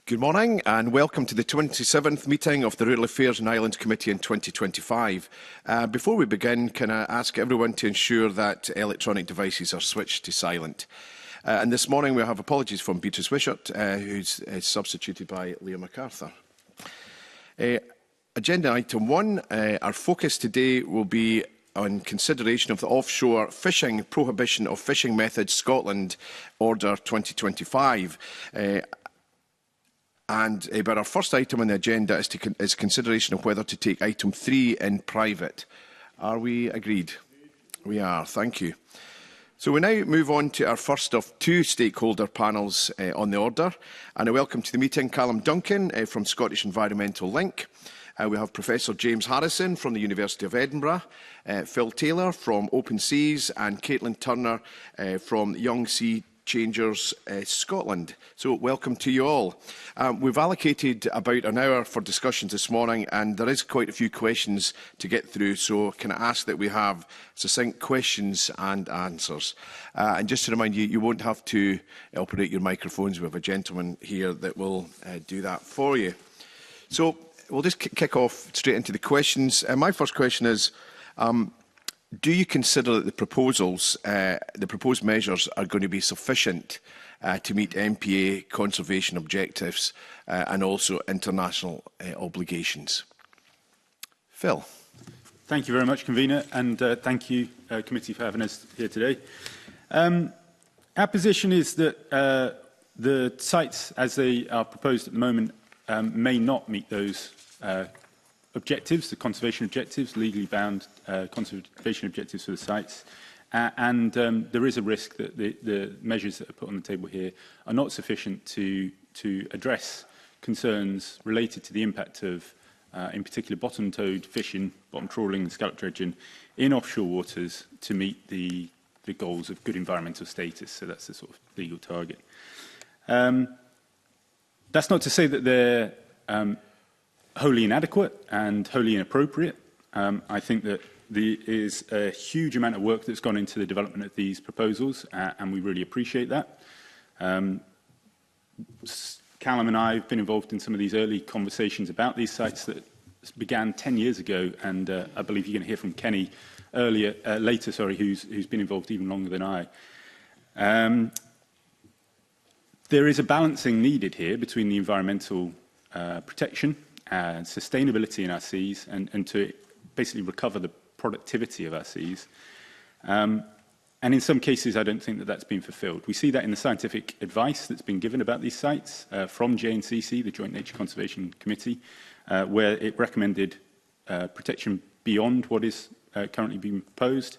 Good morning and welcome to the 27th meeting of the Rural Affairs and Islands Committee in 2025. Before we begin, can I ask everyone to ensure that electronic devices are switched to silent? And this morning we have apologies from Beatrice Wishart, who's substituted by Leah MacArthur. Agenda item 1, our focus today will be on consideration of the Offshore Fishing Prohibition of Fishing Methods Scotland Order 2025. But our first item on the agenda is consideration of whether to take item 3 in private. Are we agreed? We are. Thank you. So we now move on to our first of 2 stakeholder panels on the order. And I welcome to the meeting Callum Duncan from Scottish Environmental Link. We have Professor James Harrison from the University of Edinburgh, Phil Taylor from Open Seas, and Caitlin Turner from Young Sea Changers Scotland. So welcome to you all. We've allocated about an hour for discussions this morning and there is quite a few questions to get through, so can I ask that we have succinct questions and answers. And just to remind you, you won't have to operate your microphones. We have a gentleman here that will do that for you. So we'll just kick off straight into the questions. My first question is, do you consider that the proposed measures are going to be sufficient to meet MPA conservation objectives and also international obligations? Phil. Thank you very much, Convener, and thank you, Committee, for having us here today. Our position is that the sites, as they are proposed at the moment, may not meet those objectives, the conservation objectives, legally bound conservation objectives for the sites. And there is a risk that the measures that are put on the table here are not sufficient to address concerns related to the impact of, in particular, bottom towed fishing, bottom trawling and scallop dredging in offshore waters to meet the goals of good environmental status. So that's the sort of legal target. That's not to say that they're wholly inadequate and wholly inappropriate. I think that there is a huge amount of work that's gone into the development of these proposals, and we really appreciate that. Callum and I have been involved in some of these early conversations about these sites that began 10 years ago, and I believe you're going to hear from Kenny later, who's been involved even longer than I. There is a balancing needed here between the environmental protection and sustainability in our seas and to basically recover the productivity of our seas. And in some cases, I don't think that that's been fulfilled. We see that in the scientific advice that's been given about these sites from JNCC, the Joint Nature Conservation Committee, where it recommended protection beyond what is currently being proposed.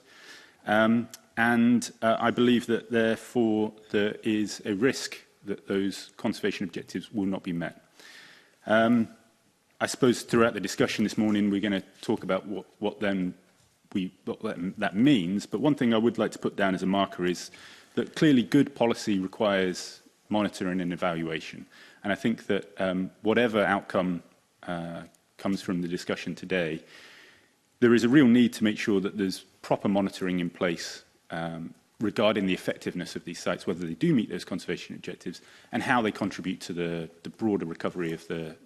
And I believe that, therefore, there is a risk that those conservation objectives will not be met. I suppose throughout the discussion this morning, we're going to talk about what that means. But one thing I would like to put down as a marker is that clearly good policy requires monitoring and evaluation. And I think that whatever outcome comes from the discussion today, there is a real need to make sure that there's proper monitoring in place regarding the effectiveness of these sites, whether they do meet those conservation objectives, and how they contribute to the broader recovery of the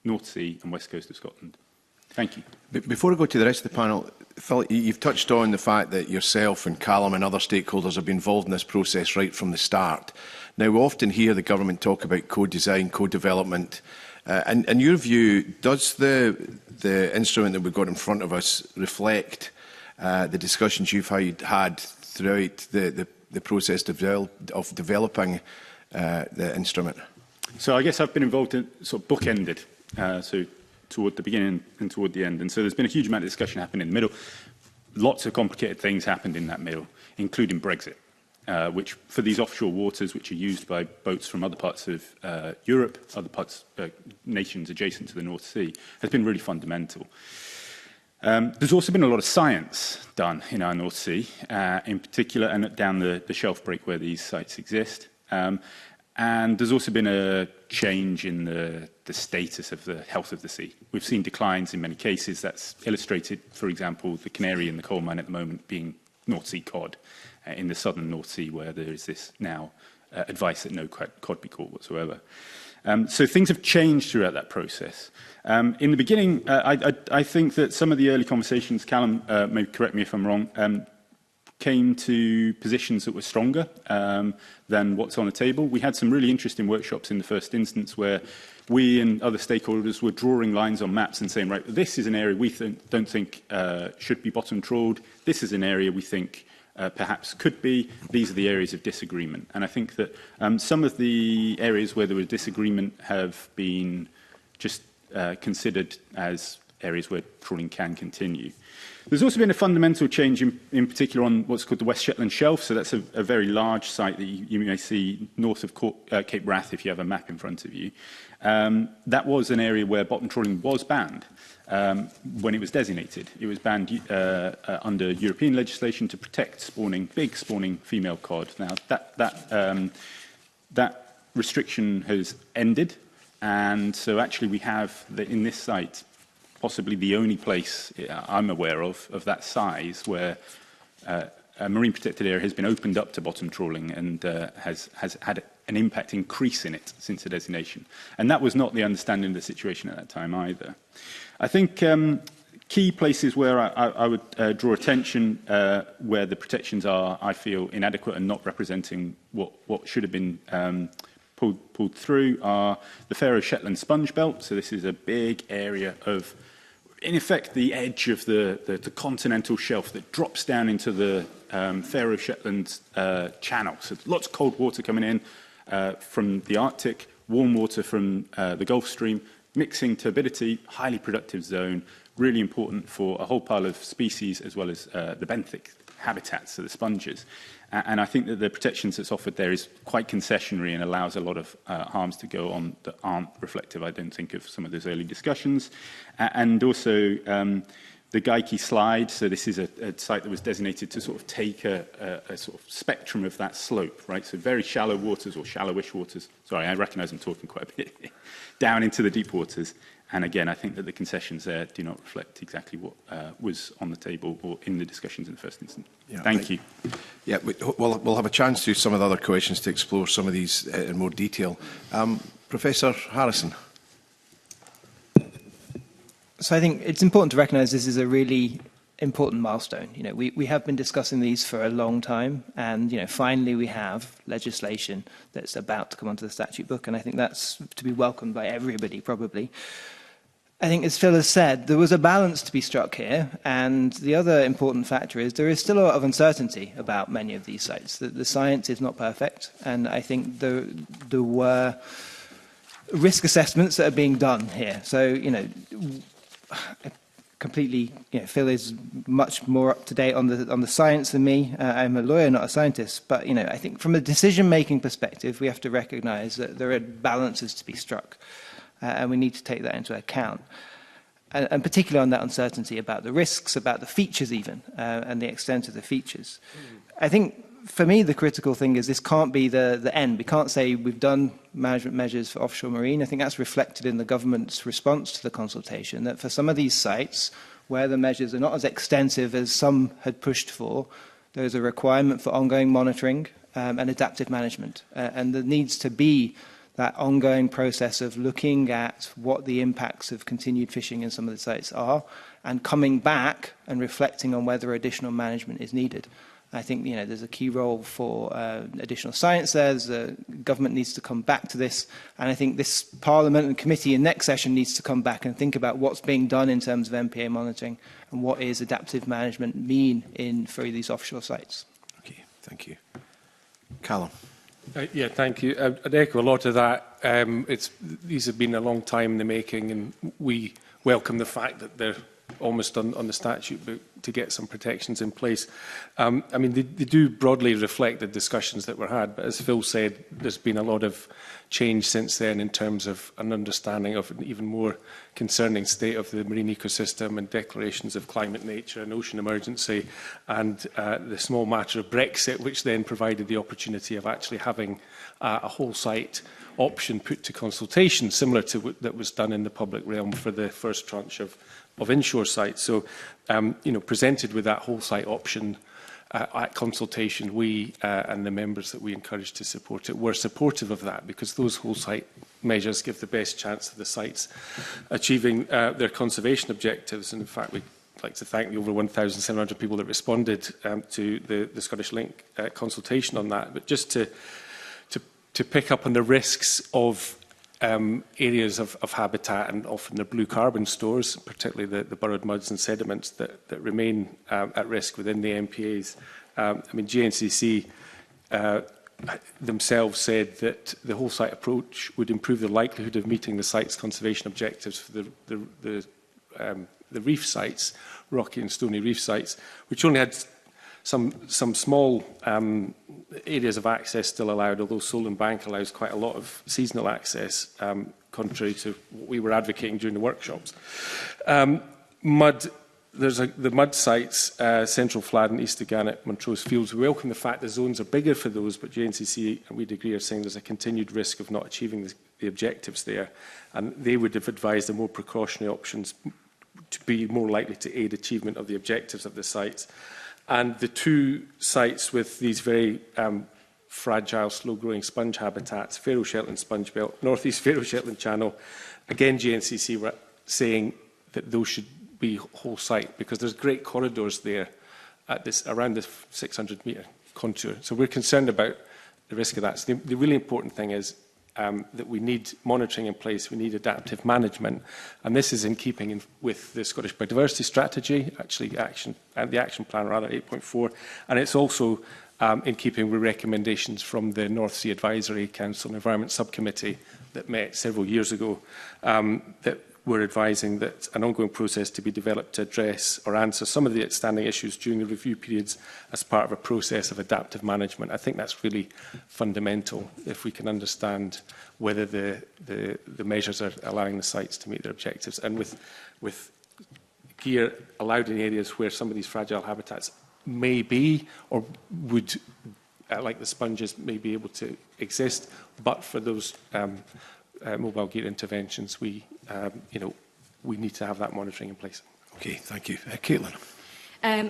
North Sea and west coast of Scotland. Thank you. Before I go to the rest of the panel, Phil, you've touched on the fact that yourself and Callum and other stakeholders have been involved in this process right from the start. Now, we often hear the government talk about co-design, co-development. And in your view, does the instrument that we've got in front of us reflect the discussions you've had throughout the process of developing the instrument? So I guess I've been involved in sort of bookended, so toward the beginning and toward the end. And so there's been a huge amount of discussion happening in the middle. Lots of complicated things happened in that middle, including Brexit, which for these offshore waters, which are used by boats from other parts of Europe, other parts, nations adjacent to the North Sea, has been really fundamental. There's also been a lot of science done in our North Sea, in particular, and down the shelf break where these sites exist. And there's also been a change in the status of the health of the sea. We've seen declines in many cases. That's illustrated, for example, the canary in the coal mine at the moment being North Sea cod in the southern North Sea, where there is this now advice that no cod be caught whatsoever. So things have changed throughout that process. In the beginning, I think that some of the early conversations, Callum may correct me if I'm wrong, came to positions that were stronger than what's on the table. We had some really interesting workshops in the first instance where we and other stakeholders were drawing lines on maps and saying, right, this is an area we don't think should be bottom trawled. This is an area we think perhaps could be. These are the areas of disagreement. And I think that some of the areas where there was disagreement have been just considered as areas where trawling can continue. There's also been a fundamental change in particular on what's called the West Shetland Shelf. So that's a very large site that you may see north of Cape Wrath if you have a map in front of you. That was an area where bottom trawling was banned when it was designated. It was banned under European legislation to protect big spawning female cod. Now, that restriction has ended. And so actually we have, in this site, possibly the only place I'm aware of that size where a marine protected area has been opened up to bottom trawling and has had an impact increase in it since the designation. And that was not the understanding of the situation at that time either. I think key places where I would draw attention where the protections are, I feel, inadequate and not representing what should have been pulled through are the Faroe Shetland sponge belt. So this is a big area of, in effect, the edge of the continental shelf that drops down into the Faroe Shetland channel. So lots of cold water coming in from the Arctic, warm water from the Gulf Stream, mixing turbidity, highly productive zone, really important for a whole pile of species as well as the benthic habitats, so the sponges. And I think that the protections that's offered there is quite concessionary and allows a lot of harms to go on that aren't reflective, I don't think, of some of those early discussions. And also the Geikie slide, so this is a site that was designated to sort of take a sort of spectrum of that slope, right? So very shallow waters or shallowish waters. Sorry, I recognise I'm talking quite a bit. Down into the deep waters. And again, I think that the concessions there do not reflect exactly what was on the table or in the discussions in the first instance. Yeah, Thank you. Yeah, we'll have a chance to some of the other questions to explore some of these in more detail. Professor Harrison. So I think it's important to recognise this is a really important milestone. You know, we have been discussing these for a long time, and finally we have legislation that's about to come onto the statute book, and I think that's to be welcomed by everybody, probably. I think, as Phil has said, there was a balance to be struck here, and the other important factor is there is still a lot of uncertainty about many of these sites. The science is not perfect, and I think there were risk assessments that are being done here. So, completely, Phil is much more up to date on the science than me. I'm a lawyer, not a scientist, but I think from a decision-making perspective, we have to recognise that there are balances to be struck, and we need to take that into account. And particularly on that uncertainty about the risks, about the features even, and the extent of the features. I think, for me, the critical thing is this can't be the end. We can't say we've done management measures for offshore marine. I think that's reflected in the government's response to the consultation, that for some of these sites where the measures are not as extensive as some had pushed for, there is a requirement for ongoing monitoring and adaptive management. And there needs to be that ongoing process of looking at what the impacts of continued fishing in some of the sites are and coming back and reflecting on whether additional management is needed. I think there's a key role for additional science there. The government needs to come back to this, and I think this Parliament and committee in next session needs to come back and think about what's being done in terms of MPA monitoring and what is adaptive management mean for these offshore sites. Okay, thank you. Callum. Yeah, thank you. I'd echo a lot of that. These have been a long time in the making, and we welcome the fact that they're almost on the statute book to get some protections in place. I mean, they do broadly reflect the discussions that were had, but as Phil said, there's been a lot of change since then in terms of an understanding of an even more concerning state of the marine ecosystem and declarations of climate, nature and ocean emergency, and the small matter of Brexit, which then provided the opportunity of actually having a whole site option put to consultation, similar to what that was done in the public realm for the first tranche of inshore sites. So, presented with that whole site option at consultation, we and the members that we encouraged to support it were supportive of that, because those whole site measures give the best chance of the sites achieving their conservation objectives. And in fact, we'd like to thank the over 1,700 people that responded to the Scottish Link consultation on that. But just to pick up on the risks of areas of habitat and often the blue carbon stores, particularly the burrowed muds and sediments that remain at risk within the MPAs. I mean, GNCC themselves said that the whole site approach would improve the likelihood of meeting the site's conservation objectives for the reef sites, rocky and stony reef sites, which only had some small areas of access still allowed, although Solent Bank allows quite a lot of seasonal access, contrary to what we were advocating during the workshops. The mud sites, Central Fladden, East Gannet, Montrose Fields. We welcome the fact the zones are bigger for those, but JNCC, and we'd agree, are saying there's a continued risk of not achieving the objectives there. And they would have advised the more precautionary options to be more likely to aid achievement of the objectives of the sites. And the two sites with these very fragile, slow-growing sponge habitats, Faroe Shetland Sponge Belt, North East Faroe Shetland Channel, again, GNCC were saying that those should be whole site because there's great corridors there at around this 600-metre contour. So we're concerned about the risk of that. So the really important thing is that we need monitoring in place, we need adaptive management, and this is in keeping with the Scottish Biodiversity Strategy, actually the action plan rather, 8.4, and it's also in keeping with recommendations from the North Sea Advisory Council and Environment Subcommittee that met several years ago, that were advising that an ongoing process to be developed to address or answer some of the outstanding issues during the review periods as part of a process of adaptive management. I think that's really fundamental if we can understand whether the measures are allowing the sites to meet their objectives. And with gear allowed in areas where some of these fragile habitats may be or would, like the sponges, may be able to exist, but for those mobile gear interventions, we need to have that monitoring in place. Okay, thank you. Caitlin.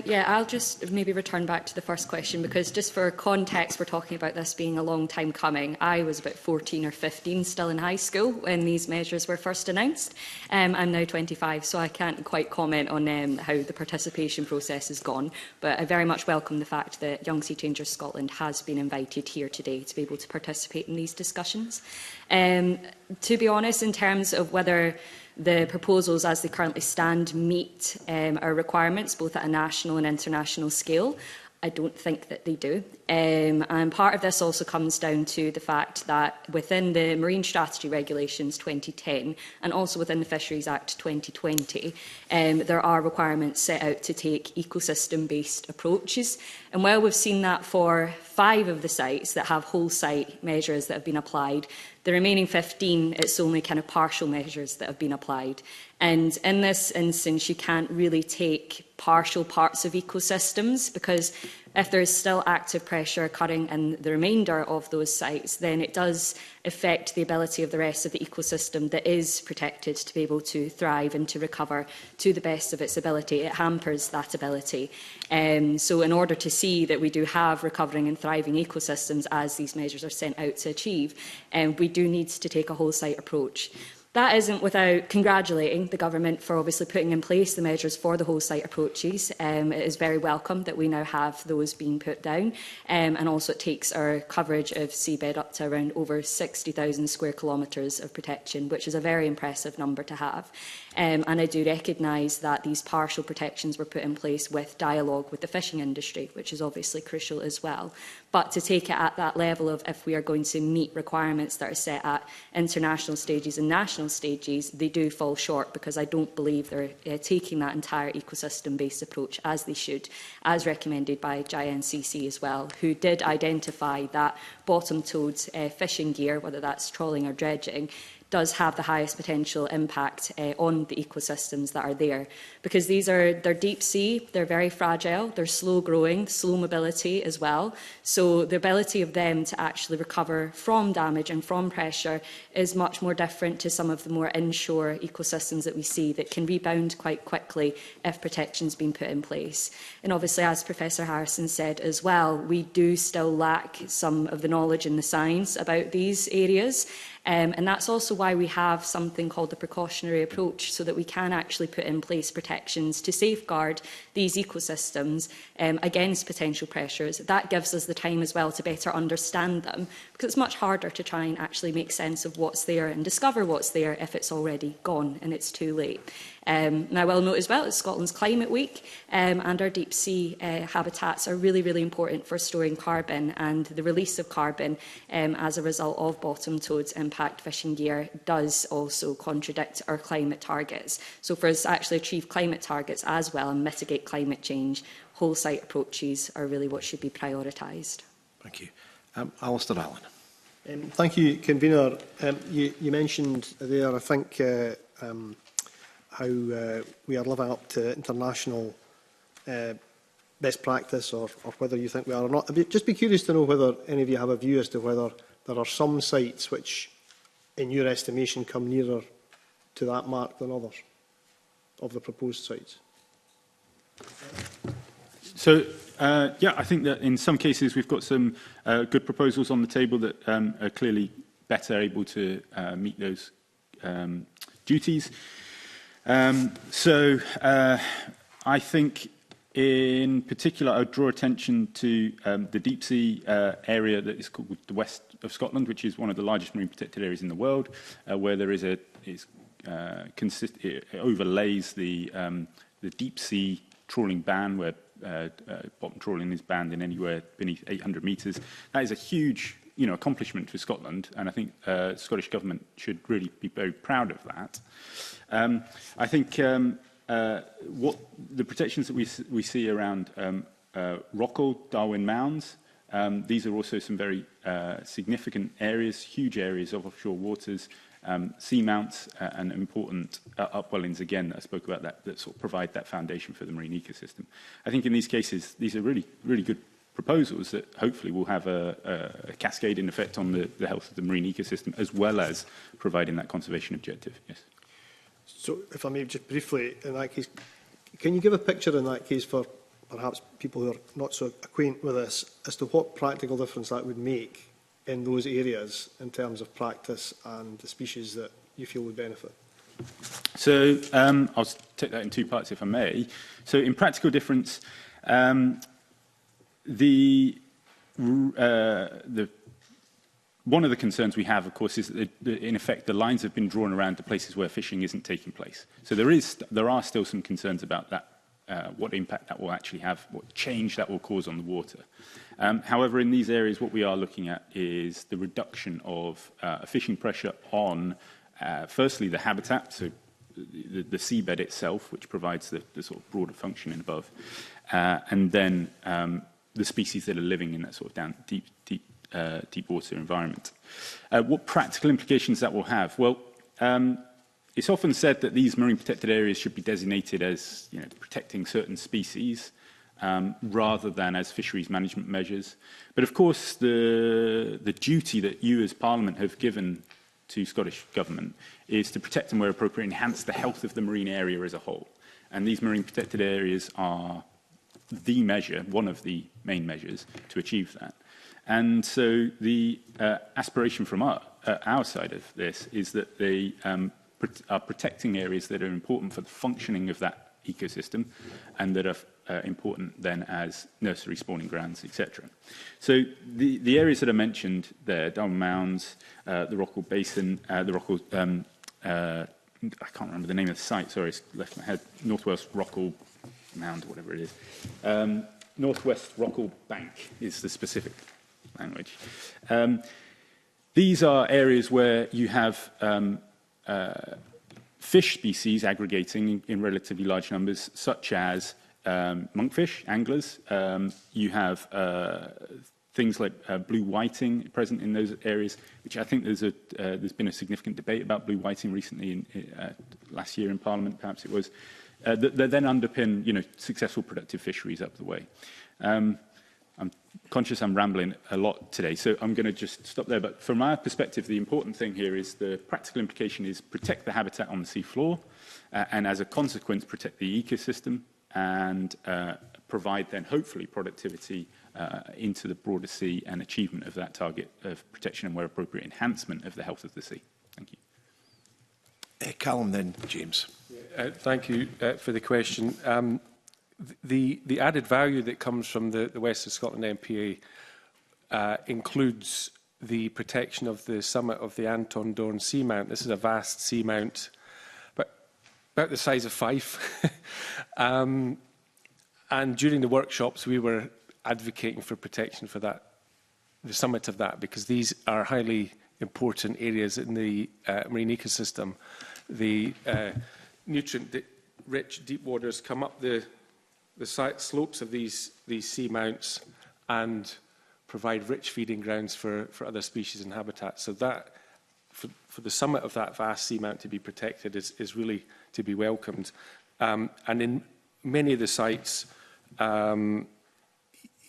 Yeah, I'll just maybe return back to the first question because just for context, we're talking about this being a long time coming. I was about 14 or 15 still in high school when these measures were first announced. I'm now 25, so I can't quite comment on how the participation process has gone, but I very much welcome the fact that Young Sea Changers Scotland has been invited here today to be able to participate in these discussions. To be honest, in terms of whether the proposals as they currently stand meet our requirements, both at a national and international scale, I don't think that they do. And part of this also comes down to the fact that within the Marine Strategy Regulations 2010 and also within the Fisheries Act 2020, there are requirements set out to take ecosystem-based approaches. And while we've seen that for 5 of the sites that have whole site measures that have been applied, the remaining 15, it's only kind of partial measures that have been applied. And in this instance, you can't really take partial parts of ecosystems because if there is still active pressure occurring in the remainder of those sites, then it does affect the ability of the rest of the ecosystem that is protected to be able to thrive and to recover to the best of its ability. It hampers that ability. So in order to see that we do have recovering and thriving ecosystems as these measures are sent out to achieve, we do need to take a whole site approach. That isn't without congratulating the government for obviously putting in place the measures for the whole site approaches. It is very welcome that we now have those being put down, and also it takes our coverage of seabed up to around over 60,000 square kilometres of protection, which is a very impressive number to have. And I do recognise that these partial protections were put in place with dialogue with the fishing industry, which is obviously crucial as well. But to take it at that level of if we are going to meet requirements that are set at international stages and national stages, they do fall short because I don't believe they're taking that entire ecosystem-based approach as they should, as recommended by GINCC as well, who did identify that bottom-towed fishing gear, whether that's trawling or dredging, does have the highest potential impact on the ecosystems that are there. Because they're deep sea, they're very fragile, they're slow growing, slow mobility as well. So the ability of them to actually recover from damage and from pressure is much more different to some of the more inshore ecosystems that we see that can rebound quite quickly if protection's been put in place. And obviously, as Professor Harrison said as well, we do still lack some of the knowledge and the science about these areas. And that's also why we have something called the precautionary approach, so that we can actually put in place protections to safeguard these ecosystems against potential pressures. That gives us the time as well to better understand them, because it's much harder to try and actually make sense of what's there and discover what's there if it's already gone and it's too late. And I will note as well, it's Scotland's Climate Week, and our deep sea habitats are really, really important for storing carbon, and the release of carbon as a result of bottom toads impact fishing gear does also contradict our climate targets. So for us to actually achieve climate targets as well and mitigate climate change, whole site approaches are really what should be prioritised. Thank you. Alistair Allen. Thank you, Convener. You mentioned there, I think, how we are living up to international best practice, or whether you think we are or not. I'd just be curious to know whether any of you have a view as to whether there are some sites which, in your estimation, come nearer to that mark than others of the proposed sites. So, yeah, I think that in some cases we've got some good proposals on the table that are clearly better able to meet those duties. I think in particular I would draw attention to the deep sea area that is called the west of Scotland, which is one of the largest marine protected areas in the world, where there is it overlays the deep sea trawling ban, where bottom trawling is banned in anywhere beneath 800 metres. That is a huge accomplishment for Scotland, and I think the Scottish Government should really be very proud of that. I think what the protections that we see around Rockall, Darwin Mounds, these are also some very significant areas, huge areas of offshore waters, seamounts and important upwellings, again, that I spoke about, that sort of provide that foundation for the marine ecosystem. I think in these cases, these are really, really good proposals that hopefully will have a cascading effect on the health of the marine ecosystem, as well as providing that conservation objective. Yes. So, if I may just briefly, in that case, can you give a picture in that case for perhaps people who are not so acquainted with this, as to what practical difference that would make in those areas in terms of practice and the species that you feel would benefit? So, I'll take that in two parts, if I may. So, in practical difference, one of the concerns we have, of course, is that, in effect, the lines have been drawn around the places where fishing isn't taking place. So there are still some concerns about that, what impact that will actually have, what change that will cause on the water. However, in these areas, what we are looking at is the reduction of fishing pressure on, firstly, the habitat, so the seabed itself, which provides the sort of broader functioning above, and then the species that are living in that sort of deep water environment. What practical implications that will have? Well, it's often said that these marine protected areas should be designated as protecting certain species rather than as fisheries management measures. But of course, the duty that you as Parliament have given to Scottish Government is to protect and, where appropriate, enhance the health of the marine area as a whole. And these marine protected areas are the measure, one of the main measures to achieve that. And so the aspiration from our side of this is that they are protecting areas that are important for the functioning of that ecosystem and that are important then as nursery spawning grounds, etc. So the areas that are mentioned there, Darwin Mounds, the Rockall Basin, the Rockall, I can't remember the name of the site, sorry, it's left my head, Northwest Rockall Mound, whatever it is. Northwest Rockall Bank is the specific language. These are areas where you have fish species aggregating in relatively large numbers, such as monkfish, anglers. You have things like blue whiting present in those areas, which I think there's been a significant debate about blue whiting recently, last year in Parliament, perhaps it was, that then underpin successful productive fisheries up the way. I'm conscious I'm rambling a lot today, so I'm going to just stop there. But from our perspective, the important thing here is the practical implication is protect the habitat on the sea floor, and as a consequence, protect the ecosystem and provide then, hopefully, productivity into the broader sea and achievement of that target of protection and, where appropriate, enhancement of the health of the sea. Thank you. Callum, then James. Thank you for the question. The added value that comes from the West of Scotland MPA includes the protection of the summit of the Anton Dorn seamount. This is a vast seamount, but about the size of Fife. And during the workshops, we were advocating for protection for that, the summit of that, because these are highly important areas in the marine ecosystem. The nutrient-rich deep waters come up the slopes of these seamounts and provide rich feeding grounds for other species and habitats. So that, for the summit of that vast seamount to be protected is really to be welcomed. And in many of the sites,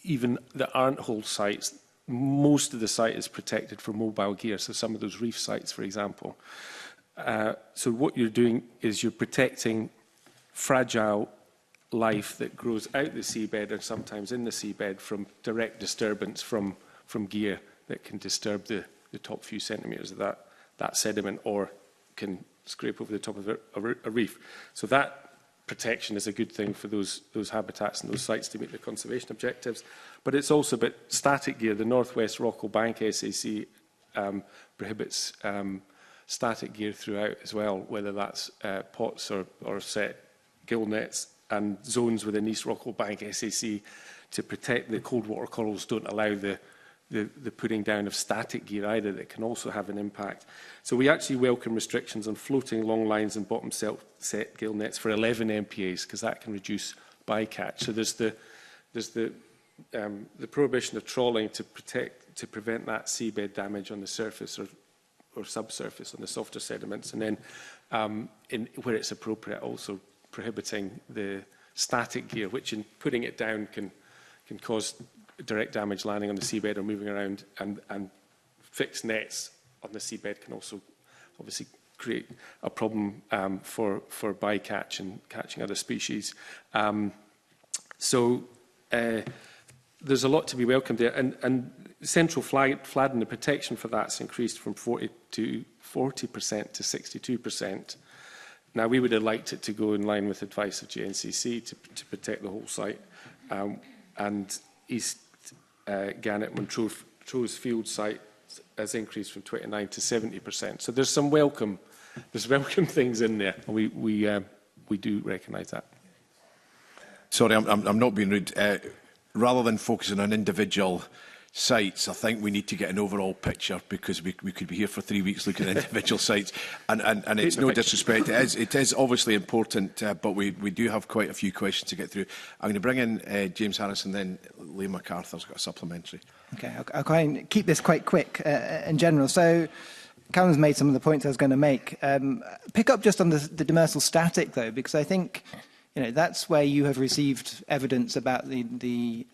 even that aren't whole sites, most of the site is protected for mobile gear. So some of those reef sites, for example. So what you're doing is you're protecting fragile life that grows out the seabed or sometimes in the seabed from direct disturbance from gear that can disturb the top few centimetres of that sediment or can scrape over the top of a reef. So that protection is a good thing for those habitats and those sites to meet the conservation objectives. But it's also about static gear. The Northwest Rockall Bank SAC prohibits static gear throughout as well, whether that's pots or set gill nets, and zones within East Rockall Bank SAC to protect the cold water corals don't allow the putting down of static gear either, that can also have an impact. So we actually welcome restrictions on floating long lines and bottom set gill nets for 11 MPAs, because that can reduce bycatch. So there's the prohibition of trawling to prevent that seabed damage on the surface or subsurface on the softer sediments, and then where it's appropriate, also prohibiting the static gear, which in putting it down can cause direct damage landing on the seabed or moving around, and fixed nets on the seabed can also obviously create a problem for bycatch and catching other species. So there's a lot to be welcomed there, and central Fladden, the protection for that's increased from 40% to 62%. Now, we would have liked it to go in line with advice of GNCC to protect the whole site, and East Gannet Montrose Field site has increased from 29% to 70%. So there's some welcome things in there. We do recognise that. Sorry, I'm not being rude. Rather than focusing on individual sites, I think we need to get an overall picture, because we could be here for 3 weeks looking at individual sites, and it's no disrespect. It is obviously important, but we do have quite a few questions to get through. I'm going to bring in James Harrison, then Liam MacArthur's got a supplementary. Okay, I'll try and keep this quite quick in general. So Callum's made some of the points I was going to make. Pick up just on the demersal static, though, because I think that's where you have received evidence about the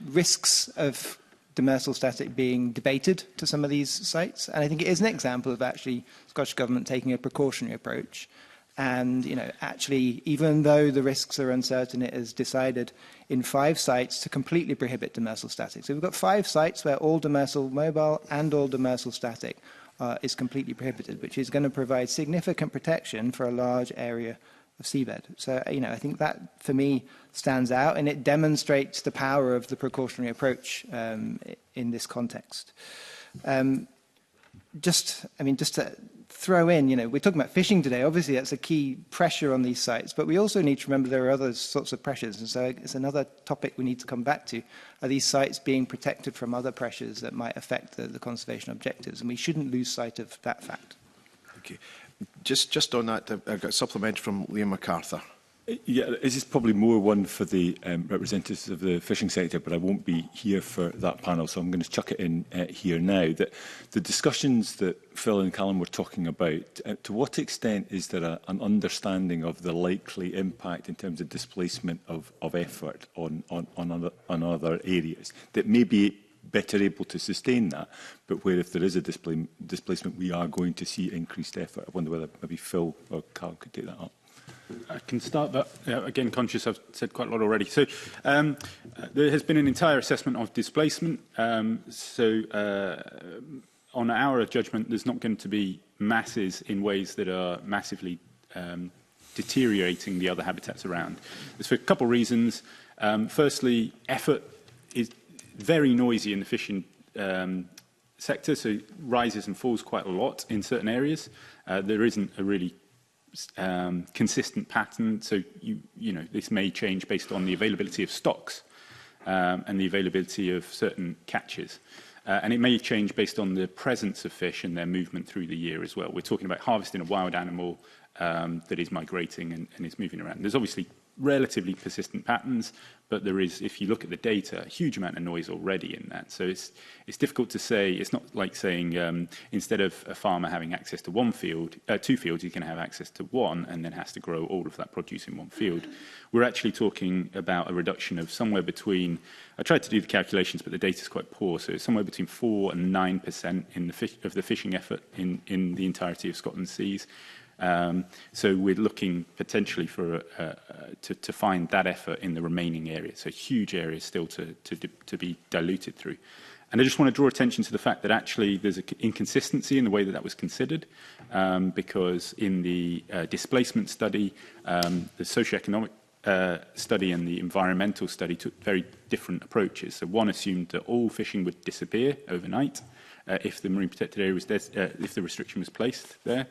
risks of demersal static being debated to some of these sites. And I think it is an example of actually Scottish Government taking a precautionary approach. And, actually, even though the risks are uncertain, it has decided in 5 sites to completely prohibit demersal static. So we've got 5 sites where all demersal mobile and all demersal static is completely prohibited, which is going to provide significant protection for a large area of seabed. So, I think that, for me, stands out, and it demonstrates the power of the precautionary approach in this context. Just to throw in, we're talking about fishing today. Obviously, that's a key pressure on these sites, but we also need to remember there are other sorts of pressures, and so it's another topic we need to come back to. Are these sites being protected from other pressures that might affect the conservation objectives? And we shouldn't lose sight of that fact. Okay. Just on that, I've got a supplementary from Liam MacArthur. Yeah, this is probably more one for the representatives of the fishing sector, but I won't be here for that panel, so I'm going to chuck it in here now. That the discussions that Phil and Callum were talking about, to what extent is there an understanding of the likely impact in terms of displacement of effort on other areas that may be better able to sustain that, but where if there is a displacement, we are going to see increased effort? I wonder whether maybe Phil or Cal could take that up. I can start, but again, conscious I've said quite a lot already. So there has been an entire assessment of displacement. On our judgment, there's not going to be masses in ways that are massively deteriorating the other habitats around. It's for a couple of reasons. Firstly, effort is very noisy in the fishing sector, so it rises and falls quite a lot in certain areas. There isn't a really consistent pattern, so you know this may change based on the availability of stocks and the availability of certain catches. And it may change based on the presence of fish and their movement through the year as well. We're talking about harvesting a wild animal that is migrating and is moving around. There's obviously relatively persistent patterns, but there is, if you look at the data, a huge amount of noise already in that. So it's difficult to say. It's not like saying instead of a farmer having access to two fields, he can have access to one and then has to grow all of that produce in one field. We're actually talking about a reduction of somewhere between, I tried to do the calculations, but the data is quite poor, so it's somewhere between 4 and 9% of the fishing effort in the entirety of Scotland's seas. So we're looking potentially for to find that effort in the remaining areas, so huge areas still to be diluted through. And I just want to draw attention to the fact that actually there's an inconsistency in the way that was considered, because in the displacement study, the socioeconomic study and the environmental study took very different approaches. So one assumed that all fishing would disappear overnight, if the marine protected area was if the restriction was placed there,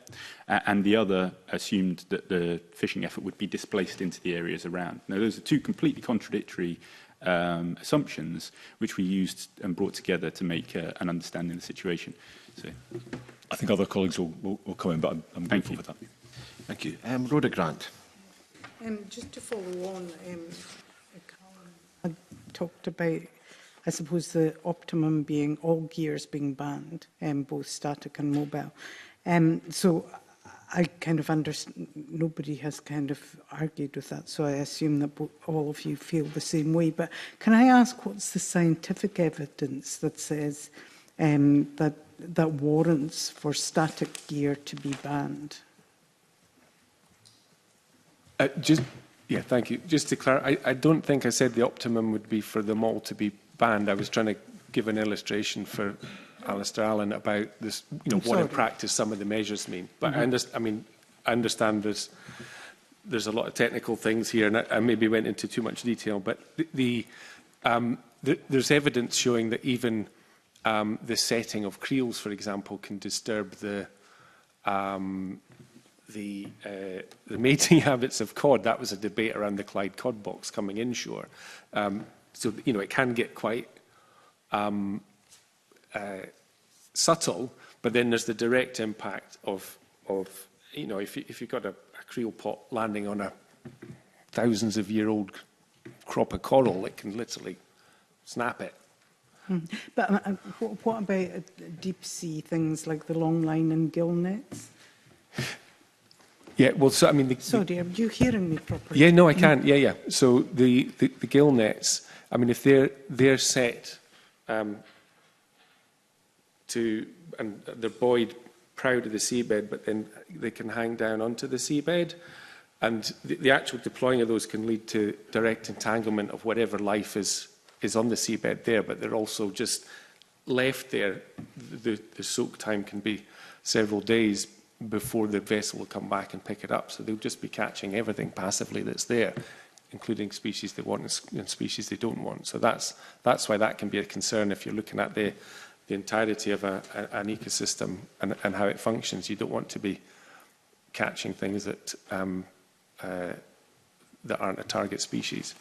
and the other assumed that the fishing effort would be displaced into the areas around. Now, those are two completely contradictory assumptions, which we used and brought together to make an understanding of the situation. So, I think other colleagues will come in, but I'm grateful for that. Thank you. Rhoda Grant. Just to follow on, I talked about, I suppose, the optimum being all gears being banned, both static and mobile. So I kind of understand, nobody has kind of argued with that, so I assume that all of you feel the same way. But can I ask, what's the scientific evidence that says that warrants for static gear to be banned? Yeah, thank you. Just to clarify, I don't think I said the optimum would be for them all to be banned. I was trying to give an illustration for Alistair Allen about this, what in practice some of the measures mean. But I understand there's a lot of technical things here, and I maybe went into too much detail. But there's evidence showing that even the setting of creels, for example, can disturb the mating habits of cod. That was a debate around the Clyde cod box coming inshore. So, it can get quite subtle, but then there's the direct impact of if you've got a creel pot landing on a thousands of year old crop of coral, it can literally snap it. But what about deep sea things like the long line and gill nets? Yeah, well, so sorry, are you hearing me properly? Yeah, no, I can. Yeah. So the gill nets, if they're set to, and they're buoyed proud of the seabed, but then they can hang down onto the seabed, and the actual deploying of those can lead to direct entanglement of whatever life is on the seabed there, but they're also just left there. The soak time can be several days before the vessel will come back and pick it up. So they'll just be catching everything passively that's there, including species they want and species they don't want. So that's why that can be a concern if you're looking at the entirety of an ecosystem and how it functions. You don't want to be catching things that aren't a target species.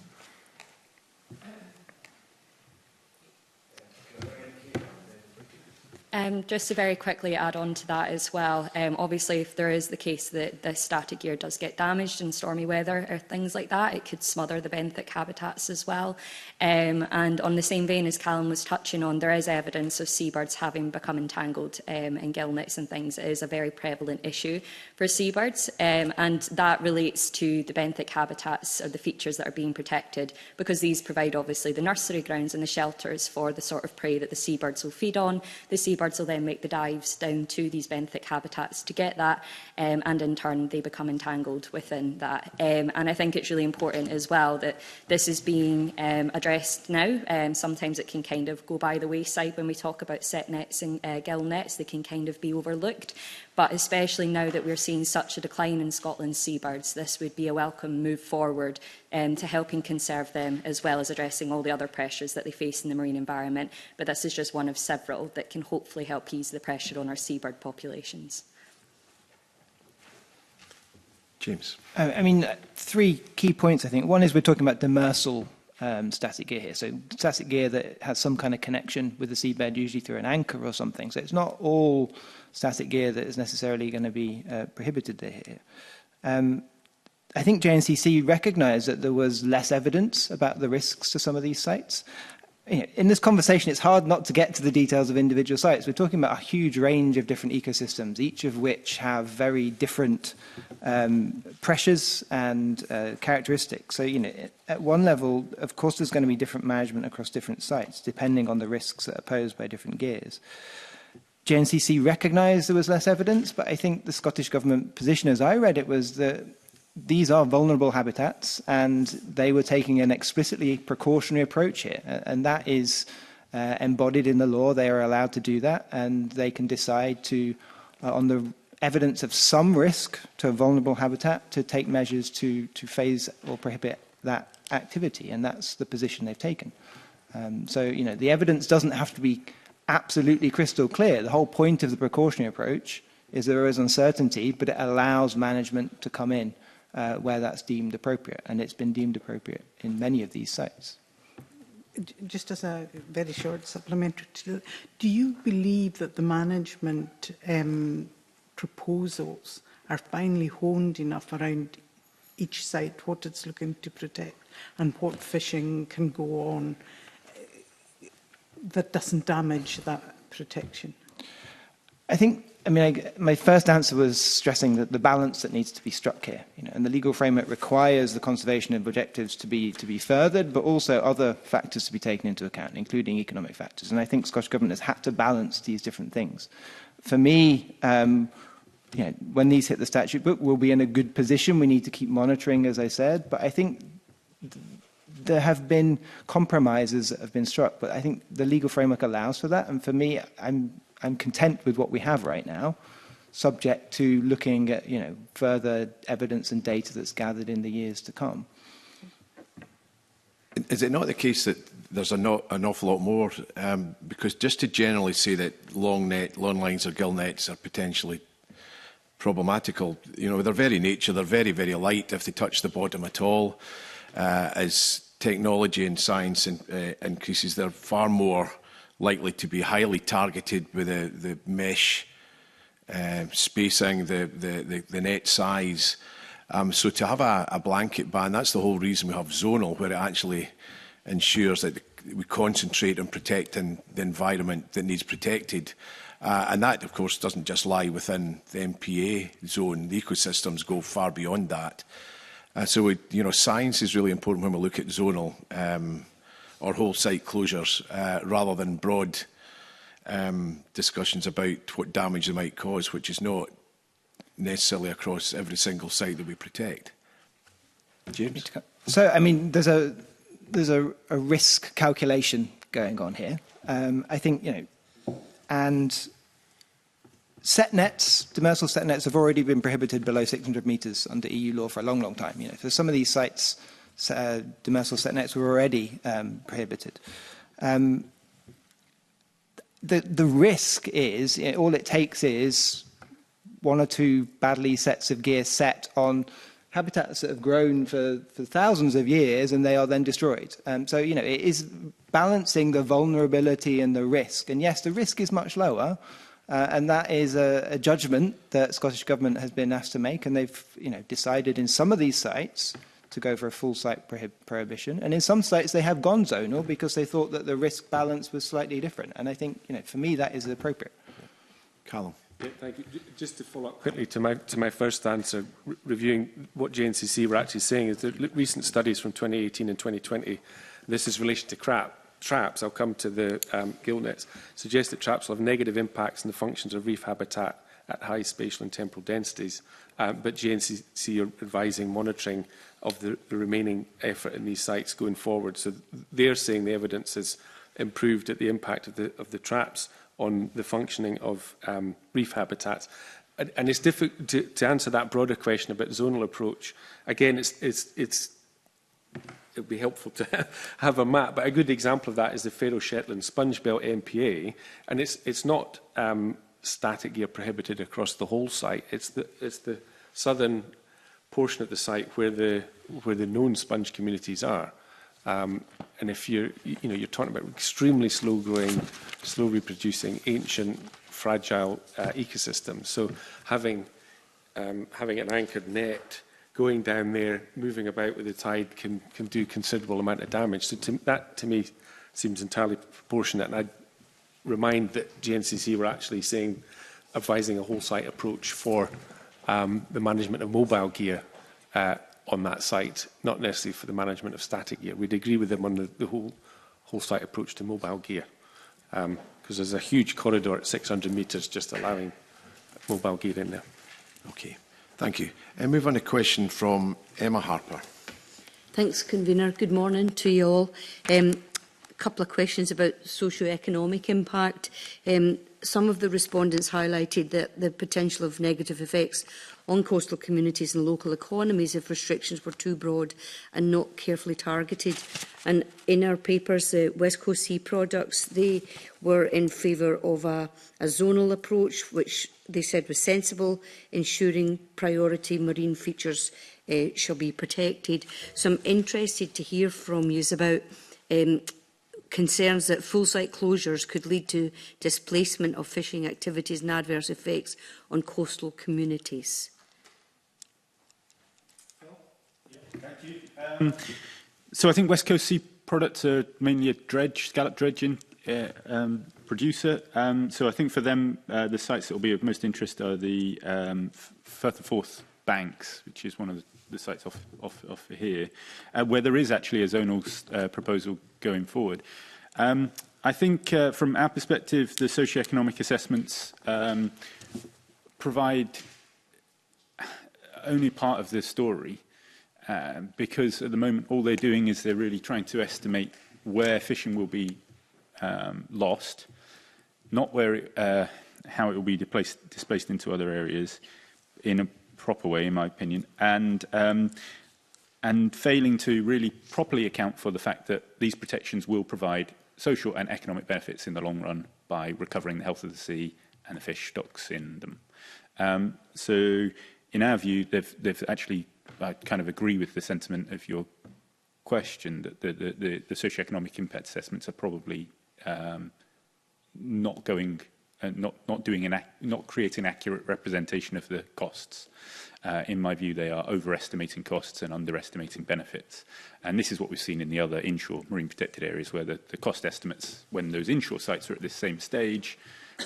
Just to very quickly add on to that as well, obviously if there is the case that the static gear does get damaged in stormy weather or things like that, it could smother the benthic habitats as well. And on the same vein as Callum was touching on, there is evidence of seabirds having become entangled in gill nets and things. It is a very prevalent issue for seabirds, and that relates to the benthic habitats or the features that are being protected, because these provide obviously the nursery grounds and the shelters for the sort of prey that the seabirds will feed on. The seabirds seabirds will then make the dives down to these benthic habitats to get that, and in turn they become entangled within that. And I think it's really important as well that this is being addressed now. Sometimes it can kind of go by the wayside when we talk about set nets and gill nets. They can kind of be overlooked. But especially now that we're seeing such a decline in Scotland's seabirds, this would be a welcome move forward to helping conserve them, as well as addressing all the other pressures that they face in the marine environment. But this is just one of several that can hopefully help ease the pressure on our seabird populations. James. I mean, 3 key points, I think. One is we're talking about demersal static gear here. So static gear that has some kind of connection with the seabed, usually through an anchor or something. So it's not all static gear that is necessarily going to be prohibited here. I think JNCC recognised that there was less evidence about the risks to some of these sites. In this conversation, it's hard not to get to the details of individual sites. We're talking about a huge range of different ecosystems, each of which have very different pressures and characteristics. So, at one level, of course, there's going to be different management across different sites, depending on the risks that are posed by different gears. JNCC recognised there was less evidence, but I think the Scottish Government position, as I read it, was that these are vulnerable habitats, and they were taking an explicitly precautionary approach here, and that is embodied in the law. They are allowed to do that, and they can decide to, on the evidence of some risk to a vulnerable habitat, to take measures to phase or prohibit that activity, and that's the position they've taken. So, the evidence doesn't have to be absolutely crystal clear. The whole point of the precautionary approach is there is uncertainty, but it allows management to come in where that's deemed appropriate, and it's been deemed appropriate in many of these sites. Just as a very short supplementary, do you believe that the management proposals are finally honed enough around each site, what it's looking to protect and what fishing can go on that doesn't damage that protection? I think, my first answer was stressing that the balance that needs to be struck here, and the legal framework requires the conservation objectives to be furthered, but also other factors to be taken into account, including economic factors. And I think Scottish Government has had to balance these different things. For me, when these hit the statute book, we'll be in a good position. We need to keep monitoring, as I said, but I think there have been compromises that have been struck, but I think the legal framework allows for that. And for me, I'm content with what we have right now, subject to looking at further evidence and data that's gathered in the years to come. Is it not the case that there's an awful lot more? Because just to generally say that long lines or gill nets are potentially problematical, with their very nature, they're very, very light if they touch the bottom at all. As technology and science increases, they're far more likely to be highly targeted with the mesh spacing, the net size. So to have a blanket ban, that's the whole reason we have zonal, where it actually ensures that we concentrate on protecting the environment that needs protected. And that, of course, doesn't just lie within the MPA zone. The ecosystems go far beyond that. So science is really important when we look at zonal or whole site closures, rather than broad discussions about what damage they might cause, which is not necessarily across every single site that we protect. James? So, there's a risk calculation going on here. I think, and set nets, demersal set nets have already been prohibited below 600 metres under EU law for a long, long time. For some of these sites, demersal set nets were already prohibited. The risk is, all it takes is 1 or 2 badly sets of gear set on habitats that have grown for thousands of years, and they are then destroyed. So, it is balancing the vulnerability and the risk. And yes, the risk is much lower, and that is a judgment that Scottish Government has been asked to make, and they've decided in some of these sites to go for a full site prohibition. And in some sites, they have gone zonal because they thought that the risk balance was slightly different. And I think, for me, that is appropriate. Callum. Yeah, thank you. Just to follow up quickly to my first answer, reviewing what JNCC were actually saying is that recent studies from 2018 and 2020, this is in relation to crap, traps, I'll come to the gill nets, suggest that traps will have negative impacts on the functions of reef habitat at high spatial and temporal densities, but GNCC are advising monitoring of the remaining effort in these sites going forward. So they're saying the evidence has improved at the impact of the traps on the functioning of reef habitats. And it's difficult to answer that broader question about zonal approach. Again, it would be helpful to have a map, but a good example of that is the Faroe Shetland Sponge Belt MPA, and it's not static gear prohibited across the whole site. It's the southern portion of the site where the known sponge communities are. And if you're talking about extremely slow-growing, slow-reproducing, ancient, fragile ecosystems. So having an anchored net going down there, moving about with the tide, can do considerable amount of damage. So that, to me, seems entirely proportionate. And I'd remind that GNCC were actually advising a whole-site approach for the management of mobile gear on that site, not necessarily for the management of static gear. We'd agree with them on the whole-site approach to mobile gear, because there's a huge corridor at 600 metres just allowing mobile gear in there. Okay, thank you. And move on to a question from Emma Harper. Thanks, Convener. Good morning to you all. A couple of questions about socio-economic impact. Some of the respondents highlighted that the potential of negative effects on coastal communities and local economies if restrictions were too broad and not carefully targeted. And in our papers, West Coast Sea Products, they were in favour of a zonal approach, which they said was sensible, ensuring priority marine features shall be protected. So I'm interested to hear from you about concerns that full site closures could lead to displacement of fishing activities and adverse effects on coastal communities. Thank you. So I think West Coast Sea Products are mainly a scallop dredging producer. So I think for them, the sites that will be of most interest are the Firth of Forth banks, which is one of the sites off here, where there is actually a zonal proposal going forward. I think from our perspective, the socio-economic assessments provide only part of the story, because at the moment all they're doing is they're really trying to estimate where fishing will be lost, not where how it will be displaced into other areas in a proper way, in my opinion, and failing to really properly account for the fact that these protections will provide social and economic benefits in the long run by recovering the health of the sea and the fish stocks in them. So, in our view, they've actually, I kind of agree with the sentiment of your question that the socio-economic impact assessments are probably not creating an accurate representation of the costs. In my view, they are overestimating costs and underestimating benefits. And this is what we've seen in the other inshore marine protected areas, where the cost estimates, when those inshore sites are at this same stage,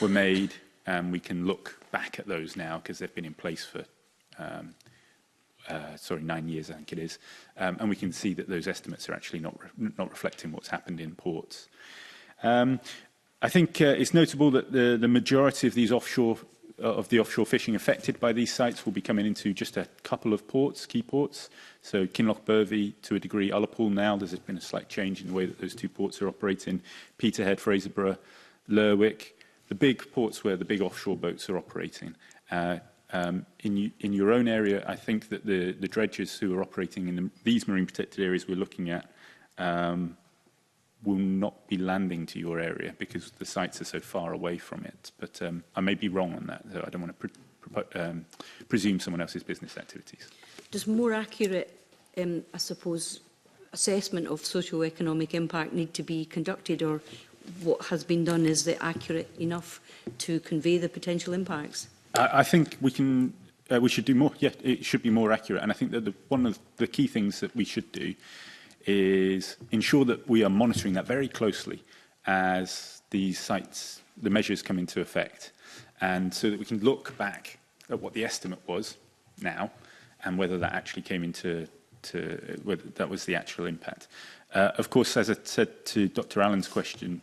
were made. And we can look back at those now because they've been in place for 9 years, I think it is. And we can see that those estimates are actually not reflecting what's happened in ports. I think it's notable that the majority of these offshore fishing affected by these sites will be coming into just a couple of ports, key ports. So Kinloch Burvey, to a degree, Ullapool now. There's been a slight change in the way that those two ports are operating. Peterhead, Fraserburgh, Lerwick, the big ports where the big offshore boats are operating. In your own area, I think that the dredgers who are operating in these marine protected areas we're looking at will not be landing to your area because the sites are so far away from it. But I may be wrong on that, so I don't want to presume someone else's business activities. Does more accurate, I suppose, assessment of socio-economic impact need to be conducted, or what has been done, is it accurate enough to convey the potential impacts? I think we should do more. Yeah, it should be more accurate. And I think that one of the key things that we should do is ensure that we are monitoring that very closely as these sites, the measures come into effect, and so that we can look back at what the estimate was now and whether that actually came into whether that was the actual impact. Of course, as I said to Dr. Allen's question,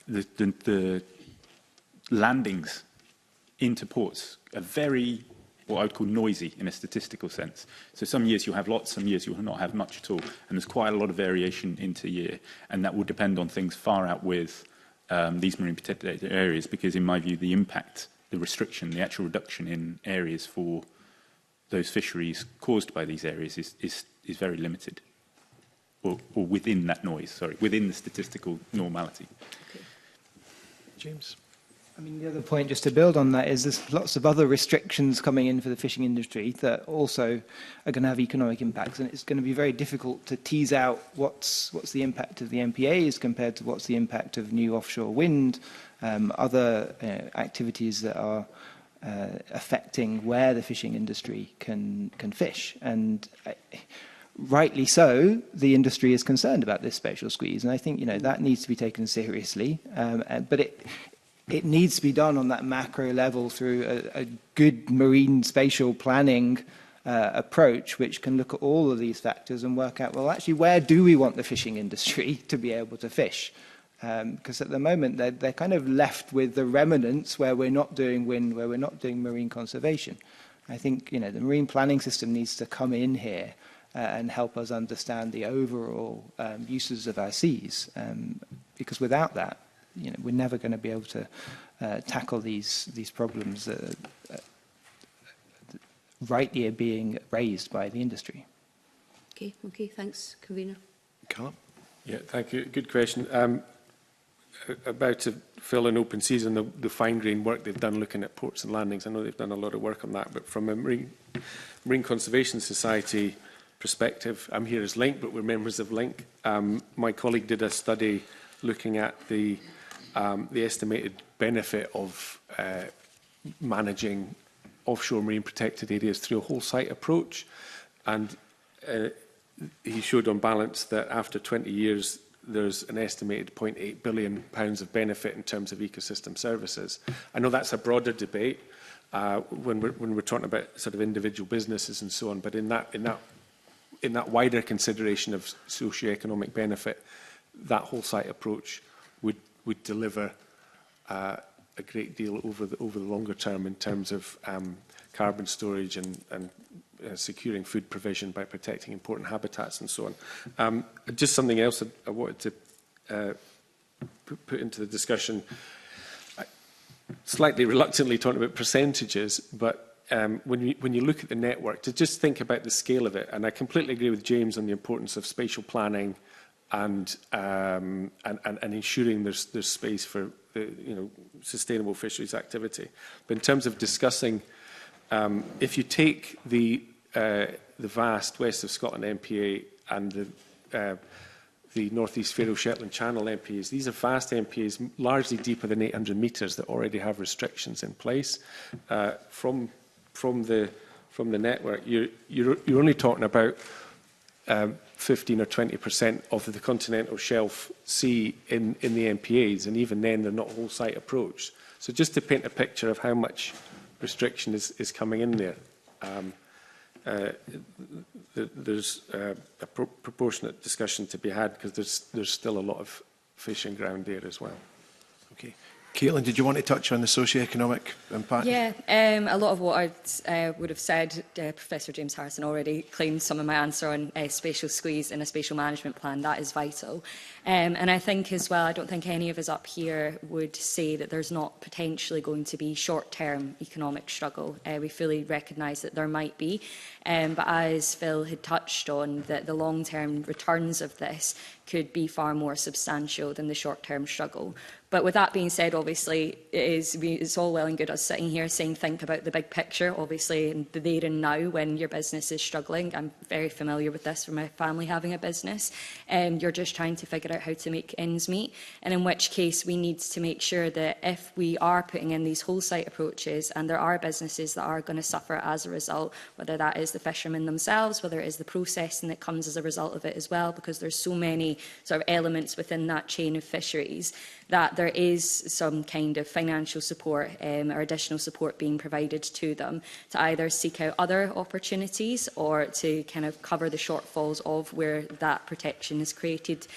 the landings into ports are very, what I would call noisy in a statistical sense. So some years you'll have lots, some years you'll not have much at all. And there's quite a lot of variation into year. And that will depend on things far out with these marine protected areas, because in my view, the impact, the restriction, the actual reduction in areas for those fisheries caused by these areas is very limited. Or within that noise, sorry, within the statistical normality. Okay. James? I mean, the other point, just to build on that, is there's lots of other restrictions coming in for the fishing industry that also are going to have economic impacts, and it's going to be very difficult to tease out what's the impact of the MPAs compared to what's the impact of new offshore wind, other activities that are affecting where the fishing industry can fish. And rightly so, the industry is concerned about this spatial squeeze, and I think that needs to be taken seriously. But it needs to be done on that macro level through a good marine spatial planning approach, which can look at all of these factors and work out, well, actually, where do we want the fishing industry to be able to fish? Because at the moment, they're kind of left with the remnants where we're not doing wind, where we're not doing marine conservation. I think the marine planning system needs to come in here and help us understand the overall uses of our seas, because without that, we're never going to be able to tackle these problems that rightly are being raised by the industry. Okay, thanks, Convener. Callum? Yeah, thank you. Good question. About to fill in open seas and the fine-grained work they've done looking at ports and landings. I know they've done a lot of work on that, but from a Marine Conservation Society perspective, I'm here as Link, but we're members of Link. My colleague did a study looking at the estimated benefit of managing offshore marine protected areas through a whole site approach. And he showed on balance that after 20 years, there's an estimated £0.8 billion of benefit in terms of ecosystem services. I know that's a broader debate when we're talking about sort of individual businesses and so on, but in that wider consideration of socio-economic benefit, that whole site approach would deliver a great deal over the longer term in terms of carbon storage and securing food provision by protecting important habitats and so on. Just something else I wanted to put into the discussion. Slightly reluctantly talking about percentages, but when you look at the network, to just think about the scale of it, and I completely agree with James on the importance of spatial planning and ensuring there's space for sustainable fisheries activity. But in terms of discussing, if you take the vast West of Scotland MPA and the North East Faroe Shetland Channel MPAs, these are vast MPAs, largely deeper than 800 metres, that already have restrictions in place. From the network, you're only talking about 15 or 20% of the continental shelf sea in the MPAs, and even then they're not whole site approach. So just to paint a picture of how much restriction is coming in there, there's a proportionate discussion to be had, because there's still a lot of fishing ground there as well. Okay. Caitlin, did you want to touch on the socio-economic impact? Yeah, a lot of what I would have said, Professor James Harrison already claimed some of my answer on spatial squeeze in a spatial management plan. That is vital. And I think as well, I don't think any of us up here would say that there's not potentially going to be short-term economic struggle. We fully recognise that there might be. But as Phil had touched on, that the long-term returns of this could be far more substantial than the short-term struggle. But with that being said, obviously, it's all well and good us sitting here saying think about the big picture, obviously, and the there and now when your business is struggling. I'm very familiar with this from my family having a business. You're just trying to figure out how to make ends meet, and in which case we need to make sure that if we are putting in these whole site approaches and there are businesses that are going to suffer as a result, whether that is the fishermen themselves, whether it is the processing that comes as a result of it as well, because there's so many sort of elements within that chain of fisheries, that there is some kind of financial support or additional support being provided to them to either seek out other opportunities or to kind of cover the shortfalls of where that protection has created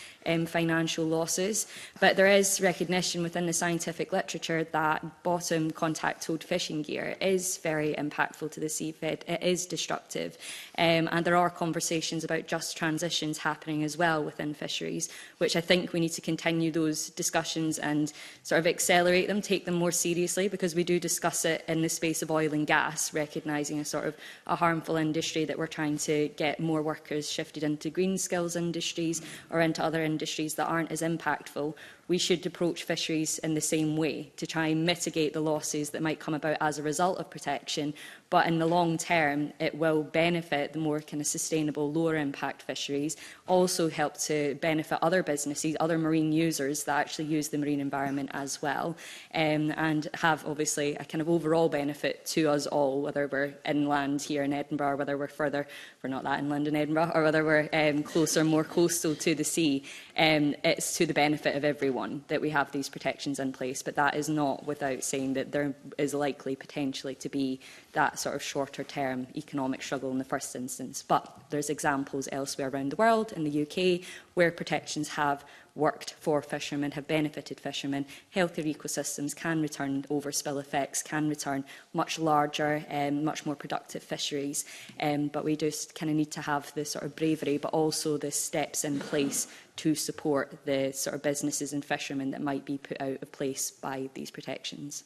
financial losses. But there is recognition within the scientific literature that bottom contact-toed fishing gear is very impactful to the seabed. It is destructive. And there are conversations about just transitions happening as well within fisheries, which I think we need to continue those discussions and sort of accelerate them, take them more seriously, because we do discuss it in the space of oil and gas, recognising a sort of a harmful industry that we're trying to get more workers shifted into green skills industries or into other industries that aren't as impactful. We should approach fisheries in the same way to try and mitigate the losses that might come about as a result of protection. But in the long term, it will benefit the more kind of sustainable, lower impact fisheries, also help to benefit other businesses, other marine users that actually use the marine environment as well, and have obviously a kind of overall benefit to us all, whether we're inland here in Edinburgh, or whether we're further, we're not that inland in Edinburgh, or whether we're closer, more coastal to the sea. It's to the benefit of everyone that we have these protections in place, but that is not without saying that there is likely potentially to be that sort of shorter term economic struggle in the first instance. But there's examples elsewhere around the world, in the UK, where protections have worked for fishermen, have benefited fishermen. Healthier ecosystems can return overspill effects, can return much larger and much more productive fisheries. But we just kind of need to have the sort of bravery, but also the steps in place to support the sort of businesses and fishermen that might be put out of place by these protections.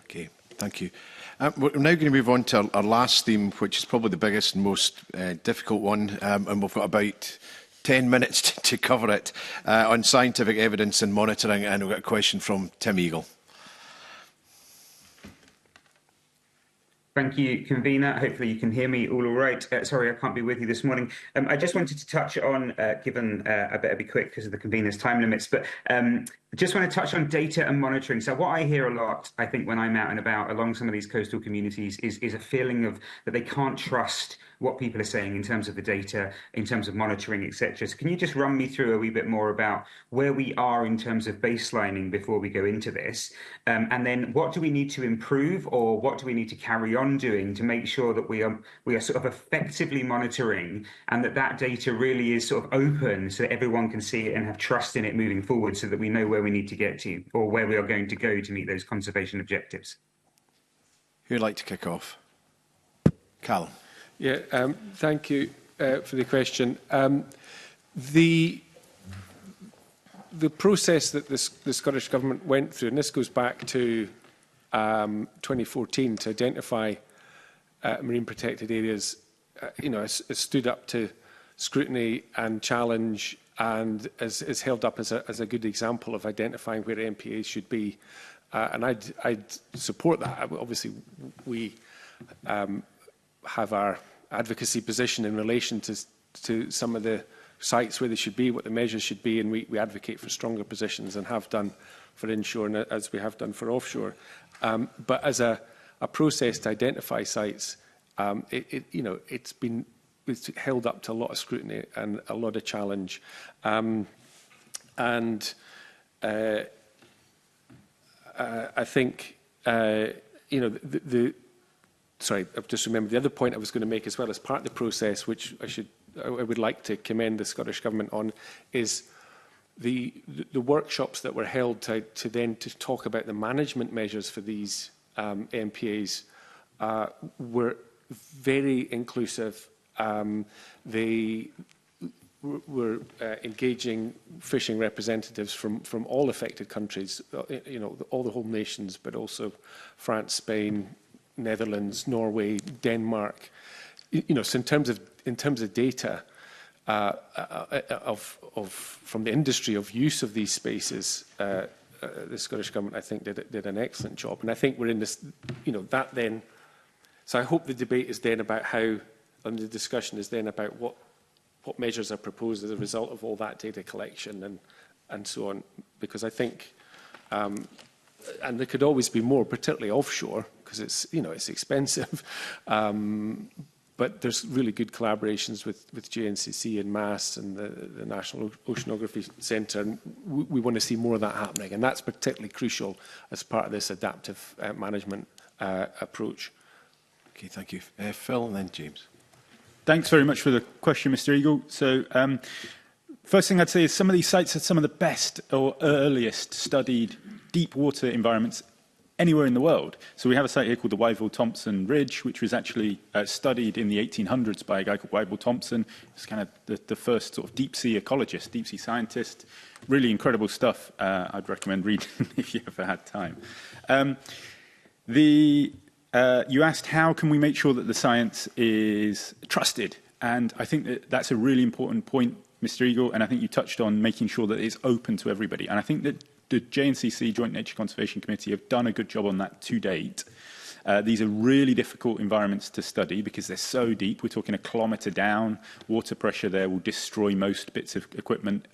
Okay, thank you. We're now going to move on to our last theme, which is probably the biggest and most difficult one, and we've got about 10 minutes to cover it, on scientific evidence and monitoring, and we've got a question from Tim Eagle. Thank you, convener. Hopefully you can hear me all right. Sorry, I can't be with you this morning. I just wanted to touch on, given I better be quick because of the convener's time limits, but just want to touch on data and monitoring. So what I hear a lot, I think, when I'm out and about along some of these coastal communities is a feeling of that they can't trust what people are saying in terms of the data, in terms of monitoring, etc. So can you just run me through a wee bit more about where we are in terms of baselining before we go into this? And then what do we need to improve, or what do we need to carry on doing to make sure that we are sort of effectively monitoring, and that data really is sort of open so that everyone can see it and have trust in it moving forward, so that we know where we need to get to, or where we are going to go to meet those conservation objectives? Who'd like to kick off? Callum. Yeah, thank you for the question. The process that the Scottish Government went through, and this goes back to 2014, to identify marine protected areas, has stood up to scrutiny and challenge, and is held up as a good example of identifying where MPAs should be. And I'd support that. Obviously, we have our advocacy position in relation to some of the sites where they should be, what the measures should be, and we advocate for stronger positions, and have done for inshore and as we have done for offshore. But as a process to identify sites, it's held up to a lot of scrutiny and a lot of challenge. I think sorry, I've just remembered the other point I was going to make as well as part of the process, which I would like to commend the Scottish Government on, is the workshops that were held to talk about the management measures for these MPAs were very inclusive. They were engaging fishing representatives from all affected countries, all the home nations, but also France, Spain, Netherlands, Norway, Denmark. So in terms of data from the industry of use of these spaces, the Scottish Government, I think, did an excellent job. And I think we're in this, that then. So I hope the debate is then about how, and the discussion is then about what measures are proposed as a result of all that data collection and so on. Because I think, and there could always be more, particularly offshore, because it's expensive. but there's really good collaborations with JNCC and MASS and the National Oceanography Centre, and we want to see more of that happening, and that's particularly crucial as part of this adaptive management approach. Okay, thank you. Phil and then James. Thanks very much for the question, Mr. Eagle. So, first thing I'd say is some of these sites are some of the best or earliest studied deep water environments anywhere in the world. So we have a site here called the Wyville-Thompson Ridge, which was actually studied in the 1800s by a guy called Wyville-Thompson. It's kind of the first sort of deep-sea ecologist, deep-sea scientist. Really incredible stuff. I'd recommend reading if you ever had time. You asked how can we make sure that the science is trusted? And I think that that's a really important point, Mr. Eagle, and I think you touched on making sure that it's open to everybody. And I think that the JNCC, Joint Nature Conservation Committee, have done a good job on that to date. These are really difficult environments to study because they're so deep. We're talking a kilometre down. Water pressure there will destroy most bits of equipment,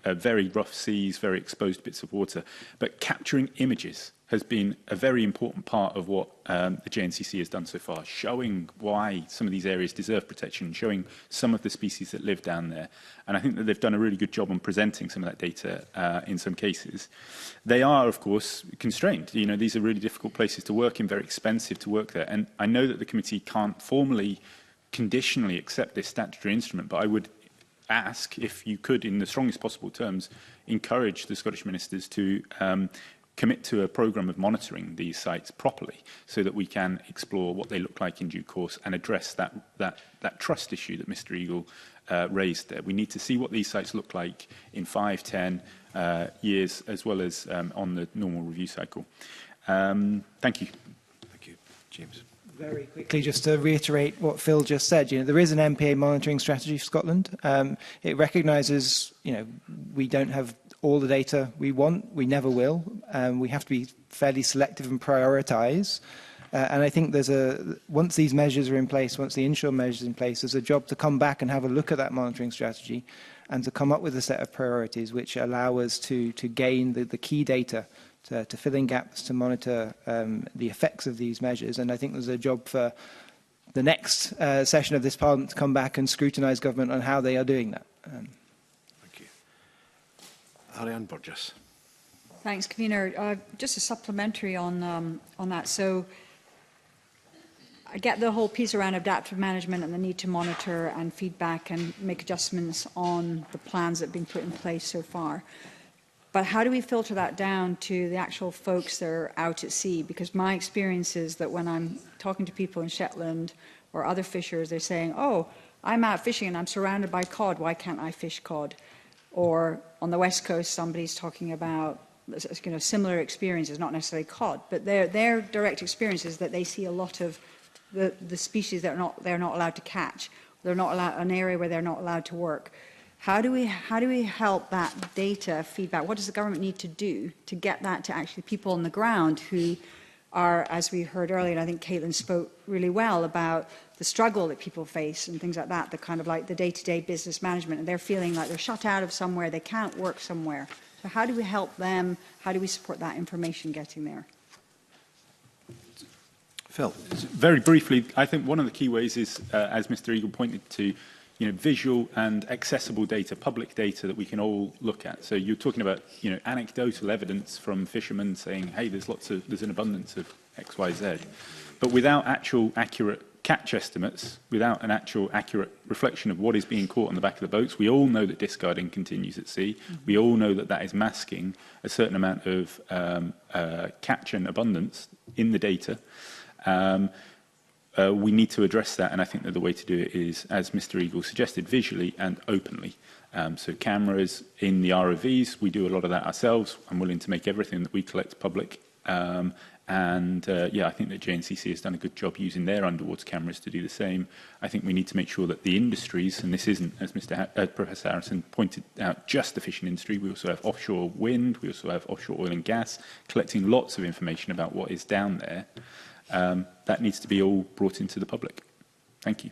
very rough seas, very exposed bits of water. But capturing images has been a very important part of what the JNCC has done so far, showing why some of these areas deserve protection, showing some of the species that live down there. And I think that they've done a really good job on presenting some of that data in some cases. They are, of course, constrained. You know, these are really difficult places to work in, very expensive to work there. And I know that the committee can't formally, conditionally accept this statutory instrument, but I would ask if you could, in the strongest possible terms, encourage the Scottish ministers to commit to a programme of monitoring these sites properly so that we can explore what they look like in due course and address that trust issue that Mr. Eagle raised there. We need to see what these sites look like in 5, 10 years, as well as on the normal review cycle. Thank you. Thank you. James. Very quickly, just to reiterate what Phil just said, there is an MPA monitoring strategy for Scotland. It recognises, we don't have all the data we want. We never will. We have to be fairly selective and prioritise. And I think once these measures are in place, once the inshore measures are in place, there's a job to come back and have a look at that monitoring strategy and to come up with a set of priorities which allow us to gain the key data to fill in gaps, to monitor the effects of these measures. And I think there's a job for the next session of this Parliament to come back and scrutinise government on how they are doing that. Thank you. Ariane Burgess. Thanks, Convener. Just a supplementary on that. So I get the whole piece around adaptive management and the need to monitor and feedback and make adjustments on the plans that have been put in place so far. But how do we filter that down to the actual folks that are out at sea? Because my experience is that when I'm talking to people in Shetland or other fishers, they're saying, oh, I'm out fishing and I'm surrounded by cod. Why can't I fish cod? Or on the West Coast, somebody's talking about similar experiences, not necessarily cod, but their direct experience is that they see a lot of the species that they're not allowed to catch. They're not allowed an area where they're not allowed to work. How do we help that data feedback? What does the government need to do to get that to actually people on the ground who are, as we heard earlier, and I think Caitlin spoke really well about the struggle that people face and things like that, the kind of like the day-to-day business management, and they're feeling like they're shut out of somewhere, they can't work somewhere. So how do we help them? How do we support that information getting there? Phil. Very briefly, I think one of the key ways is, as Mr. Eagle pointed to, visual and accessible data, public data that we can all look at. So you're talking about, anecdotal evidence from fishermen saying, hey, there's an abundance of X, Y, Z. But without actual accurate catch estimates, without an actual accurate reflection of what is being caught on the back of the boats, we all know that discarding continues at sea. We all know that that is masking a certain amount of catch and abundance in the data. We need to address that, and I think that the way to do it is, as Mr. Eagle suggested, visually and openly. So cameras in the ROVs, we do a lot of that ourselves. I'm willing to make everything that we collect public. I think that JNCC has done a good job using their underwater cameras to do the same. I think we need to make sure that the industries, and this isn't, as Professor Harrison pointed out, just the fishing industry. We also have offshore wind, we also have offshore oil and gas, collecting lots of information about what is down there. That needs to be all brought into the public. Thank you.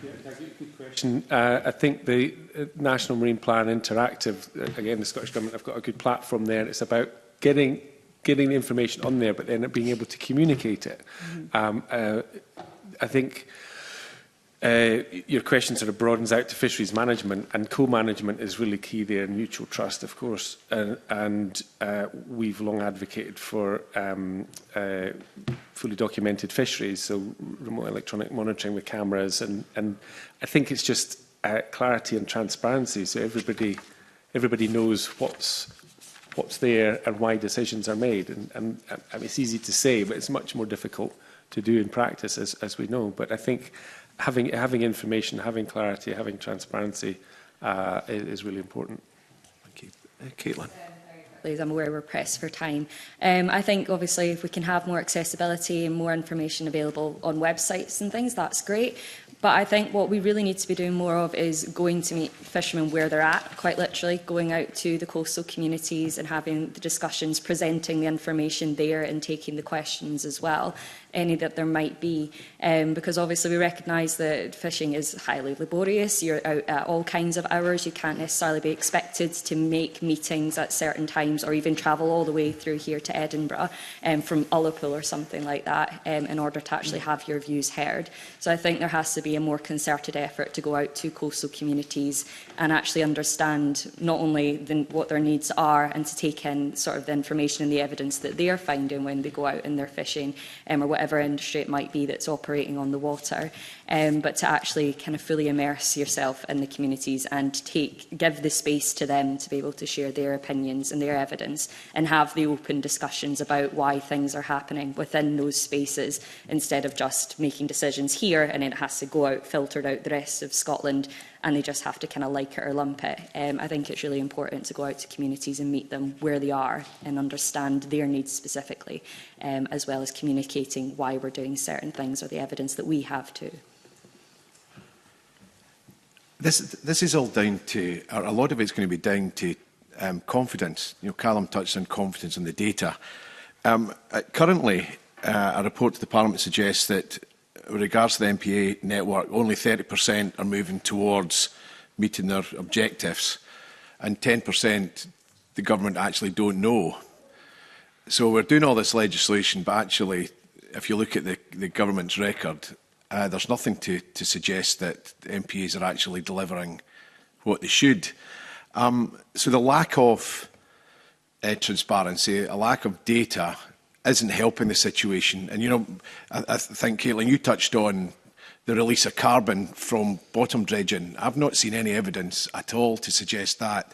Yeah, good question. I think the National Marine Plan Interactive, again, the Scottish Government have got a good platform there. It's about getting getting the information on there, but then being able to communicate it. I think your question sort of broadens out to fisheries management, and co-management is really key there, mutual trust, of course. And we've long advocated for fully documented fisheries, so remote electronic monitoring with cameras. And I think it's just clarity and transparency, so everybody knows what's there and why decisions are made. And I mean, it's easy to say, but it's much more difficult to do in practice, as we know. But I think having information, having clarity, having transparency is really important. Thank you. Caitlin. I'm aware we're pressed for time. I think, obviously, if we can have more accessibility and more information available on websites and things, that's great. But I think what we really need to be doing more of is going to meet fishermen where they're at, quite literally, going out to the coastal communities and having the discussions, presenting the information there and taking the questions as well, any that there might be. Because obviously we recognise that fishing is highly laborious. You're out at all kinds of hours. You can't necessarily be expected to make meetings at certain times or even travel all the way through here to Edinburgh from Ullapool or something like that in order to actually have your views heard. So I think there has to be a more concerted effort to go out to coastal communities and actually understand not only what their needs are and to take in sort of the information and the evidence that they are finding when they go out and they're fishing or whatever industry it might be that's operating on the water, but to actually kind of fully immerse yourself in the communities and give the space to them to be able to share their opinions and their evidence and have the open discussions about why things are happening within those spaces instead of just making decisions here and it has to go out, filtered out the rest of Scotland, and they just have to kind of like it or lump it. I think it's really important to go out to communities and meet them where they are and understand their needs specifically, as well as communicating why we're doing certain things or the evidence that we have too. This is all down to, or a lot of it's going to be down to confidence. You know, Callum touched on confidence in the data. Currently, a report to the Parliament suggests that with regards to the MPA network, only 30% are moving towards meeting their objectives, and 10% the government actually don't know. So we're doing all this legislation, but actually, if you look at the government's record, there's nothing to suggest that MPAs are actually delivering what they should. So the lack of transparency, a lack of data, isn't helping the situation. And, you know, I think, Caitlin, you touched on the release of carbon from bottom dredging. I've not seen any evidence at all to suggest that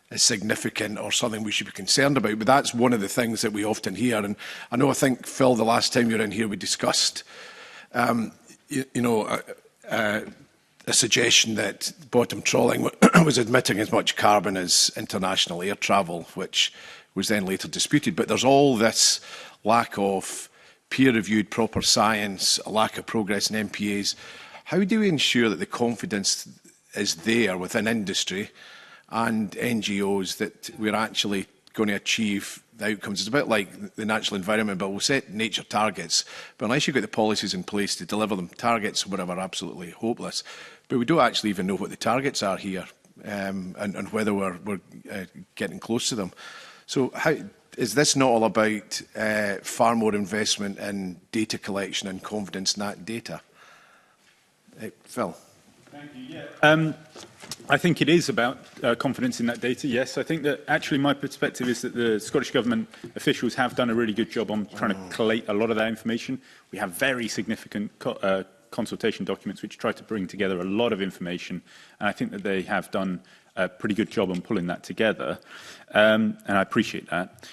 is significant or something we should be concerned about. But that's one of the things that we often hear. And I think, Phil, the last time you were in here, we discussed, a suggestion that bottom trawling was emitting as much carbon as international air travel, which was then later disputed. But there's all this lack of peer-reviewed proper science, a lack of progress in MPAs. How do we ensure that the confidence is there within industry and NGOs that we're actually going to achieve the outcomes? It's a bit like the Natural Environment Bill. We'll set nature targets, but unless you've got the policies in place to deliver them, targets, whatever, are absolutely hopeless. But we don't actually even know what the targets are here and whether we're getting close to them. So how, is this not all about far more investment in data collection and confidence in that data? Phil. Thank you. Yeah. I think it is about confidence in that data, yes. I think that actually my perspective is that the Scottish Government officials have done a really good job on trying to collate a lot of that information. We have very significant consultation documents which try to bring together a lot of information, and I think that they have done a pretty good job on pulling that together, and I appreciate that.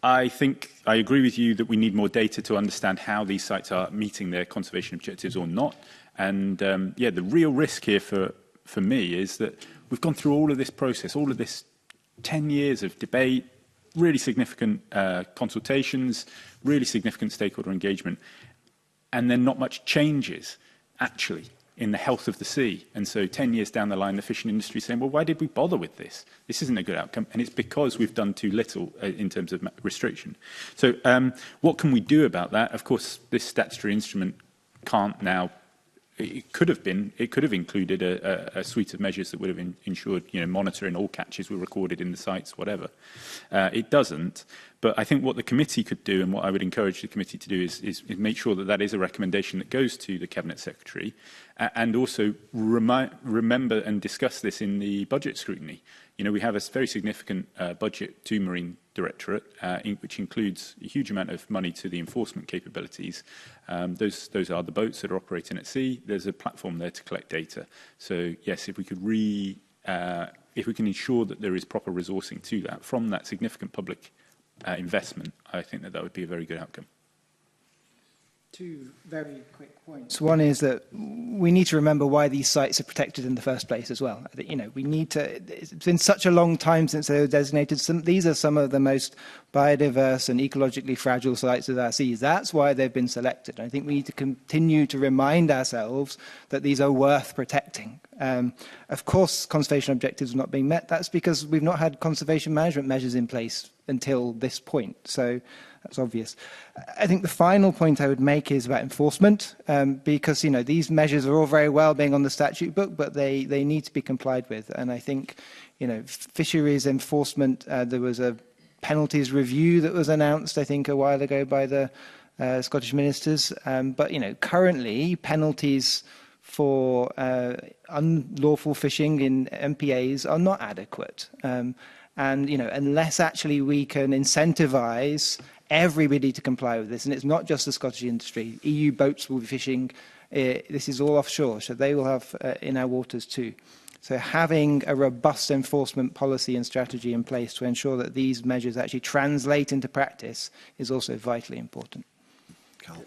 I think I agree with you that we need more data to understand how these sites are meeting their conservation objectives or not. And yeah, the real risk here for me is that we've gone through all of this process, all of this 10 years of debate, really significant consultations, really significant stakeholder engagement, and then not much changes, actually, in the health of the sea. And so 10 years down the line, the fishing industry is saying, well, why did we bother with this? This isn't a good outcome. And it's because we've done too little in terms of restriction. So what can we do about that? Of course, this statutory instrument can't now. It could have included a suite of measures that would have ensured, monitoring all catches were recorded in the sites, whatever. It doesn't. But I think what the committee could do, and what I would encourage the committee to do, is make sure that that is a recommendation that goes to the Cabinet Secretary, and also remember and discuss this in the budget scrutiny. You know, we have a very significant budget to Marine Directorate, which includes a huge amount of money to the enforcement capabilities. Those are the boats that are operating at sea. There's a platform there to collect data. So yes, if we could if we can ensure that there is proper resourcing to that from that significant public investment, I think that would be a very good outcome. Two very quick points. One is that we need to remember why these sites are protected in the first place as well. You know, we need to. It's been such a long time since they were designated. These are some of the most biodiverse and ecologically fragile sites of our seas. That's why they've been selected. I think we need to continue to remind ourselves that these are worth protecting. Of course, conservation objectives are not being met. That's because we've not had conservation management measures in place until this point. So that's obvious. I think the final point I would make is about enforcement, because, you know, these measures are all very well being on the statute book, but they need to be complied with. And I think, you know, fisheries enforcement, there was a penalties review that was announced, I think, a while ago by the Scottish ministers. But, you know, currently penalties for unlawful fishing in MPAs are not adequate. And, you know, unless actually we can incentivise everybody to comply with this, and it's not just the Scottish industry, EU boats will be fishing, this is all offshore, so they will have in our waters too. So having a robust enforcement policy and strategy in place to ensure that these measures actually translate into practice is also vitally important.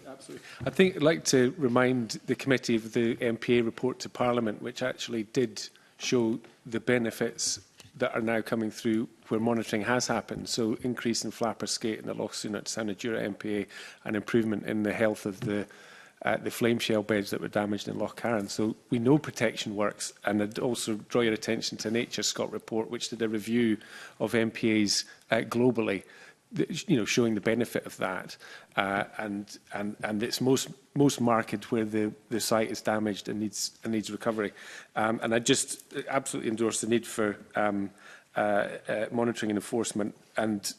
Absolutely. I think I'd like to remind the committee of the MPA report to Parliament, which actually did show the benefits that are now coming through where monitoring has happened. So increase in flapper skate in the Loch Soonart Sanadura MPA and improvement in the health of the flame shell beds that were damaged in Loch Carron. So we know protection works, and I'd also draw your attention to Nature Scot report, which did a review of MPAs globally, you know, showing the benefit of that, and it's most marked where the site is damaged and needs recovery. And I just absolutely endorse the need for monitoring and enforcement. And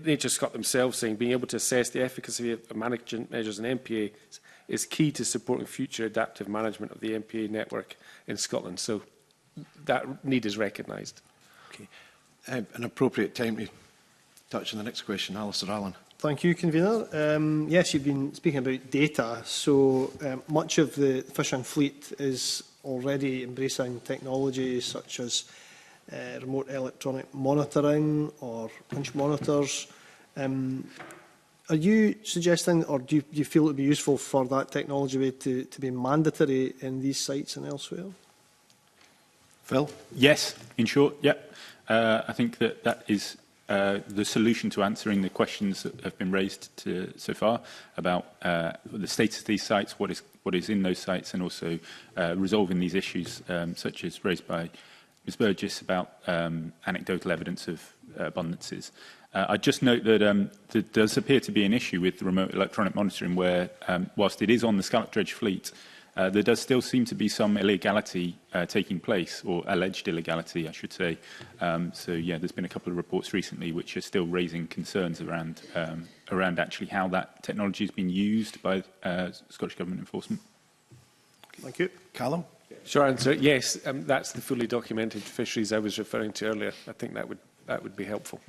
Nature Scot themselves saying being able to assess the efficacy of management measures in MPA is key to supporting future adaptive management of the MPA network in Scotland. So that need is recognised. Okay, an appropriate time to touch on the next question, Alistair Allen. Thank you, Convener. Yes, you've been speaking about data. So much of the fishing fleet is already embracing technology such as remote electronic monitoring or winch monitors. Are you suggesting, or do you feel it would be useful for that technology to be mandatory in these sites and elsewhere? Phil? Yes, in short, yeah. I think that is the solution to answering the questions that have been raised so far about the status of these sites, what is in those sites, and also resolving these issues such as raised by Ms Burgess about anecdotal evidence of abundances. I just note that there does appear to be an issue with the remote electronic monitoring where, whilst it is on the scallop dredge fleet, there does still seem to be some illegality taking place, or alleged illegality, I should say. So, yeah, there's been a couple of reports recently which are still raising concerns around actually how that technology has been used by Scottish Government enforcement. Thank you. Callum? Short answer, yes. That's the fully documented fisheries I was referring to earlier. I think that would be helpful.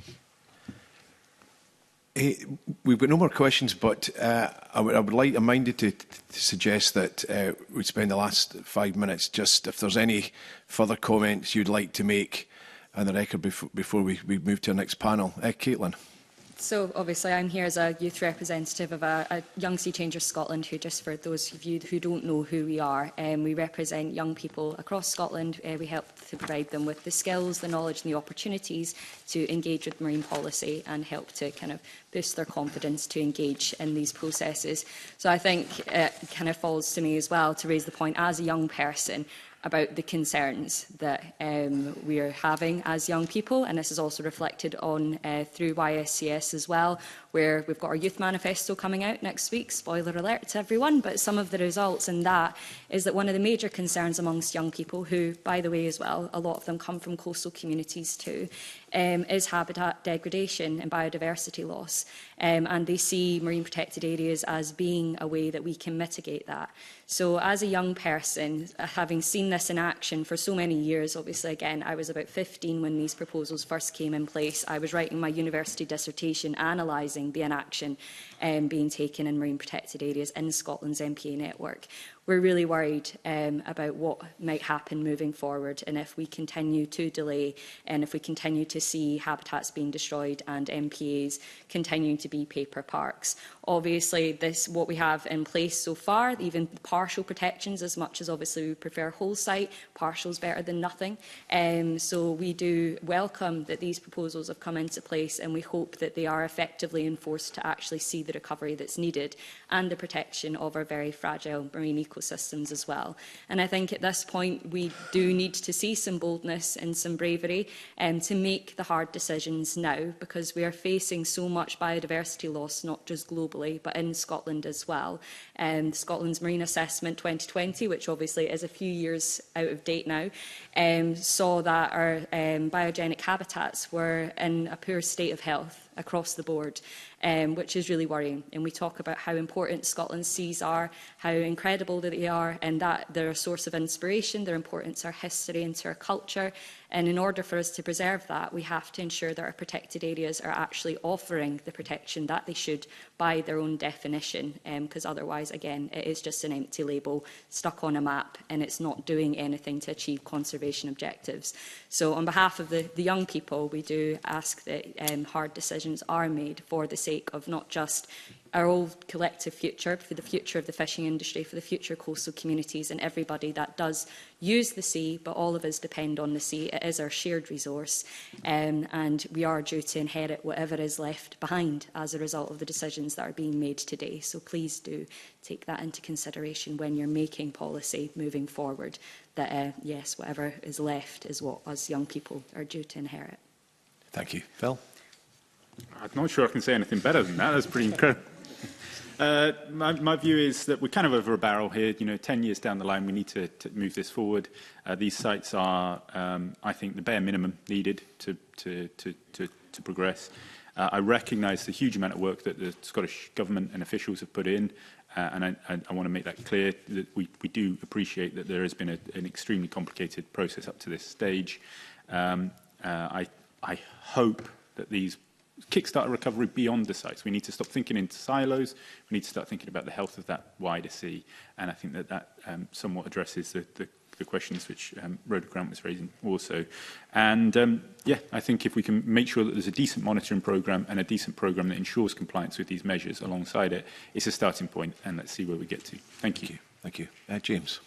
We've got no more questions, but I would I'm minded to suggest that we spend the last 5 minutes just if there's any further comments you'd like to make on the record before we move to our next panel. Caitlin. So obviously I'm here as a youth representative of a Young Sea Changers Scotland, who, just for those of you who don't know who we are, we represent young people across Scotland. We help to provide them with the skills, the knowledge and the opportunities to engage with marine policy and help to kind of boost their confidence to engage in these processes. So I think it kind of falls to me as well to raise the point as a young person, about the concerns that we are having as young people, and this is also reflected on through YSCS as well, where we've got our youth manifesto coming out next week. Spoiler alert to everyone, but some of the results in that is that one of the major concerns amongst young people, who, by the way, as well, a lot of them come from coastal communities too, is habitat degradation and biodiversity loss. And they see marine protected areas as being a way that we can mitigate that. So as a young person, having seen this in action for so many years, obviously, again, I was about 15 when these proposals first came in place. I was writing my university dissertation analysing the inaction being taken in marine protected areas in Scotland's MPA network. We're really worried about what might happen moving forward, and if we continue to delay and if we continue to see habitats being destroyed and MPAs continuing to be paper parks. Obviously, what we have in place so far, even partial protections, as much as obviously we prefer whole site, partial is better than nothing. So we do welcome that these proposals have come into place, and we hope that they are effectively enforced to actually see the recovery that's needed and the protection of our very fragile marine ecosystems as well. And I think at this point we do need to see some boldness and some bravery to make the hard decisions now, because we are facing so much biodiversity loss, not just globally, but in Scotland as well. Scotland's Marine Assessment 2020, which obviously is a few years out of date now, saw that our biogenic habitats were in a poor state of health across the board, which is really worrying. And we talk about how important Scotland's seas are, how incredible that they are, and that they're a source of inspiration, they're important to our history and to our culture. And in order for us to preserve that, we have to ensure that our protected areas are actually offering the protection that they should by their own definition, because otherwise, again, it is just an empty label stuck on a map, and it's not doing anything to achieve conservation objectives. So on behalf of the young people, we do ask that hard decisions are made for the sake of not just our old collective future, for the future of the fishing industry, for the future of coastal communities and everybody that does use the sea, but all of us depend on the sea. It is our shared resource, and we are due to inherit whatever is left behind as a result of the decisions that are being made today. So please do take that into consideration when you're making policy moving forward, that yes, whatever is left is what us young people are due to inherit. Thank you. Phil? I'm not sure I can say anything better than that. That's pretty incredible. My view is that we're kind of over a barrel here. 10 years down the line, we need to move this forward. These sites are, I think, the bare minimum needed to progress. I recognise the huge amount of work that the Scottish Government and officials have put in, and I want to make that clear that we do appreciate that there has been an extremely complicated process up to this stage. I hope that these kickstart a recovery beyond the sites. We need to stop thinking in silos. We need to start thinking about the health of that wider sea. And I think that somewhat addresses the questions which Rhoda Grant was raising also. And yeah, I think if we can make sure that there's a decent monitoring programme and a decent programme that ensures compliance with these measures alongside it, it's a starting point, and let's see where we get to. Thank you. Thank you. James.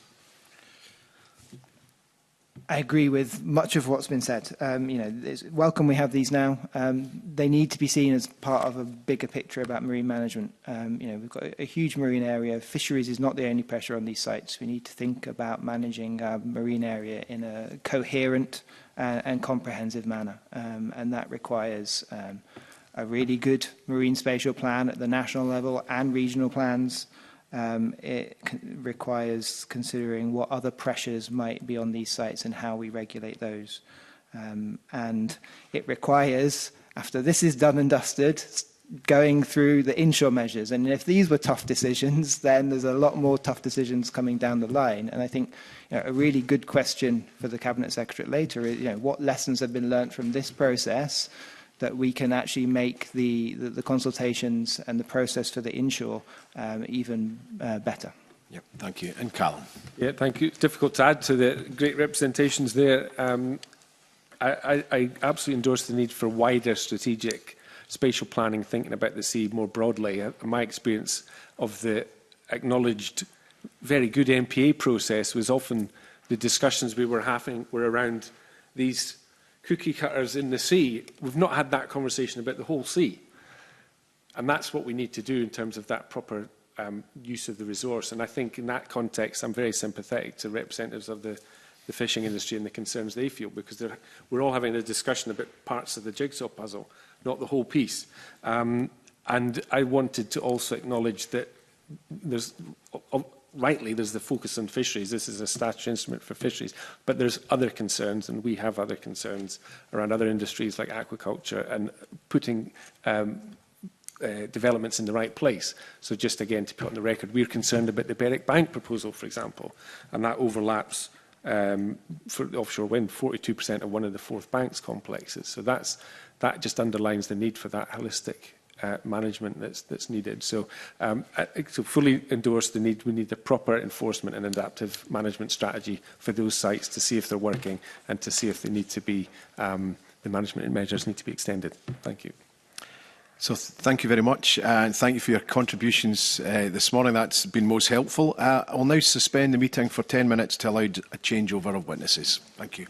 I agree with much of what's been said. It's welcome we have these now. They need to be seen as part of a bigger picture about marine management. We've got a huge marine area. Fisheries is not the only pressure on these sites. We need to think about managing our marine area in a coherent and comprehensive manner. And that requires a really good marine spatial plan at the national level and regional plans. It requires considering what other pressures might be on these sites and how we regulate those. And it requires, after this is done and dusted, going through the inshore measures. And if these were tough decisions, then there's a lot more tough decisions coming down the line. And I think a really good question for the Cabinet Secretary later is, what lessons have been learnt from this process that we can actually make the consultations and the process for the inshore even better. Yep, thank you. And Callum. Yeah, thank you. It's difficult to add to the great representations there. I absolutely endorse the need for wider strategic spatial planning, thinking about the sea more broadly. My experience of the acknowledged very good MPA process was often the discussions we were having were around these cookie cutters in the sea. We've not had that conversation about the whole sea. And that's what we need to do in terms of that proper use of the resource. And I think in that context, I'm very sympathetic to representatives of the the fishing industry and the concerns they feel, because we're all having a discussion about parts of the jigsaw puzzle, not the whole piece. And I wanted to also acknowledge that rightly, there's the focus on fisheries. This is a statutory instrument for fisheries, but there's other concerns, and we have other concerns around other industries like aquaculture and putting developments in the right place. So just again to put on the record, we're concerned about the Berwick Bank proposal, for example, and that overlaps for the offshore wind, 42% of one of the Forth Banks complexes. So that just underlines the need for that holistic management that's needed. So to fully endorse the need, we need the proper enforcement and adaptive management strategy for those sites to see if they're working and to see if they need to be, the management measures need to be extended. Thank you. So thank you very much, and thank you for your contributions this morning. That's been most helpful. I'll now suspend the meeting for 10 minutes to allow a changeover of witnesses. Thank you.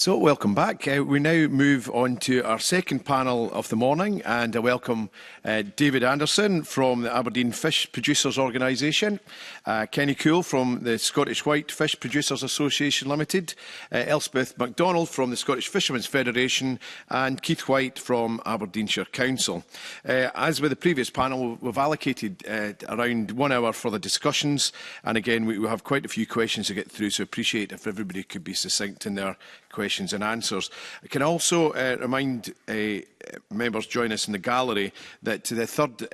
So, welcome back. We now move on to our second panel of the morning, and I welcome David Anderson from the Aberdeen Fish Producers Organisation, Kenny Cool from the Scottish White Fish Producers Association Limited, Elspeth MacDonald from the Scottish Fishermen's Federation, and Keith White from Aberdeenshire Council. As with the previous panel, we've allocated around 1 hour for the discussions, and again we have quite a few questions to get through, so appreciate if everybody could be succinct in their questions and answers. I can also remind members join us in the gallery that the third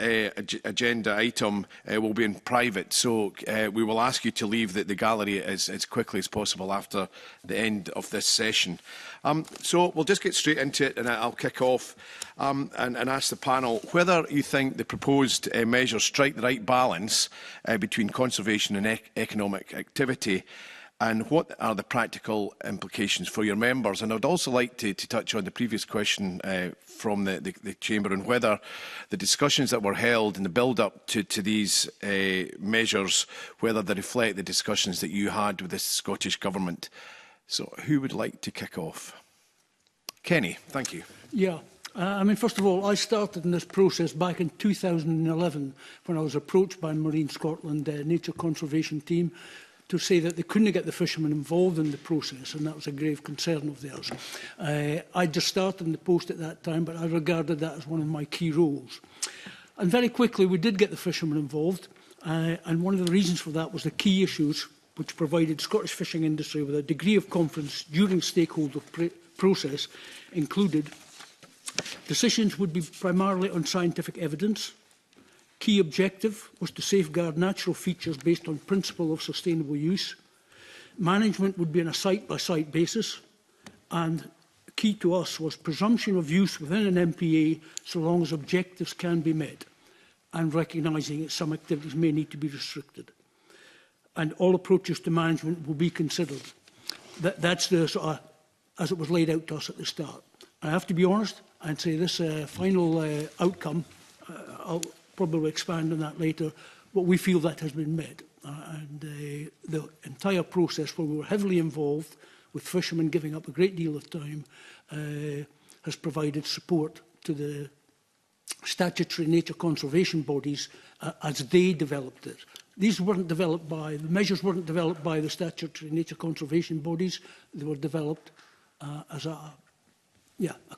agenda item will be in private, so we will ask you to leave the gallery as quickly as possible after the end of this session. So we'll just get straight into it, and I'll kick off and ask the panel whether you think the proposed measures strike the right balance between conservation and economic activity, and what are the practical implications for your members? And I'd also like to touch on the previous question from the Chamber on whether the discussions that were held in the build-up to these measures, whether they reflect the discussions that you had with the Scottish Government. So who would like to kick off? Kenny, thank you. Yeah. I mean, first of all, I started in this process back in 2011 when I was approached by Marine Scotland Nature Conservation Team to say that they couldn't get the fishermen involved in the process, and that was a grave concern of theirs. I just started in the post at that time, but I regarded that as one of my key roles. And very quickly we did get the fishermen involved, and one of the reasons for that was the key issues which provided Scottish fishing industry with a degree of confidence during stakeholder process included decisions would be primarily on scientific evidence. Key objective was to safeguard natural features based on principle of sustainable use. Management would be on a site-by-site basis, and key to us was presumption of use within an MPA so long as objectives can be met, and recognising that some activities may need to be restricted. And all approaches to management will be considered. That's the sort of, as it was laid out to us at the start. I have to be honest and say this final outcome, I'll probably expand on that later, but we feel that has been met. And the entire process, where we were heavily involved with fishermen giving up a great deal of time, has provided support to the statutory nature conservation bodies as they developed it. These weren't developed by, the measures weren't developed by the statutory nature conservation bodies. They were developed as a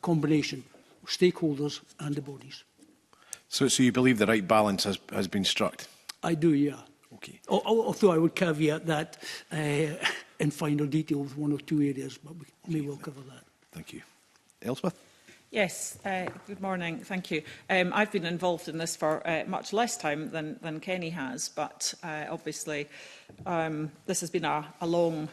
combination of stakeholders and the bodies. So you believe the right balance has been struck? I do, yeah. Okay. Although I would caveat that in final detail with 1 or 2 areas, but we may well cover that. Thank you. Elspeth? Yes, good morning. Thank you. I've been involved in this for much less time than Kenny has, but obviously this has been a long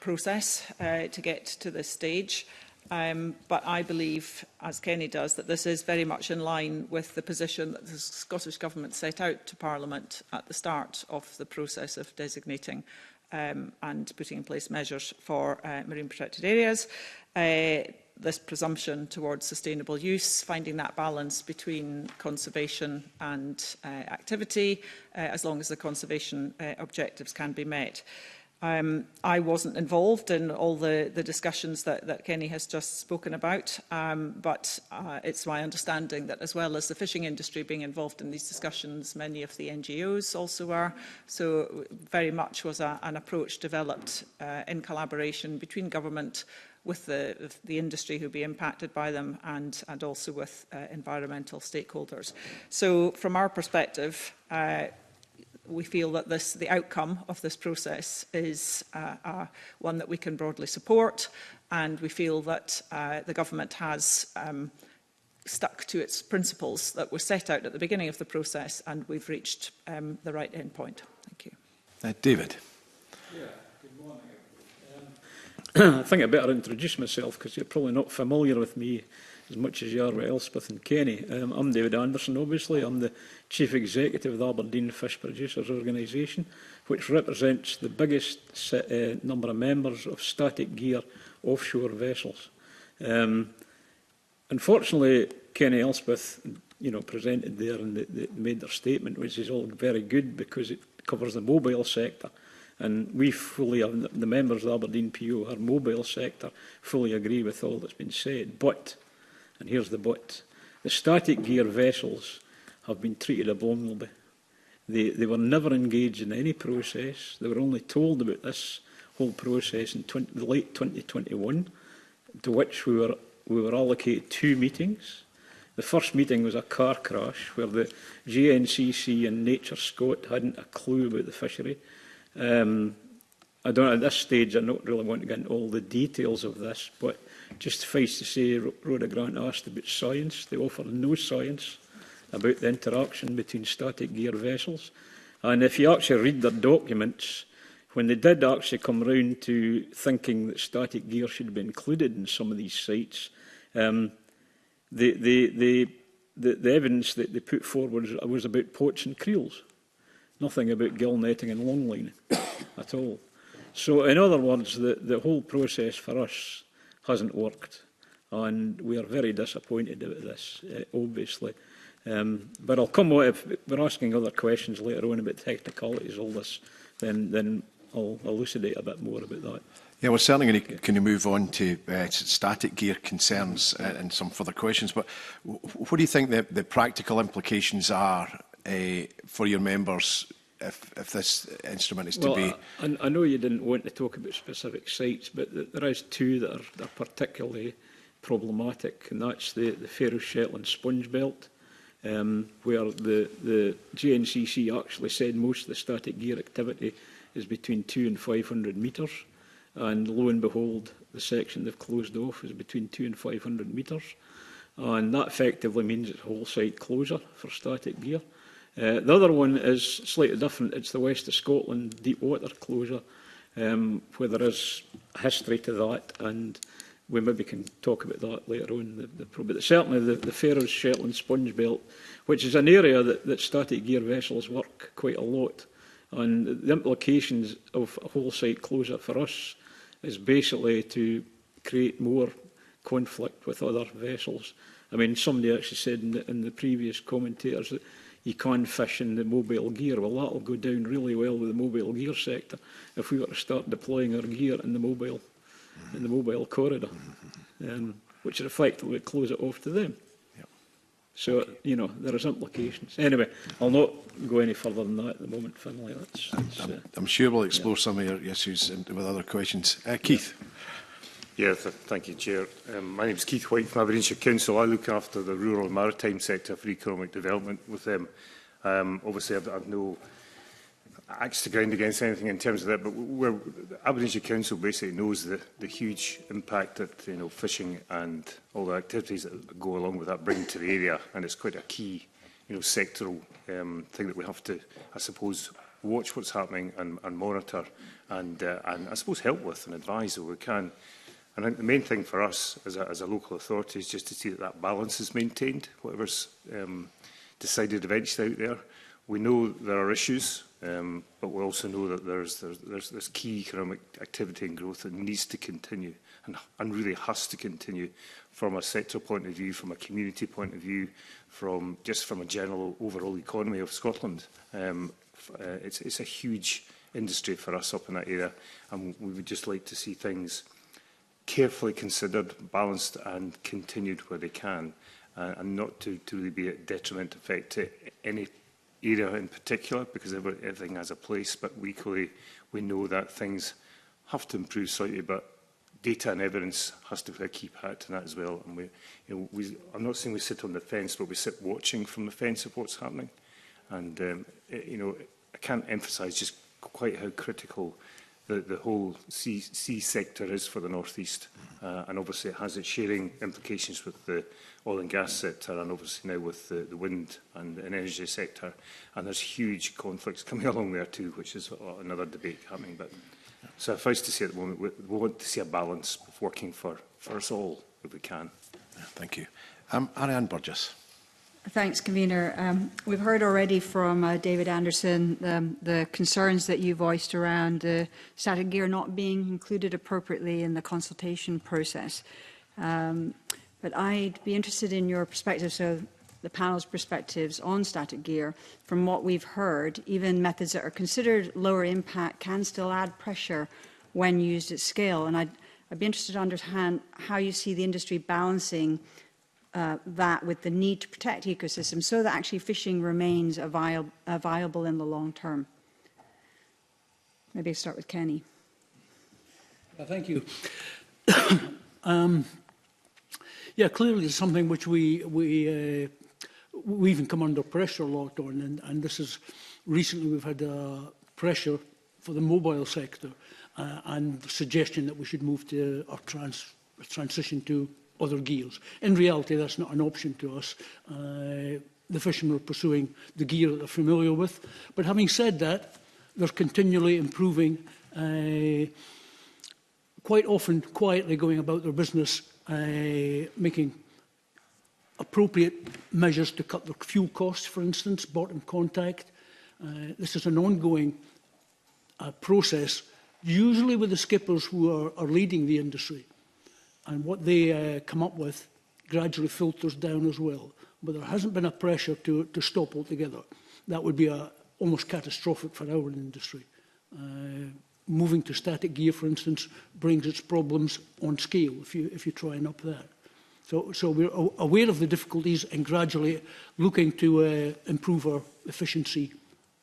process to get to this stage. But I believe, as Kenny does, that this is very much in line with the position that the Scottish Government set out to Parliament at the start of the process of designating and putting in place measures for marine protected areas. This presumption towards sustainable use, finding that balance between conservation and activity, as long as the conservation objectives can be met. I wasn't involved in all the discussions that Kenny has just spoken about, but it's my understanding that as well as the fishing industry being involved in these discussions, many of the NGOs also are. So very much was an approach developed in collaboration between government, with the industry who will be impacted by them, and also with environmental stakeholders. So from our perspective, we feel that the outcome of this process is one that we can broadly support, and we feel that the government has stuck to its principles that were set out at the beginning of the process, and we've reached the right endpoint. Thank you. David. Yeah, good morning. I think I better introduce myself because you're probably not familiar with me as much as you are with Elspeth and Kenny. I'm David Anderson, obviously. I'm the Chief Executive of the Aberdeen Fish Producers Organisation, which represents the biggest number of members of static gear offshore vessels. Unfortunately, Kenny, Elspeth, presented there and they made their statement, which is all very good because it covers the mobile sector. And we fully, the members of the Aberdeen PO, our mobile sector, fully agree with all that's been said. But, and here's the but, the static gear vessels have been treated abominably. They were never engaged in any process. They were only told about this whole process in late 2021, to which we were allocated 2 meetings. The first meeting was a car crash where the GNCC and Nature Scot hadn't a clue about the fishery. I don't, at this stage, I don't really want to get into all the details of this, but just suffice to say, Rhoda Grant asked about science. They offered no science about the interaction between static gear vessels. And if you actually read their documents, when they did actually come round to thinking that static gear should be included in some of these sites, the evidence that they put forward was about poach and creels. Nothing about gill netting and longline at all. So, in other words, the whole process for us hasn't worked, and we are very disappointed about this, obviously. But I'll come on, if we're asking other questions later on about technicalities of all this, then I'll elucidate a bit more about that. Yeah, we're certainly going to move on to static gear concerns and some further questions. But what do you think the practical implications are for your members if this instrument is to be? I know you didn't want to talk about specific sites, but there is 2 that are particularly problematic, and that's the Faroe Shetland sponge belt, where the GNCC actually said most of the static gear activity is between 200 and 500 metres, and lo and behold, the section they've closed off is between 200 and 500 metres, and that effectively means it's whole site closure for static gear. The other one is slightly different. It's the West of Scotland deep water closure, where there is a history to that, and we maybe can talk about that later on. But certainly the Faroes Shetland sponge belt, which is an area that static gear vessels work quite a lot, and the implications of a whole site closure for us is basically to create more conflict with other vessels. I mean, somebody actually said in the previous commentators that you can fish in the mobile gear. Well, that will go down really well with the mobile gear sector if we were to start deploying our gear in the mobile corridor, which would effectively close it off to them. Yep. So, okay. You know, there is implications. Anyway, I'll not go any further than that at the moment, Finlay. I'm sure we'll explore some of your issues with other questions. Keith. Yeah, thank you, Chair. My name is Keith White from Aberdeenshire Council. I look after the rural and maritime sector for economic development with them. Obviously, I've no axe to grind against anything in terms of that, but Aberdeenshire Council basically knows the huge impact that fishing and all the activities that go along with that bring to the area, and it's quite a key sectoral thing that we have to, I suppose, watch what's happening and monitor and I suppose help with and advise where we can. And I think the main thing for us as a local authority is just to see that balance is maintained, whatever's decided eventually out there. We know there are issues, but we also know that there's key economic activity and growth that needs to continue and really has to continue from a sector point of view, from a community point of view, from a general overall economy of Scotland. It's a huge industry for us up in that area, and we would just like to see things carefully considered, balanced and continued where they can, and not to really be a detriment effect to any area in particular, because everything has a place, but equally we know that things have to improve slightly, but data and evidence has to be a key part to that as well. And I'm not saying we sit on the fence, but we sit watching from the fence of what's happening. And I can't emphasise just quite how critical the whole sea sector is for the North East, and obviously it has its sharing implications with the oil and gas sector, and obviously now with the wind and the energy sector, and there's huge conflicts coming along there too, which is another debate happening. But so if I was to say at the moment, we want to see a balance of working for us all if we can. Thank you. Ariane Burgess. Thanks, Convener. We've heard already from David Anderson the concerns that you voiced around static gear not being included appropriately in the consultation process. But I'd be interested in your perspective. So the panel's perspectives on static gear. From what we've heard, even methods that are considered lower impact can still add pressure when used at scale. And I'd be interested to understand how you see the industry balancing that with the need to protect ecosystems so that actually fishing remains viable in the long term. Maybe I'll start with Kenny. Thank you. Yeah, clearly it's something which we even come under pressure a lot on, and this is recently we've had pressure for the mobile sector and the suggestion that we should move to our transition to other gears. In reality, that's not an option to us. The fishermen are pursuing the gear that they're familiar with. But having said that, they're continually improving, quite often quietly going about their business, making appropriate measures to cut their fuel costs, for instance, bottom contact. This is an ongoing process, usually with the skippers who are leading the industry. And what they come up with gradually filters down as well. But there hasn't been a pressure to stop altogether. That would be almost catastrophic for our industry. Moving to static gear, for instance, brings its problems on scale if you try and up that. So we're aware of the difficulties and gradually looking to improve our efficiency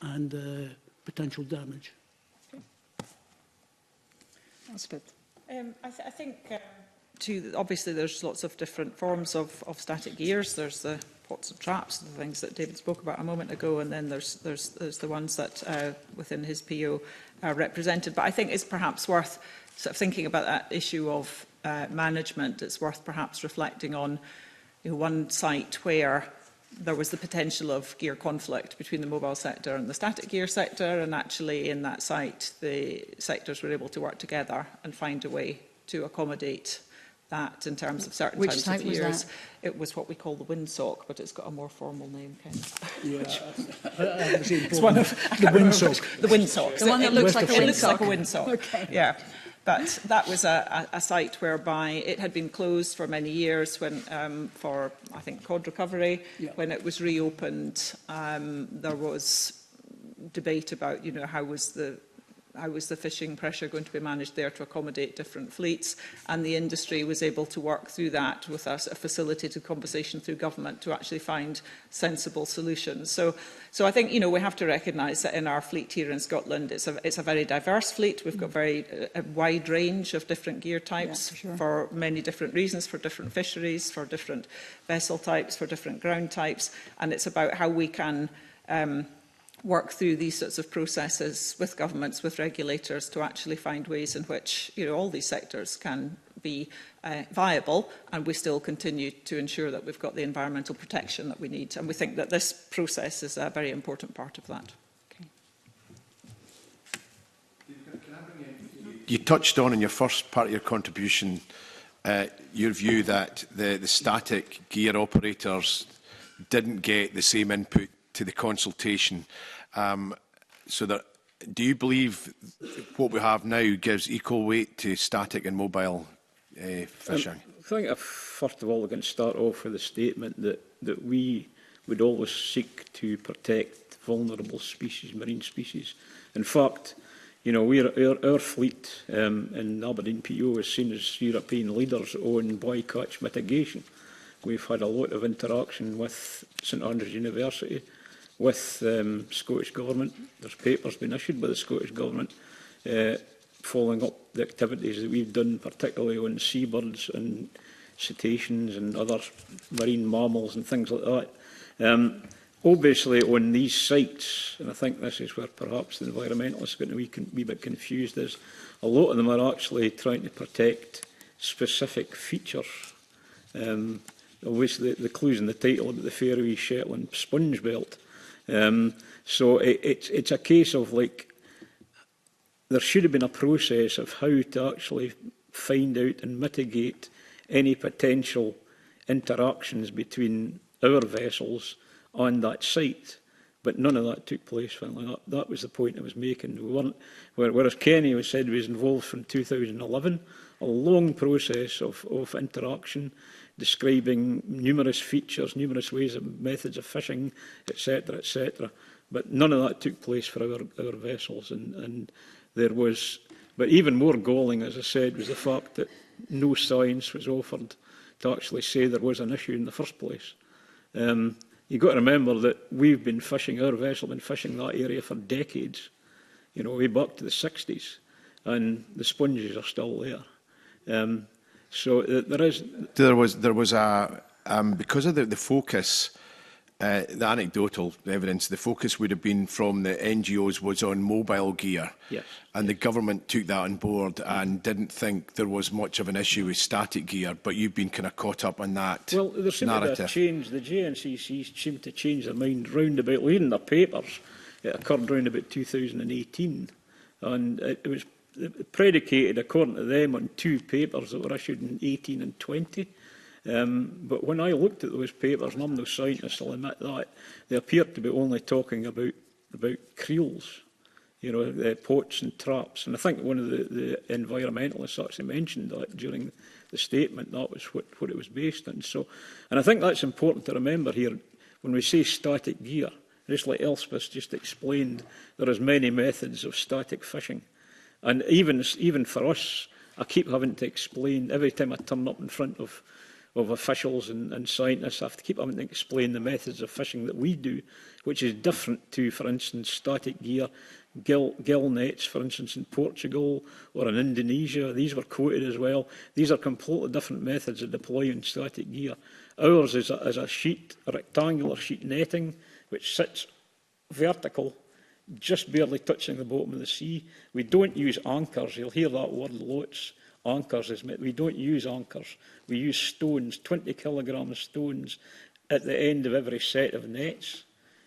and potential damage. Elspeth. I think obviously there's lots of different forms of static gears. There's the pots and traps, the things that David spoke about a moment ago, and then there's the ones that within his PO are represented. But I think it's perhaps worth sort of thinking about that issue of management. It's worth perhaps reflecting on one site where there was the potential of gear conflict between the mobile sector and the static gear sector, and actually in that site the sectors were able to work together and find a way to accommodate that in terms of certain types of gears. It was what we call the windsock, but it's got a more formal name, Ken. Yeah, it's one of the windsock. The windsock. The one that looks like a windsock. It looks like a windsock. Okay. Yeah. But that was a site whereby it had been closed for many years when, for, I think, cod recovery. Yeah. When it was reopened, there was debate about, how was the fishing pressure going to be managed there to accommodate different fleets, and the industry was able to work through that with a facilitated conversation through government to actually find sensible solutions. So I think we have to recognise that in our fleet here in Scotland, it's a very diverse fleet. We've got a wide range of different gear types for many different reasons, for different fisheries, for different vessel types, for different ground types, and it's about how we can work through these sorts of processes with governments, with regulators, to actually find ways in which all these sectors can be viable, and we still continue to ensure that we've got the environmental protection that we need. And we think that this process is a very important part of that. Okay. You touched on in your first part of your contribution your view that the static gear operators didn't get the same input to the consultation. So that, do you believe what we have now gives equal weight to static and mobile fishing? I think, first of all, we're going to start off with a statement that we would always seek to protect vulnerable species, marine species. In fact, our fleet in Aberdeen PO is seen as European leaders on bycatch mitigation. We've had a lot of interaction with St Andrews University, with Scottish Government. There's papers been issued by the Scottish Government following up the activities that we've done, particularly on seabirds and cetaceans and other marine mammals and things like that. Obviously, on these sites, and I think this is where perhaps the environmentalists get a wee bit confused, is a lot of them are actually trying to protect specific features. Obviously, the clues in the title about the Faroe Shetland sponge belt. So it's a case of there should have been a process of how to actually find out and mitigate any potential interactions between our vessels on that site. But none of that took place. That was the point I was making. We weren't, whereas Kenny said he was involved from 2011, a long process of interaction describing numerous features, numerous ways of methods of fishing, etc., etc. But none of that took place for our vessels. And there was, but even more galling, as I said, was the fact that no science was offered to actually say there was an issue in the first place. You've got to remember that we've been fishing, our vessel been fishing that area for decades, you know, way back to the 60s, and the sponges are still there. So there is... There was a... because of the focus, the anecdotal evidence, the focus would have been from the NGOs was on mobile gear. Yes. And the government took that on board and didn't think there was much of an issue with static gear, but you've been kind of caught up on that narrative. Well, there seemed to be a change. The JNCC seemed to change their mind round about, in their papers. It occurred round about 2018. And it was predicated, according to them, on 2 papers that were issued in 18 and 20. But when I looked at those papers, and I'm no scientist, I'll admit that, they appeared to be only talking about creels, you know, pots and traps. And I think one of the environmentalists actually mentioned that during the statement. That was what it was based on. So, and I think that's important to remember here when we say static gear. Just like Elspeth just explained, there is many methods of static fishing. And even for us, I keep having to explain, every time I turn up in front of officials and scientists, I have to keep having to explain the methods of fishing that we do, which is different to, for instance, static gear, gill nets, for instance, in Portugal or in Indonesia. These were quoted as well. These are completely different methods of deploying static gear. Ours is a sheet, a rectangular sheet netting, which sits vertical, just barely touching the bottom of the sea. We don't use anchors. You'll hear that word lots. Anchors is we don't use anchors. We use stones, 20 kilogram stones, at the end of every set of nets,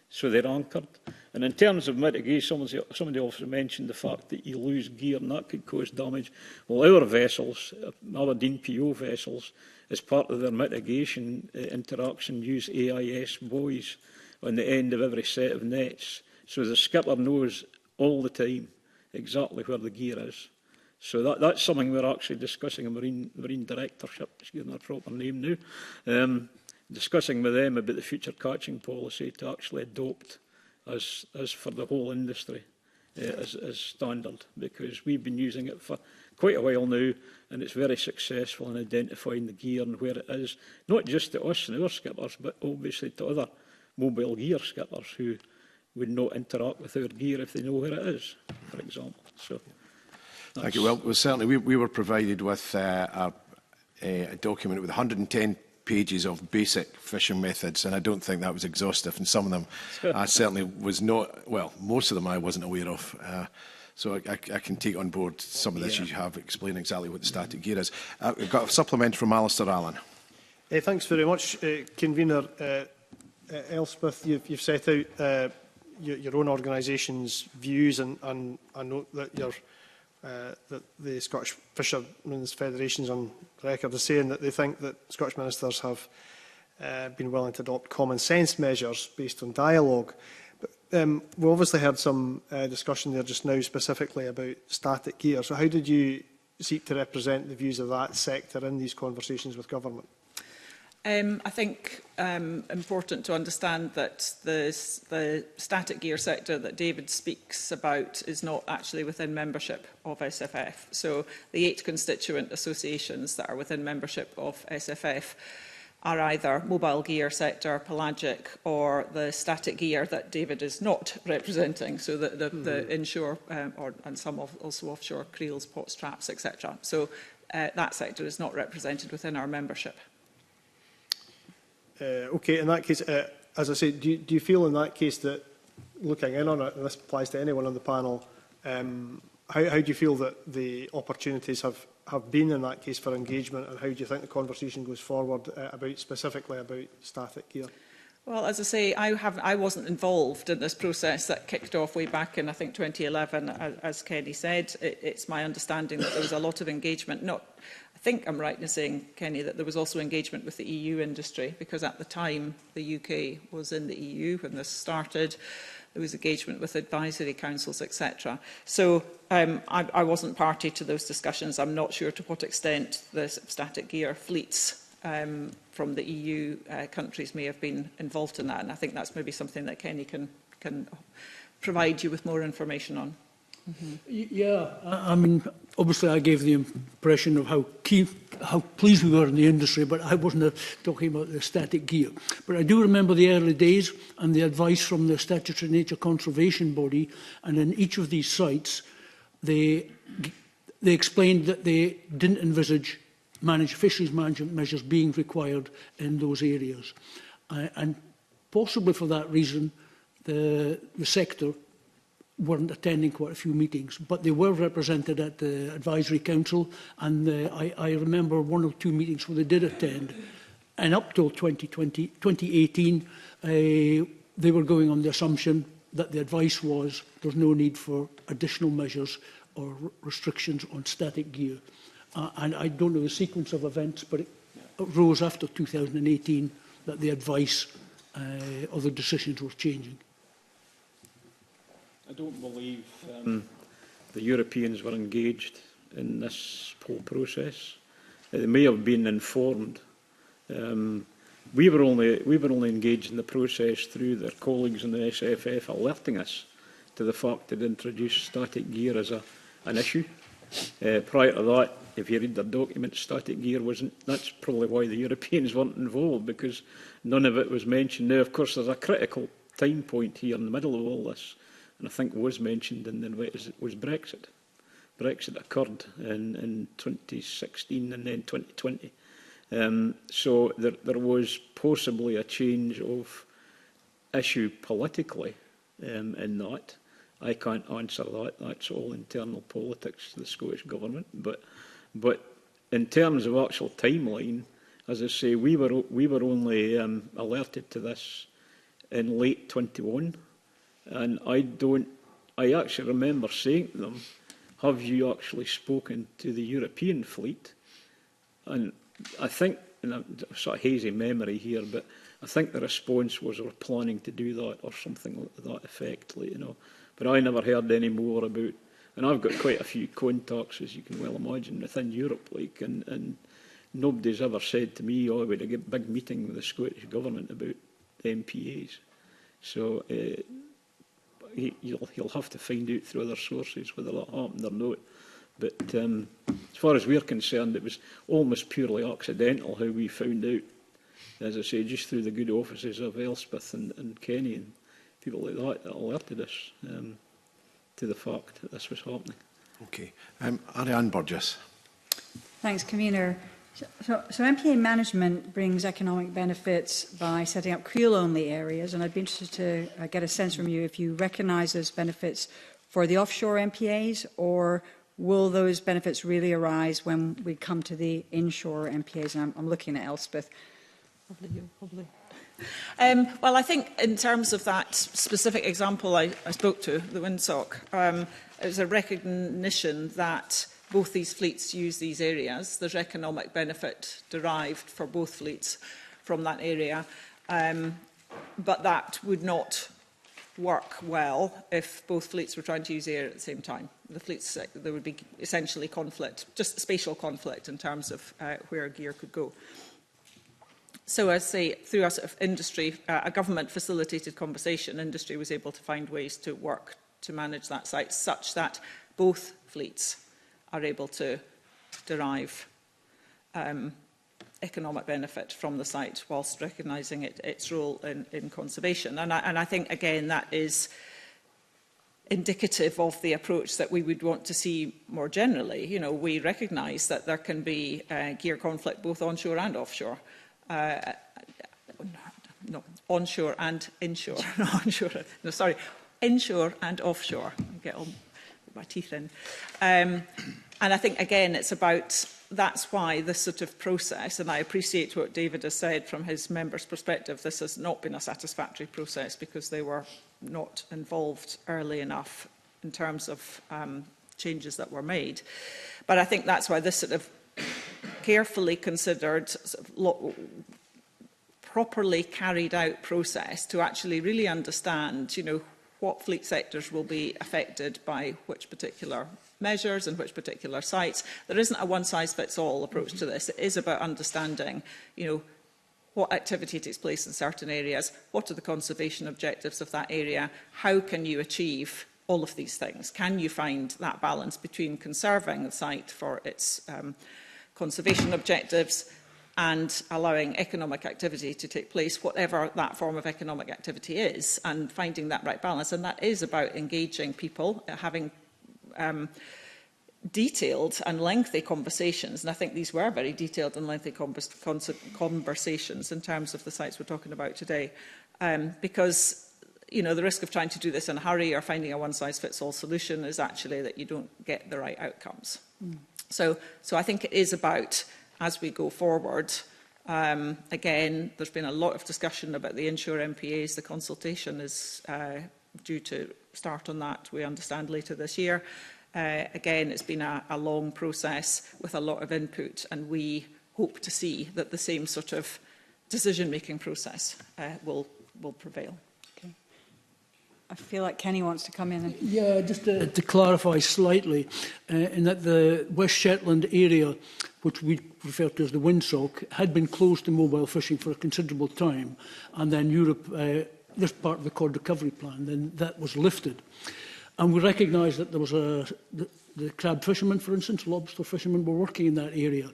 so they're anchored. And in terms of mitigation, somebody also mentioned the fact that you lose gear and that could cause damage. Well, our vessels, Aberdeen PO vessels, as part of their mitigation interaction, use AIS buoys on the end of every set of nets. So the skipper knows all the time exactly where the gear is. So that's something we're actually discussing, a marine directorship, excuse my proper name now, discussing with them about the future catching policy to actually adopt as for the whole industry as standard, because we've been using it for quite a while now, and it's very successful in identifying the gear and where it is, not just to us and our skippers, but obviously to other mobile gear skippers who would not interact with our gear if they know where it is, for example. So, thank you. Well, certainly we were provided with a document with 110 pages of basic fishing methods, and I don't think that was exhaustive, and some of them I certainly was not, well, most of them I wasn't aware of. So I can take on board some of this you have explained exactly what the static gear is. We've got a supplement from Alistair Allen. Thanks very much, Convener. Elspeth, you've set out your own organisation's views, and I note that that the Scottish Fishermen's Federation is on record as saying that they think that Scottish ministers have been willing to adopt common sense measures based on dialogue. But we obviously heard some discussion there just now specifically about static gear. So how did you seek to represent the views of that sector in these conversations with government? I think important to understand that the static gear sector that David speaks about is not actually within membership of SFF. So the 8 constituent associations that are within membership of SFF are either mobile gear sector, pelagic, or the static gear that David is not representing, so the inshore and some also offshore creels, pots, traps, etc. So that sector is not represented within our membership. Okay, in that case, as I say, do you feel in that case that, looking in on it, and this applies to anyone on the panel, how do you feel that the opportunities have been in that case for engagement, and how do you think the conversation goes forward specifically about static gear? Well, as I say, I wasn't involved in this process that kicked off way back in, I think, 2011, as Kenny said. It's my understanding that there was a lot of engagement, I think I'm right in saying, Kenny, that there was also engagement with the EU industry, because at the time the UK was in the EU when this started. There was engagement with advisory councils, etc. So I wasn't party to those discussions. I'm not sure to what extent the static gear fleets from the EU countries may have been involved in that. And I think that's maybe something that Kenny can provide you with more information on. Yeah, I mean, obviously I gave the impression of how pleased we were in the industry, but I wasn't talking about the static gear. But I do remember the early days and the advice from the Statutory Nature Conservation Body, and in each of these sites, they explained that they didn't envisage fisheries management measures being required in those areas. And possibly for that reason, the sector weren't attending quite a few meetings, but they were represented at the Advisory Council, and I remember 1 or 2 meetings where they did attend. And up till 2018, they were going on the assumption that the advice was there's no need for additional measures or restrictions on static gear. And I don't know the sequence of events, but it rose after 2018 that the advice or the decisions were changing. I don't believe the Europeans were engaged in this whole process. They may have been informed. We were only engaged in the process through their colleagues in the SFF alerting us to the fact they'd introduced static gear as an issue. Prior to that, if you read their documents, static gear wasn't. That's probably why the Europeans weren't involved, because none of it was mentioned. Now, of course, there's a critical time point here in the middle of all this, and I think was mentioned in the was Brexit. Brexit occurred in 2016 and then 2020. So there was possibly a change of issue politically in that. I can't answer that. That's all internal politics to the Scottish Government. But in terms of actual timeline, as I say, we were only alerted to this in late 21. And I actually remember saying to them, have you actually spoken to the European fleet? And I think, and a sort of hazy memory here, but I think the response was we're planning to do that or something to that effect, you know. But I never heard any more about, and I've got quite a few contacts, as you can well imagine, within Europe, like, and nobody's ever said to me, oh, we had a big meeting with the Scottish Government about the MPAs. So you'll have to find out through other sources whether that happened or not. But as far as we're concerned, it was almost purely accidental how we found out. As I say, just through the good offices of Elspeth and Kenny and people like that alerted us to the fact that this was happening. Okay. Ariane Burgess. Thanks, Convener. So MPA management brings economic benefits by setting up creel-only areas, and I'd be interested to get a sense from you if you recognise those benefits for the offshore MPAs, or will those benefits really arise when we come to the inshore MPAs? And I'm looking at Elspeth. Probably. Well, I think in terms of that specific example I spoke to, the windsock, it was a recognition that both these fleets use these areas. There's economic benefit derived for both fleets from that area, but that would not work well if both fleets were trying to use the area at the same time. The fleets, there would be essentially conflict, just spatial conflict in terms of where gear could go. So, as I say, through a sort of industry, a government-facilitated conversation, industry was able to find ways to work to manage that site such that both fleets are able to derive economic benefit from the site whilst recognising its role in conservation. And I think, again, that is indicative of the approach that we would want to see more generally. You know, we recognise that there can be gear conflict both onshore and offshore. No, onshore and inshore. Inshore and offshore. I'll get all my teeth in. And I think, again, it's about, that's why this sort of process, and I appreciate what David has said from his members' perspective, this has not been a satisfactory process because they were not involved early enough in terms of changes that were made. But I think that's why this sort of carefully considered, sort of properly carried out process to actually really understand, you know, what fleet sectors will be affected by which particular measures and which particular sites. There isn't a one-size-fits-all approach to this. It is about understanding, what activity takes place in certain areas, what are the conservation objectives of that area, how can you achieve all of these things? Can you find that balance between conserving the site for its conservation objectives and allowing economic activity to take place, whatever that form of economic activity is, and finding that right balance? And that is about engaging people, having detailed and lengthy conversations, and I think these were very detailed and lengthy conversations in terms of the sites we're talking about today, because the risk of trying to do this in a hurry or finding a one-size-fits-all solution is actually that you don't get the right outcomes. So I think it is about, as we go forward, again, there's been a lot of discussion about the Insure MPAs. The consultation is due to start on that, we understand, later this year. Again, it's been a long process with a lot of input, and we hope to see that the same sort of decision-making process will prevail. Okay. I feel like Kenny wants to come in. Yeah, just to clarify slightly, in that the West Shetland area, which we refer to as the Windsock, had been closed to mobile fishing for a considerable time, and then Europe, this part of the Cod Recovery Plan, then that was lifted. And we recognised that there was the crab fishermen, for instance, lobster fishermen, were working in that area.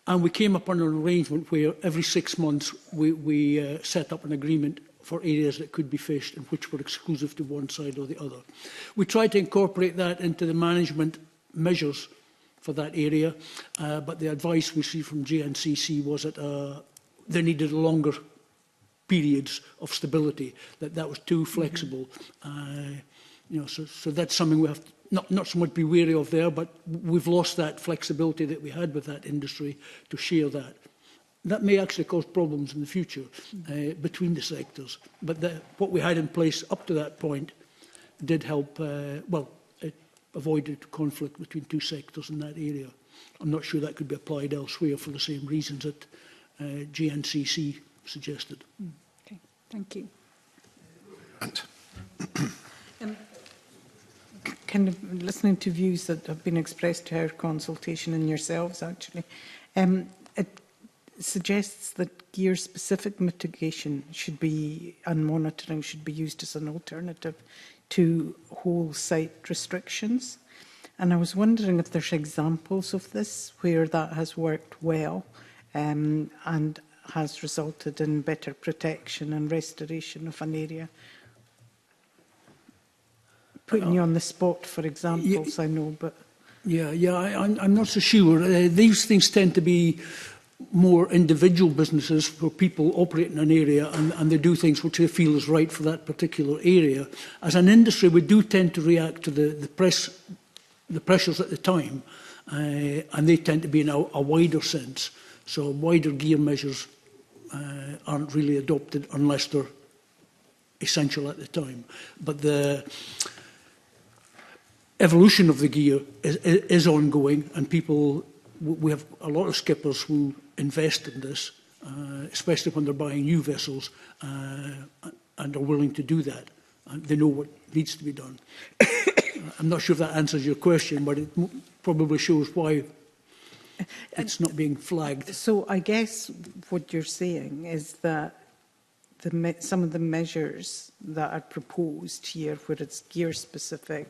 And we came up on an arrangement where every 6 months we set up an agreement for areas that could be fished and which were exclusive to one side or the other. We tried to incorporate that into the management measures for that area, but the advice we see from GNCC was that they needed longer periods of stability, that was too flexible. So that's something we have to not so much be wary of there, but we've lost that flexibility that we had with that industry to share that. That may actually cause problems in the future between the sectors, but what we had in place up to that point did help, it avoided conflict between two sectors in that area. I'm not sure that could be applied elsewhere for the same reasons that GNCC suggested. Okay, thank you. Kind of listening to views that have been expressed to our consultation and yourselves, actually, it suggests that gear-specific mitigation should be, and monitoring should be used as an alternative to whole site restrictions. And I was wondering if there's examples of this where that has worked well and has resulted in better protection and restoration of an area. Putting you on the spot for examples, I know, but... I'm not so sure. These things tend to be more individual businesses where people operate in an area and they do things which they feel is right for that particular area. As an industry, we do tend to react to the pressures at the time, and they tend to be in a wider sense. So wider gear measures aren't really adopted unless they're essential at the time. But the evolution of the gear is ongoing, and we have a lot of skippers who invest in this, especially when they're buying new vessels, and are willing to do that. And they know what needs to be done. I'm not sure if that answers your question, but it probably shows why it's not being flagged. So I guess what you're saying is that some of the measures that are proposed here, where it's gear-specific,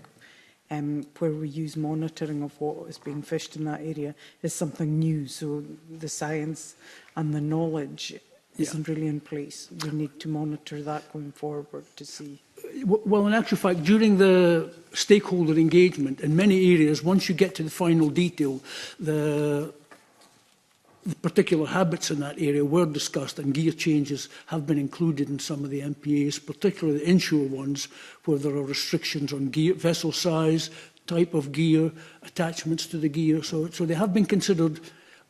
where we use monitoring of what is being fished in that area, is something new. So the science and the knowledge isn't really in place. We need to monitor that going forward to see. Well, in actual fact, during the stakeholder engagement, in many areas, once you get to the final detail, the particular habits in that area were discussed, and gear changes have been included in some of the MPAs, particularly the inshore ones, where there are restrictions on gear, vessel size, type of gear, attachments to the gear. So they have been considered,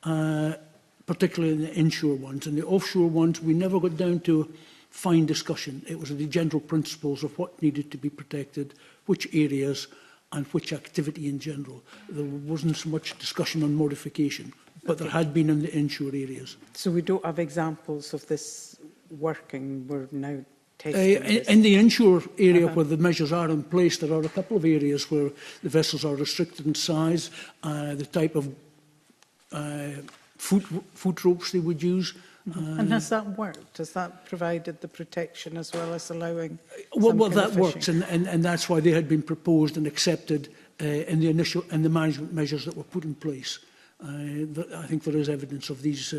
particularly in the inshore ones. And the offshore ones, we never got down to fine discussion. It was the general principles of what needed to be protected, which areas, and which activity in general. There wasn't so much discussion on modification, but there had been in the inshore areas. So we don't have examples of this working. We're now testing? In the inshore area where the measures are in place, there are a couple of areas where the vessels are restricted in size, the type of foot ropes they would use. And has that worked? Has that provided the protection as well as allowing well, that works, and that's why they had been proposed and accepted in the management measures that were put in place. I think there is evidence of these.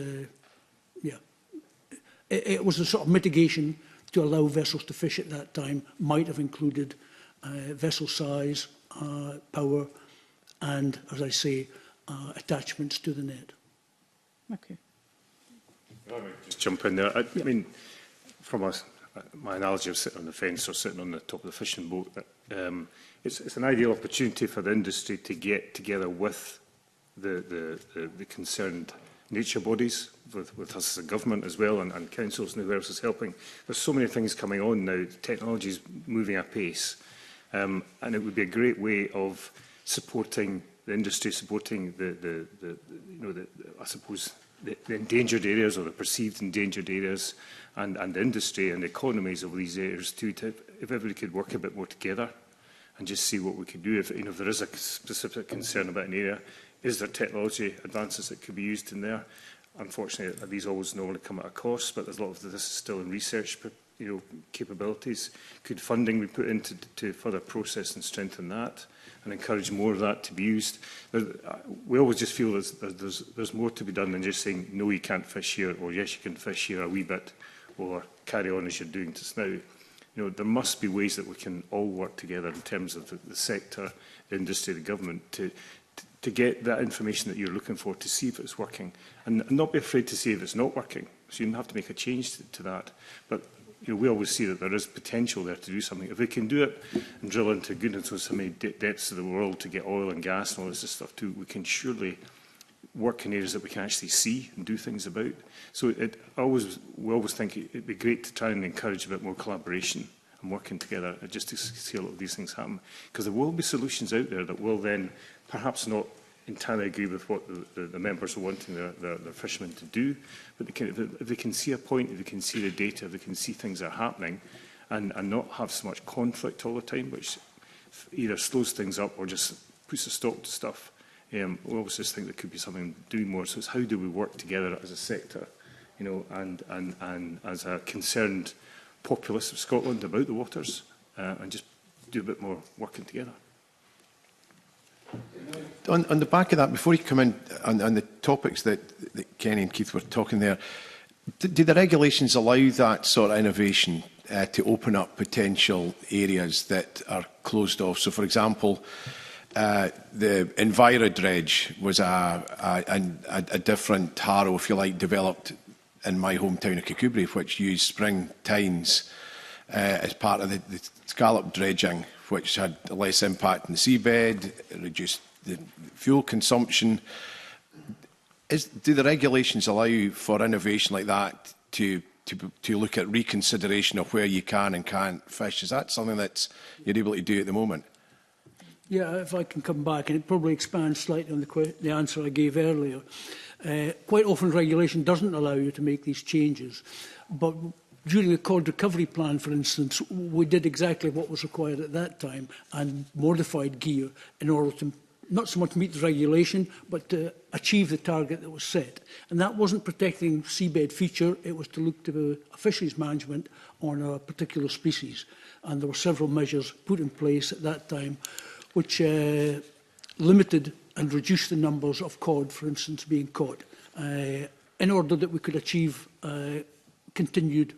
It was a sort of mitigation to allow vessels to fish at that time. Might have included vessel size, power, and, as I say, attachments to the net. Okay. I might just jump in there. I mean, from my analogy of sitting on the fence or sitting on the top of the fishing boat, it's an ideal opportunity for the industry to get together with the concerned nature bodies, with us as a government as well, and councils and whoever else is helping. There's so many things coming on now. Technology is moving apace, and it would be a great way of supporting the industry, supporting I suppose, the endangered areas or the perceived endangered areas, and the industry and the economies of these areas too. If everybody could work a bit more together and just see what we could do. If there is a specific concern about an area, is there technology advances that could be used in there? Unfortunately, these always normally come at a cost, but there's a lot of this still in research, capabilities. Could funding be put into to further process and strengthen that, and encourage more of that to be used? We always just feel there's more to be done than just saying, no, you can't fish here, or yes, you can fish here a wee bit, or carry on as you're doing just now. There must be ways that we can all work together in terms of the sector, the industry, the government, to get that information that you're looking for, to see if it's working, and not be afraid to say if it's not working. So you don't have to make a change to that. But we always see that there is potential there to do something. If we can do it and drill into goodness with so many depths of the world to get oil and gas and all this stuff too, we can surely work in areas that we can actually see and do things about. So we always think it'd be great to try and encourage a bit more collaboration and working together just to see a lot of these things happen. Because there will be solutions out there that will then perhaps not entirely agree with what the members are wanting their fishermen to do, but if they can see a point, if they can see the data, if they can see things are happening, and not have so much conflict all the time, which either slows things up or just puts a stop to stuff. We always just think there could be something doing more. So it's how do we work together as a sector, and as a concerned populace of Scotland about the waters, and just do a bit more working together. On the back of that, before you come in on the topics that Kenny and Keith were talking there, do the regulations allow that sort of innovation to open up potential areas that are closed off? So, for example, the EnviroDredge was a different harrow, if you like, developed in my hometown of Kirkcudbright, which used spring tines as part of the scallop dredging, which had less impact on the seabed, reduced the fuel consumption. Do the regulations allow for innovation like that to look at reconsideration of where you can and can't fish? Is that something that you're able to do at the moment? Yeah, if I can come back, and it probably expands slightly on the answer I gave earlier. Quite often regulation doesn't allow you to make these changes, but during the cod recovery plan, for instance, we did exactly what was required at that time and modified gear in order to not so much meet the regulation, but to achieve the target that was set. And that wasn't protecting seabed feature, it was to look to a fisheries management on a particular species. And there were several measures put in place at that time which limited and reduced the numbers of cod, for instance, being caught, in order that we could achieve continued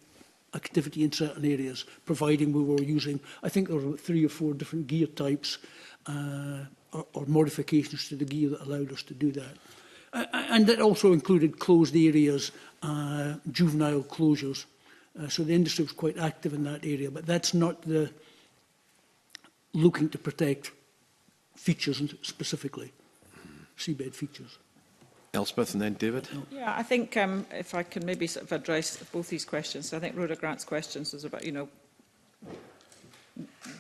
activity in certain areas, providing we were using, I think there were 3 or 4 different gear types or modifications to the gear that allowed us to do that. And it also included closed areas, juvenile closures. So the industry was quite active in that area, but that's not the looking to protect features specifically, seabed features. Elspeth and then David. Yeah, I think if I can maybe sort of address both these questions. I think Rhoda Grant's questions was about,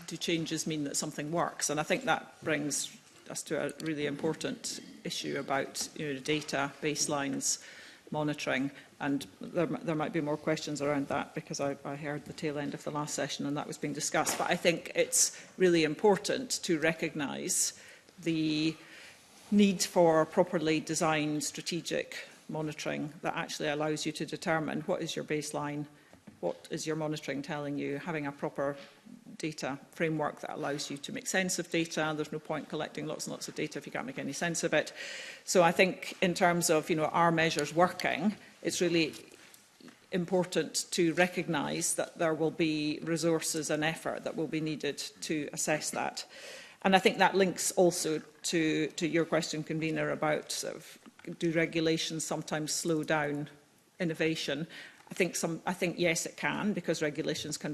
do changes mean that something works? And I think that brings us to a really important issue about data, baselines, monitoring. And there might be more questions around that, because I heard the tail end of the last session and that was being discussed. But I think it's really important to recognise the need for properly designed strategic monitoring that actually allows you to determine what is your baseline, what is your monitoring telling you, having a proper data framework that allows you to make sense of data. There's no point collecting lots and lots of data if you can't make any sense of it. So I think in terms of, our measures working, it's really important to recognise that there will be resources and effort that will be needed to assess that. And I think that links also to your question, Convener, about do regulations sometimes slow down innovation? I think yes, it can, because regulations can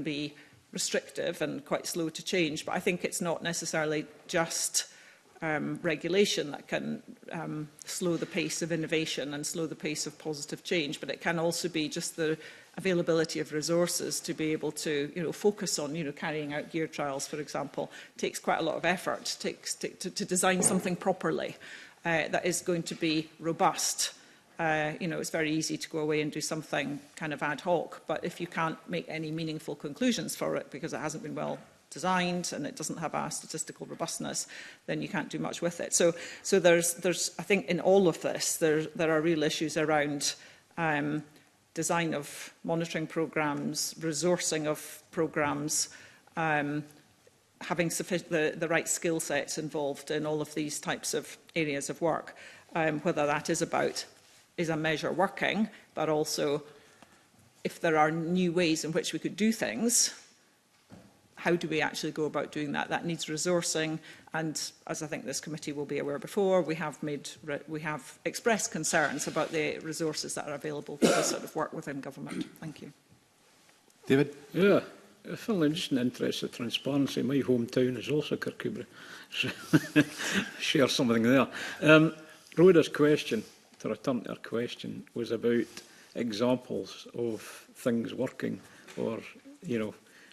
be restrictive and quite slow to change. But I think it's not necessarily just regulation that can slow the pace of innovation and slow the pace of positive change, but it can also be just the availability of resources to be able to focus on carrying out gear trials, for example. It takes quite a lot of effort to design something properly that is going to be robust. It's very easy to go away and do something kind of ad hoc, but if you can't make any meaningful conclusions for it because it hasn't been well designed and it doesn't have a statistical robustness, then you can't do much with it. So there's I think in all of this there are real issues around design of monitoring programmes, resourcing of programmes, having the right skill sets involved in all of these types of areas of work, whether that is about is a measure working, but also if there are new ways in which we could do things, how do we actually go about doing that? That needs resourcing, and as I think this committee will be aware before, we have expressed concerns about the resources that are available for this sort of work within government. Thank you. David? Yeah, Phil, just in the interest of transparency, my hometown is also Kirkcudbright. So share something there. Rhoda's question, to return to her question, was about examples of things working or,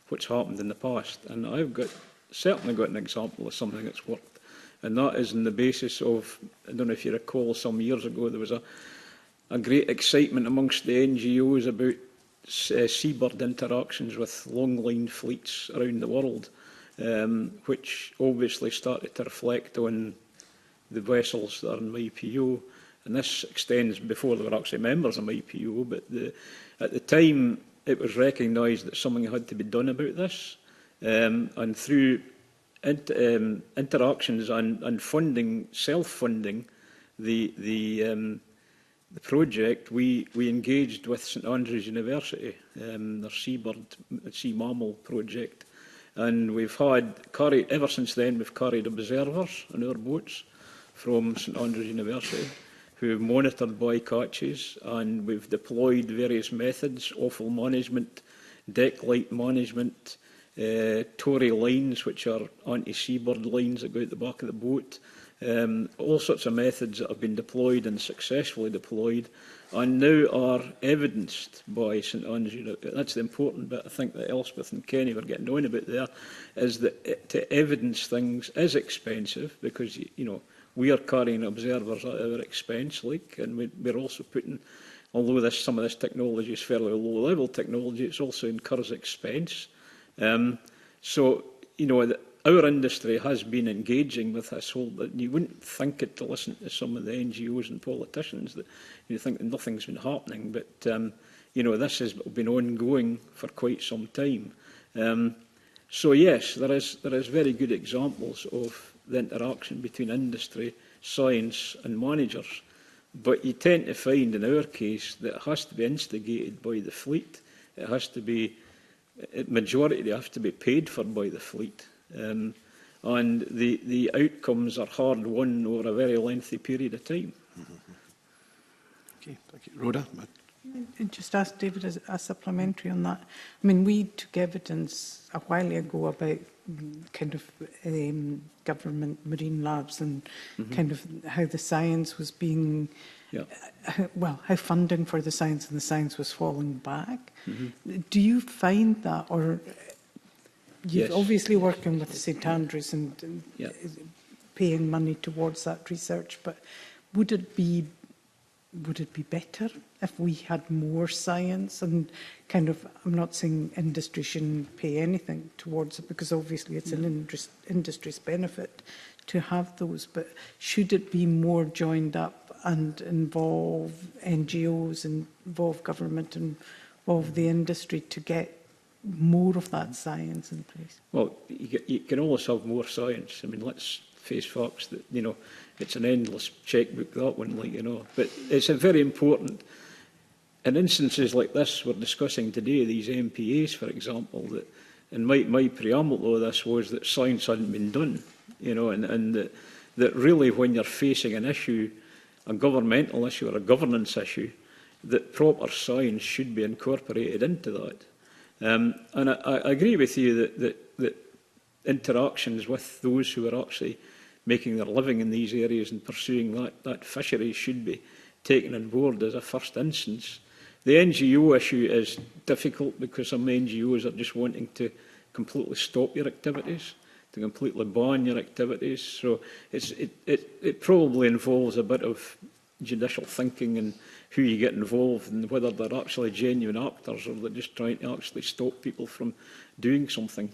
what's happened in the past. And I've certainly got an example of something that's worked. And that is on the basis of, I don't know if you recall, some years ago, there was a great excitement amongst the NGOs about seabird interactions with long-line fleets around the world, which obviously started to reflect on the vessels that are in MyPO. And this extends before they were actually members of MyPO, but at the time it was recognised that something had to be done about this. And through interactions and funding, self-funding the project, we engaged with St Andrews University, their sea mammal project. And we've ever since then, we've carried observers on our boats from St Andrews University, who have monitored bycatches, and we've deployed various methods: offal management, deck light management, Tory lines, which are anti-seabird lines that go out the back of the boat, all sorts of methods that have been deployed and successfully deployed, and now are evidenced by St Andrews. That's the important bit, I think, that Elspeth and Kenny were getting on about there, is that to evidence things is expensive, because, we are carrying observers at our expense, and we're also putting, although some of this technology is fairly low-level technology, it also incurs expense. So, our industry has been engaging with this whole, but you wouldn't think it to listen to some of the NGOs and politicians, that you think that nothing's been happening, but, this has been ongoing for quite some time. So yes, there is very good examples of the interaction between industry, science and managers. But you tend to find in our case that it has to be instigated by the fleet. It has to be, majority they have to be paid for by the fleet. And the outcomes are hard won over a very lengthy period of time. Okay, thank you. Rhoda? Just ask David a supplementary on that. I mean, we took evidence a while ago about kind of government marine labs and kind of how the science was being, how funding for the science and the science was falling back. Do you find that, or you're obviously working with St Andrews and paying money towards that research, but would it be would it be better if we had more science and kind of, I'm not saying industry shouldn't pay anything towards it, because obviously it's an industry's benefit to have those, but should it be more joined up and involve NGOs, involve government, and involve the industry to get more of that science in place? Well, you can always have more science. I mean, let's face facts that, you know, it's an endless checkbook, that one, like, you know. But it's a very important, in instances like this we're discussing today, these MPAs, for example, that, and my preamble of this was that science hadn't been done, you know, and that really when you're facing an issue, a governmental issue or a governance issue, that proper science should be incorporated into that. And I agree with you that interactions with those who are actually making their living in these areas and pursuing that fishery should be taken on board as a first instance. The NGO issue is difficult because some NGOs are just wanting to completely stop your activities, to completely ban your activities. So it probably involves a bit of judicial thinking and who you get involved and whether they're actually genuine actors or they're just trying to actually stop people from doing something.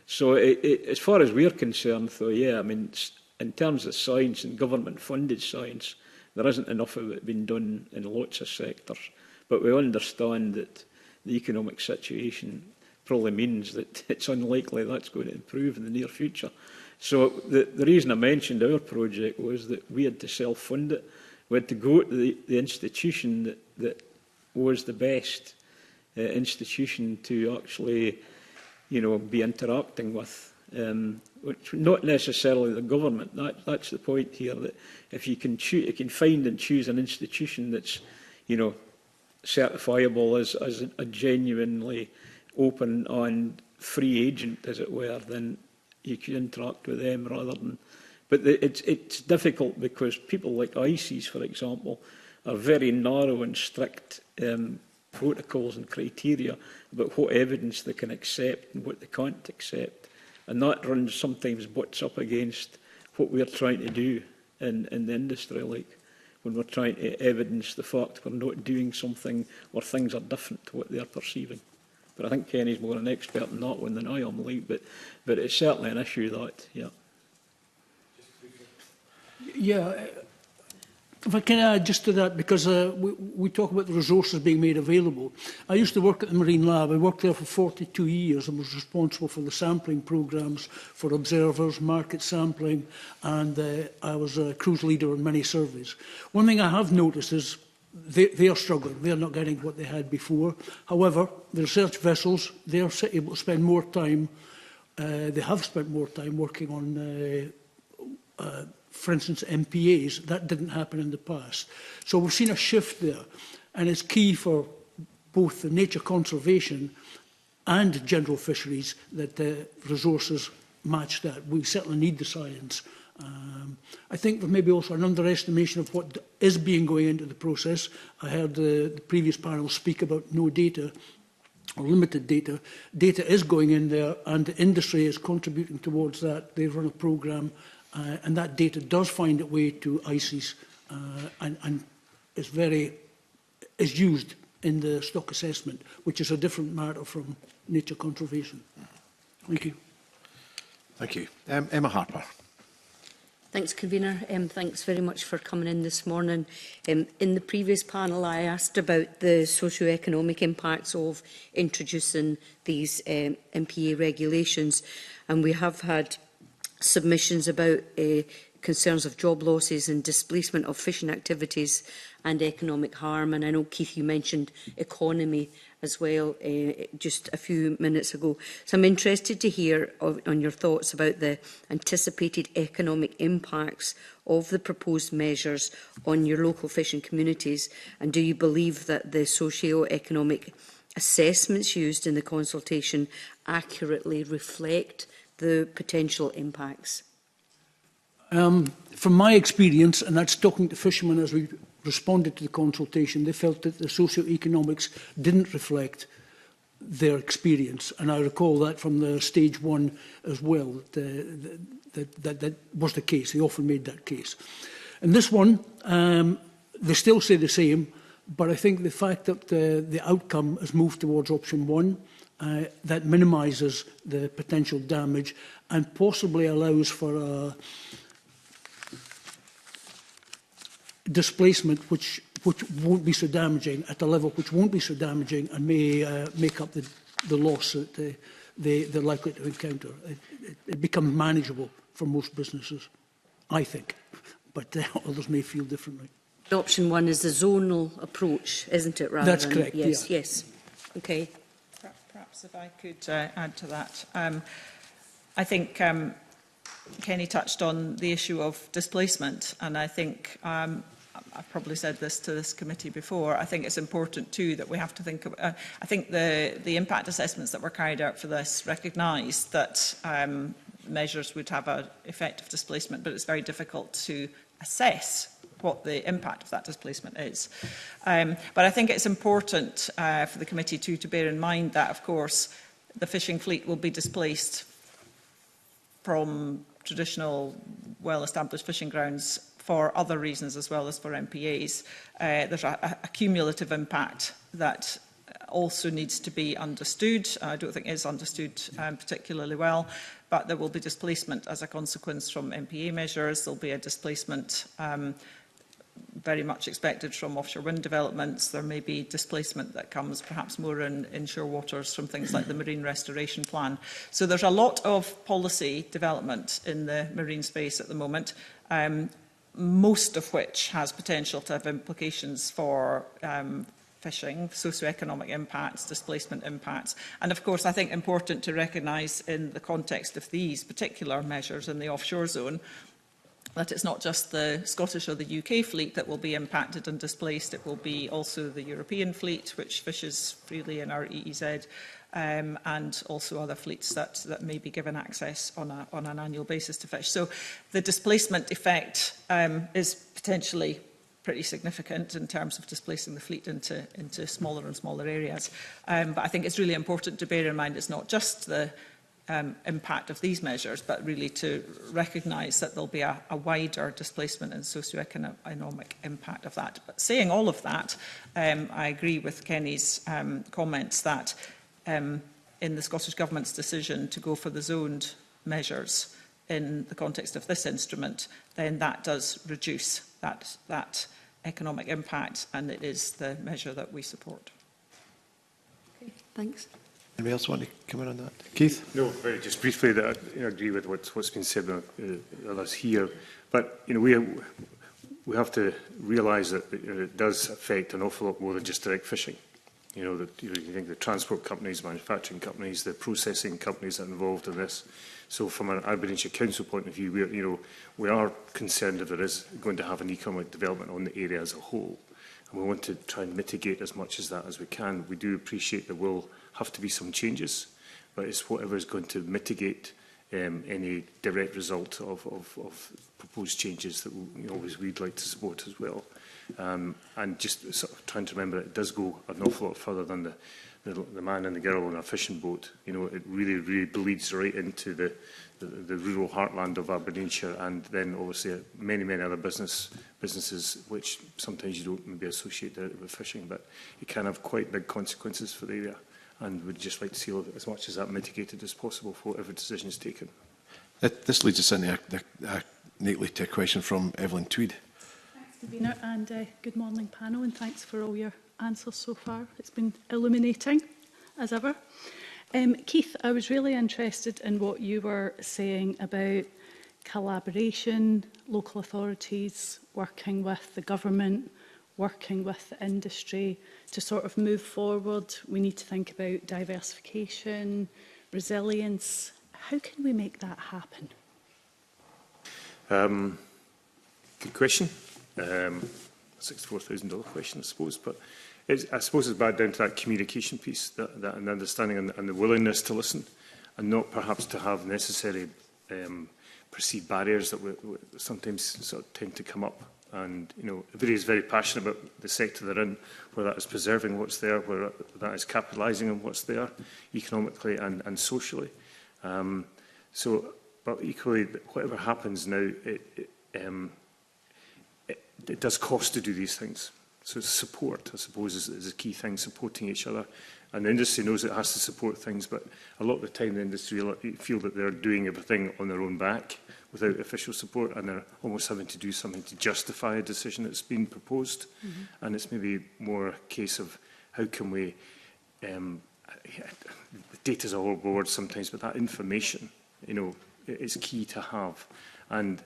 So as far as we're concerned, though, yeah, I mean, in terms of science and government-funded science, there isn't enough of it being done in lots of sectors. But we understand that the economic situation probably means that it's unlikely that's going to improve in the near future. So the reason I mentioned our project was that we had to self-fund it. We had to go to the institution that was the best institution to actually, you know, be interacting with, which not necessarily the government. That's the point here. That if you can find and choose an institution that's, you know, certifiable as a genuinely open and free agent, as it were, then you can interact with them rather than. But it's difficult because people like ICES, for example, are very narrow and strict protocols and criteria about what evidence they can accept and what they can't accept. And that runs sometimes butts up against what we're trying to do in the industry, like when we're trying to evidence the fact we're not doing something or things are different to what they're perceiving. But I think Kenny's more an expert in that one than I am, like, but it's certainly an issue that, yeah. Yeah, if I can add just to that, because we talk about the resources being made available. I used to work at the Marine Lab. I worked there for 42 years and was responsible for the sampling programmes for observers, market sampling, and I was a cruise leader in many surveys. One thing I have noticed is they are struggling. They are not getting what they had before. However, the research vessels, they are able to spend more time. They have spent more time working on for instance, MPAs. That didn't happen in the past. So we've seen a shift there, and it's key for both the nature conservation and general fisheries that the resources match that. We certainly need the science. I think there may be also an underestimation of what is being going into the process. I heard the previous panel speak about no data or limited data. Data is going in there, and the industry is contributing towards that. They run a programme. And that data does find its way to ICES and is used in the stock assessment, which is a different matter from nature conservation. Thank you. Thank you. Emma Harper. Thanks, Convener. Thanks very much for coming in this morning. In the previous panel, I asked about the socio-economic impacts of introducing these MPA regulations, and we have had submissions about concerns of job losses and displacement of fishing activities and economic harm. And I know, Keith, you mentioned economy as well just a few minutes ago. So I'm interested to hear on your thoughts about the anticipated economic impacts of the proposed measures on your local fishing communities. And do you believe that the socio-economic assessments used in the consultation accurately reflect the potential impacts? From my experience, and that's talking to fishermen as we responded to the consultation, they felt that the socio-economics didn't reflect their experience. And I recall that from the stage one as well, that was the case. They often made that case. And this one, they still say the same, but I think the fact that the outcome has moved towards option one, that minimises the potential damage and possibly allows for a displacement which won't be so damaging, at a level which won't be so damaging and may make up the loss that they're likely to encounter. It becomes manageable for most businesses, I think, but others may feel differently. Option one is the zonal approach, isn't it? Rather That's than, correct, yes, yeah. Yes. Okay. Perhaps if I could add to that. I think Kenny touched on the issue of displacement, and I think I've probably said this to this committee before. I think it's important too that we have to think of. I think the impact assessments that were carried out for this recognise that measures would have an effect of displacement, but it's very difficult to assess what the impact of that displacement is. But I think it's important for the committee too to bear in mind that, of course, the fishing fleet will be displaced from traditional, well-established fishing grounds for other reasons as well as for MPAs. There's a cumulative impact that also needs to be understood. I don't think it is understood particularly well, but there will be displacement as a consequence from MPA measures. There will be a displacement very much expected from offshore wind developments. There may be displacement that comes perhaps more in inshore waters from things like the Marine Restoration Plan. So there's a lot of policy development in the marine space at the moment, most of which has potential to have implications for fishing, socio-economic impacts, displacement impacts. And of course, I think important to recognise in the context of these particular measures in the offshore zone that it's not just the Scottish or the UK fleet that will be impacted and displaced, it will be also the European fleet, which fishes freely in our EEZ, and also other fleets that may be given access on an annual basis to fish. So the displacement effect is potentially pretty significant in terms of displacing the fleet into smaller and smaller areas. But I think it's really important to bear in mind it's not just the impact of these measures, but really to recognise that there'll be a wider displacement and socio-economic impact of that. But saying all of that, I agree with Kenny's comments that in the Scottish Government's decision to go for the zoned measures in the context of this instrument, then that does reduce that economic impact, and it is the measure that we support. Okay, thanks. Anybody else want to come in on that? Keith? No, very just briefly, that I agree with what's been said by others here. But we have to realise that it does affect an awful lot more than just direct fishing. You think the transport companies, manufacturing companies, the processing companies that are involved in this. So from an Aberdeenshire Council point of view, we are concerned that there is going to have an economic development on the area as a whole. And we want to try and mitigate as much as that as we can. We do appreciate there will have to be some changes, but it's whatever is going to mitigate any direct result of proposed changes that we'd like to support as well. And just sort of trying to remember that it does go an awful lot further than the man and the girl on a fishing boat. It really bleeds right into the rural heartland of Aberdeenshire, and then obviously many other businesses which sometimes you don't maybe associate directly with fishing, but it can have quite big consequences for the area. And we'd just like to see as much as that mitigated as possible for whatever decision is taken. This leads us into neatly to a question from Evelyn Tweed. Thanks, Convener, and good morning, panel, and thanks for all your answers so far. It's been illuminating, as ever. Keith, I was really interested in what you were saying about collaboration, local authorities working with the government, working with the industry to sort of move forward. We need to think about diversification, resilience. How can we make that happen? Good question. $64,000 question, I suppose. But I suppose it's back down to that communication piece, that and understanding and the willingness to listen, and not perhaps to have necessary perceived barriers that we sometimes sort of tend to come up. And everybody is very passionate about the sector they're in, whether that is preserving what's there, whether that is capitalising on what's there, economically and socially. But equally, whatever happens now, it does cost to do these things. So support, I suppose, is a key thing, supporting each other. And the industry knows it has to support things, but a lot of the time the industry feel that they're doing everything on their own back without official support, and they're almost having to do something to justify a decision that's been proposed. Mm-hmm. And it's maybe more a case of how can we, the data's all board sometimes, but that information, you know, is key to have. And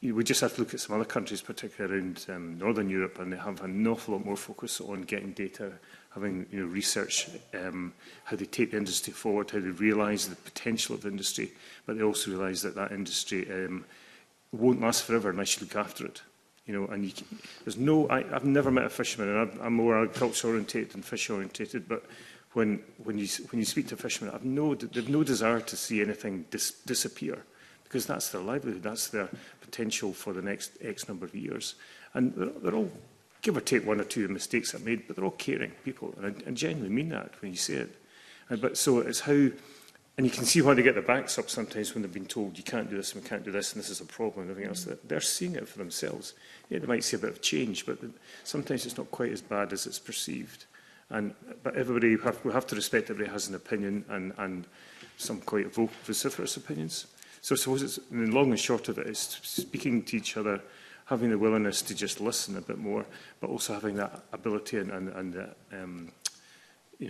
we just have to look at some other countries, particularly around Northern Europe, and they have an awful lot more focus on getting data, having research, how they take the industry forward, how they realise the potential of the industry, but they also realise that that industry won't last forever unless you look after it. You know, and there's no. I've never met a fisherman, and I'm more agriculture orientated than fish orientated, but when you speak to fishermen, they've no desire to see anything disappear, because that's their livelihood, that's their potential for the next X number of years. And they're all, give or take one or two mistakes I've made, but they're all caring people, and I genuinely mean that when you say it. But so it's how, and you can see why they get their backs up sometimes when they've been told you can't do this and we can't do this and this is a problem and everything else. They're seeing it for themselves. Yeah, they might see a bit of change, but sometimes it's not quite as bad as it's perceived. But everybody, we have to respect everybody has an opinion, and some quite vociferous opinions. So I suppose it's, the long and short of it is speaking to each other, having the willingness to just listen a bit more, but also having that ability and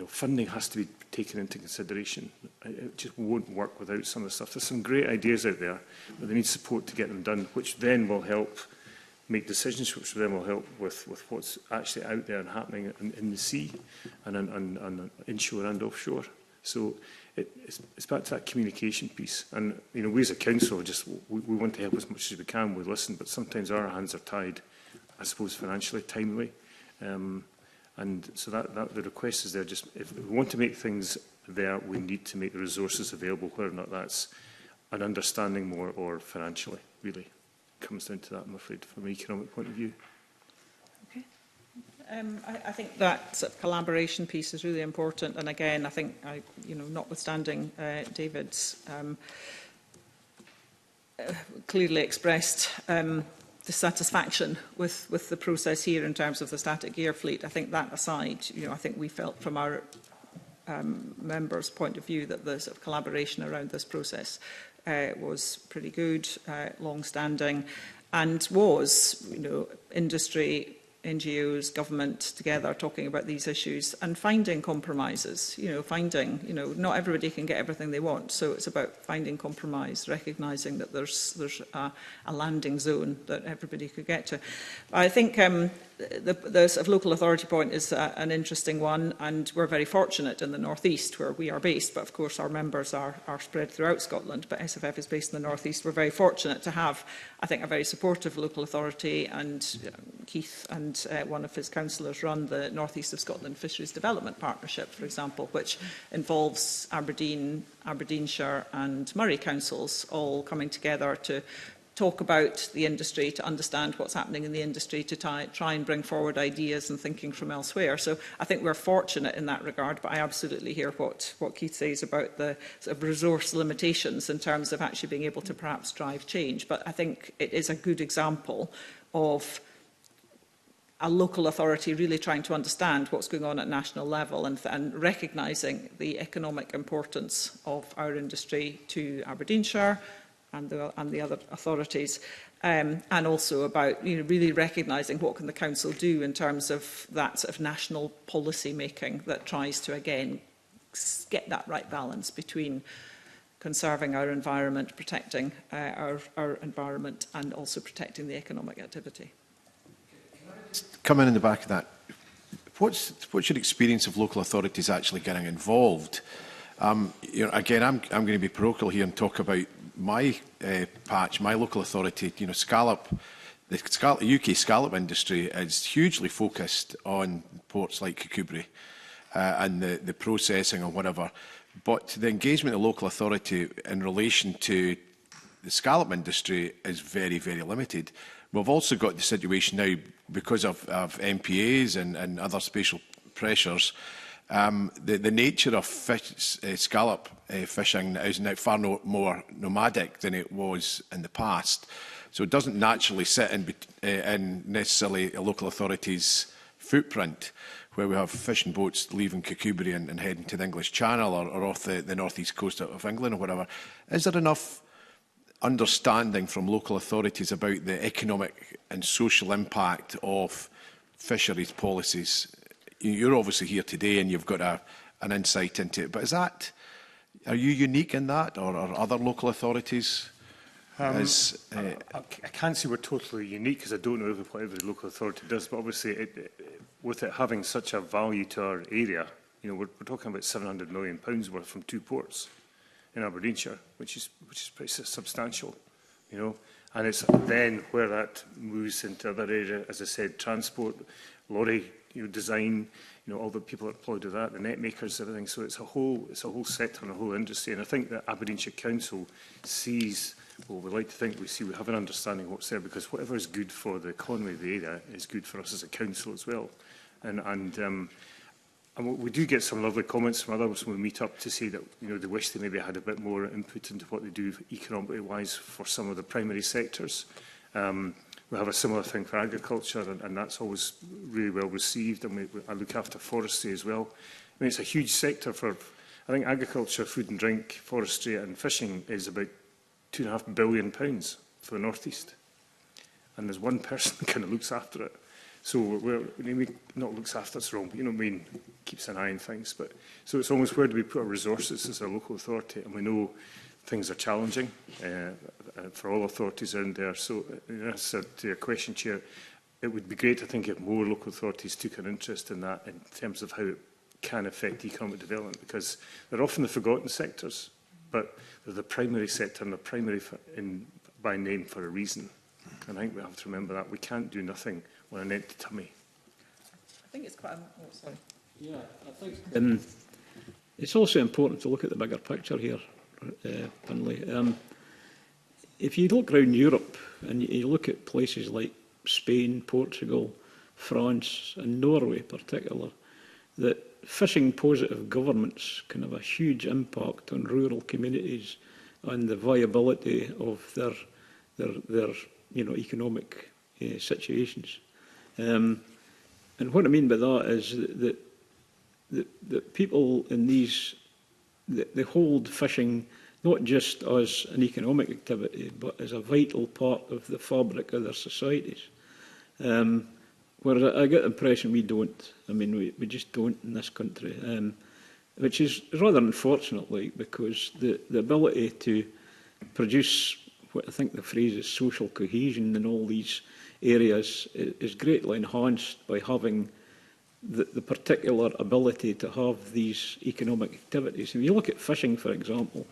funding has to be taken into consideration. It just won't work without some of the stuff. There's some great ideas out there, but they need support to get them done, which then will help make decisions, which then will help with what's actually out there and happening in the sea and inshore and offshore. So it's back to that communication piece. And we as a council we want to help as much as we can. We listen, but sometimes our hands are tied, I suppose, financially, timely. And so that the request is there. Just if we want to make things there, we need to make the resources available, whether or not that's an understanding more or financially, really. Comes down to that, I'm afraid, from an economic point of view. Okay. I think that sort of collaboration piece is really important, and again, I think, notwithstanding David's clearly expressed dissatisfaction with the process here in terms of the static gear fleet, I think that aside, I think we felt from our members' point of view that the sort of collaboration around this process was pretty good, long-standing, and was, industry, NGOs, government together talking about these issues and finding compromises, not everybody can get everything they want. So it's about finding compromise, recognising that there's a landing zone that everybody could get to. I think the sort of local authority point is an interesting one, and we're very fortunate in the North East where we are based, but of course our members are spread throughout Scotland, but SFF is based in the North East. We're very fortunate to have, I think, a very supportive local authority, and Keith and one of his councillors run the North East of Scotland Fisheries Development Partnership, for example, which involves Aberdeen, Aberdeenshire and Murray councils all coming together to talk about the industry, to understand what's happening in the industry, to try and bring forward ideas and thinking from elsewhere. So I think we're fortunate in that regard, but I absolutely hear what Keith says about the sort of resource limitations in terms of actually being able to perhaps drive change. But I think it is a good example of a local authority really trying to understand what's going on at national level and recognising the economic importance of our industry to Aberdeenshire and the other authorities, and also about really recognising what can the council do in terms of that sort of national policy making that tries to again get that right balance between conserving our environment, protecting our environment, and also protecting the economic activity. Come in the back of that. What's your experience of local authorities actually getting involved? Again, I'm going to be parochial here and talk about my patch, my local authority. Scallop, the UK scallop industry is hugely focused on ports like Kirkcudbright and the processing or whatever. But the engagement of the local authority in relation to the scallop industry is very, very limited. We've also got the situation now, because of MPAs and other spatial pressures, the nature of scallop fishing is now far more nomadic than it was in the past. So it doesn't naturally sit in necessarily a local authority's footprint, where we have fishing boats leaving Kirkcudbright and heading to the English Channel or off the north-east coast of England or whatever. Is there enough understanding from local authorities about the economic and social impact of fisheries policies? You're obviously here today and you've got an insight into it, but are you unique in that, or are other local authorities? I can't say we're totally unique, because I don't know what every local authority does, but obviously with it having such a value to our area, we're talking about £700 million worth from 2 ports in Aberdeenshire, which is pretty substantial, and it's then where that moves into other areas, as I said, transport, lorry, design, all the people that employed with that, the net makers, everything. So it's a whole sector and a whole industry, and I think that Aberdeenshire Council sees. Well, we like to think we have an understanding of what's there, because whatever is good for the economy of the area is good for us as a council as well. And we do get some lovely comments from others when we meet up to say that they wish they maybe had a bit more input into what they do economically wise for some of the primary sectors. We have a similar thing for agriculture, and that's always really well received. And I look after forestry as well. I mean, it's a huge sector for. I think agriculture, food and drink, forestry, and fishing is about £2.5 billion for the North East, and there's one person that kind of looks after it. So not looks after it's wrong, but keeps an eye on things. But so it's almost, where do we put our resources as a local authority? And we know things are challenging for all authorities around there. So in answer to your question, Chair, it would be great, I think, if more local authorities took an interest in that in terms of how it can affect economic development, because they're often the forgotten sectors, but they're the primary sector, and they're primary by name for a reason. And I think we have to remember that. We can't do nothing on an empty tummy. I think it's quite sorry. Yeah, I think it's also important to look at the bigger picture here, Finlay. If you look around Europe and you look at places like Spain, Portugal, France and Norway in particular, that fishing positive governments can have a huge impact on rural communities and the viability of their economic situations. And what I mean by that is that people in these, they hold fishing not just as an economic activity, but as a vital part of the fabric of their societies. Whereas I get the impression we don't. I mean, we just don't in this country, which is rather unfortunate, because the ability to produce what I think the phrase is social cohesion in all these areas is greatly enhanced by having the particular ability to have these economic activities. If you look at fishing, for example,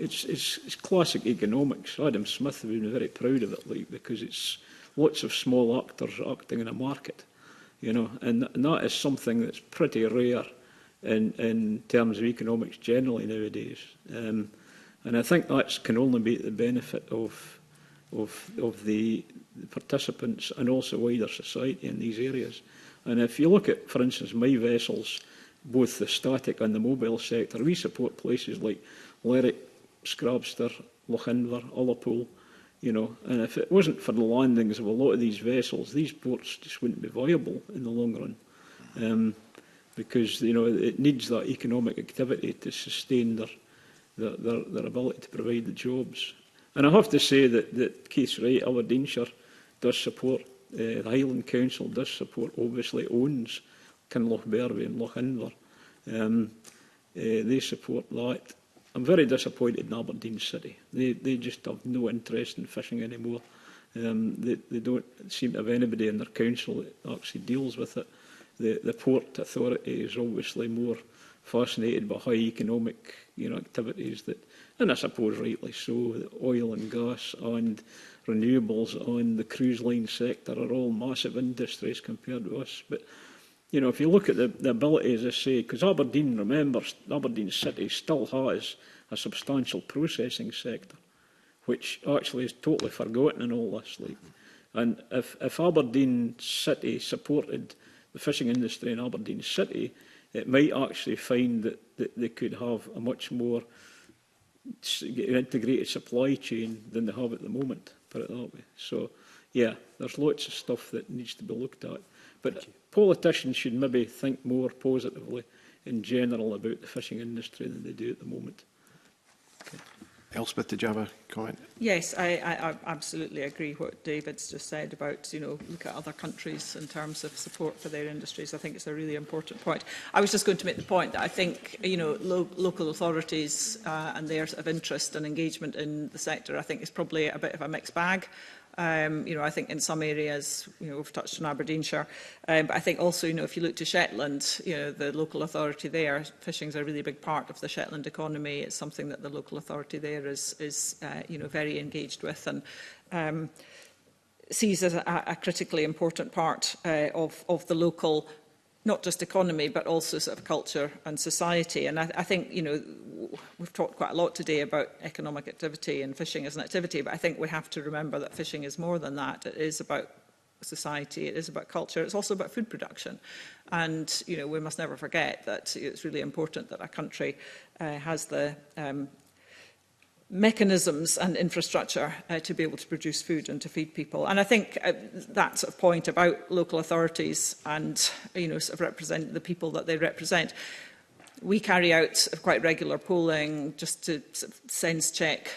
it's classic economics. Adam Smith would be very proud of it, because it's lots of small actors acting in a market, and that is something that's pretty rare in terms of economics generally nowadays. And I think that can only be the benefit of the participants and also wider society in these areas. And if you look at, for instance, my vessels, both the static and the mobile sector, we support places like Lerwick, Scrabster, Lochinver, Ullapool, and if it wasn't for the landings of a lot of these vessels, these ports just wouldn't be viable in the long run, because it needs that economic activity to sustain their ability to provide the jobs. And I have to say that Keith's right, Aberdeenshire does support, the Highland Council does support, obviously owns Kinlochbervie and Lochinver. They support that. I'm very disappointed in Aberdeen City. They just have no interest in fishing anymore. They don't seem to have anybody in their council that actually deals with it. The Port Authority is obviously more fascinated by high economic activities and I suppose rightly so, the oil and gas and renewables and the cruise line sector are all massive industries compared to us. But if you look at the ability, as I say, because Aberdeen, remember, Aberdeen City still has a substantial processing sector, which actually is totally forgotten in all this. And if Aberdeen City supported the fishing industry in Aberdeen City, it might actually find that they could have a much more integrated supply chain than they have at the moment, put it that way. So, yeah, there's lots of stuff that needs to be looked at. But politicians should maybe think more positively in general about the fishing industry than they do at the moment. Okay. Elspeth, did you have a comment? Yes, I absolutely agree what David's just said about, look at other countries in terms of support for their industries. I think it's a really important point. I was just going to make the point that I think, local authorities and their sort of interest and engagement in the sector, I think is probably a bit of a mixed bag. I think in some areas, we've touched on Aberdeenshire, but I think also, if you look to Shetland, the local authority there, fishing is a really big part of the Shetland economy. It's something that the local authority there is very engaged with and sees as a critically important part of the local, not just economy, but also sort of culture and society. And I think, we've talked quite a lot today about economic activity and fishing as an activity, but I think we have to remember that fishing is more than that. It is about society, it is about culture, it's also about food production. And, we must never forget that it's really important that a country has the mechanisms and infrastructure to be able to produce food and to feed people. And I think that sort of point about local authorities and, sort of represent the people that they represent. We carry out quite regular polling just to sort of sense check,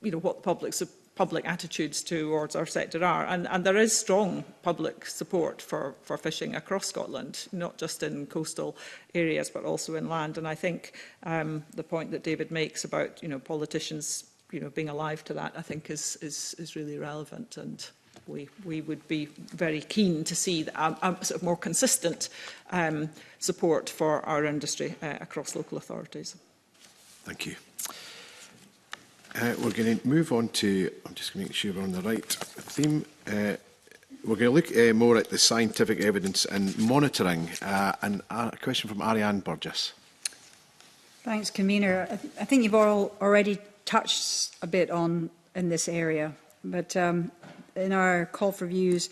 what the public attitudes towards our sector are. And there is strong public support for fishing across Scotland, not just in coastal areas, but also inland. And I think the point that David makes about, politicians, being alive to that, I think is really relevant. And we would be very keen to see a sort of more consistent support for our industry across local authorities. Thank you. We're going to move on to, I'm just going to make sure we're on the right theme. We're going to look more at the scientific evidence and monitoring. And a question from Ariane Burgess. Thanks, Convener. I think you've all already touched a bit in this area, but in our call for views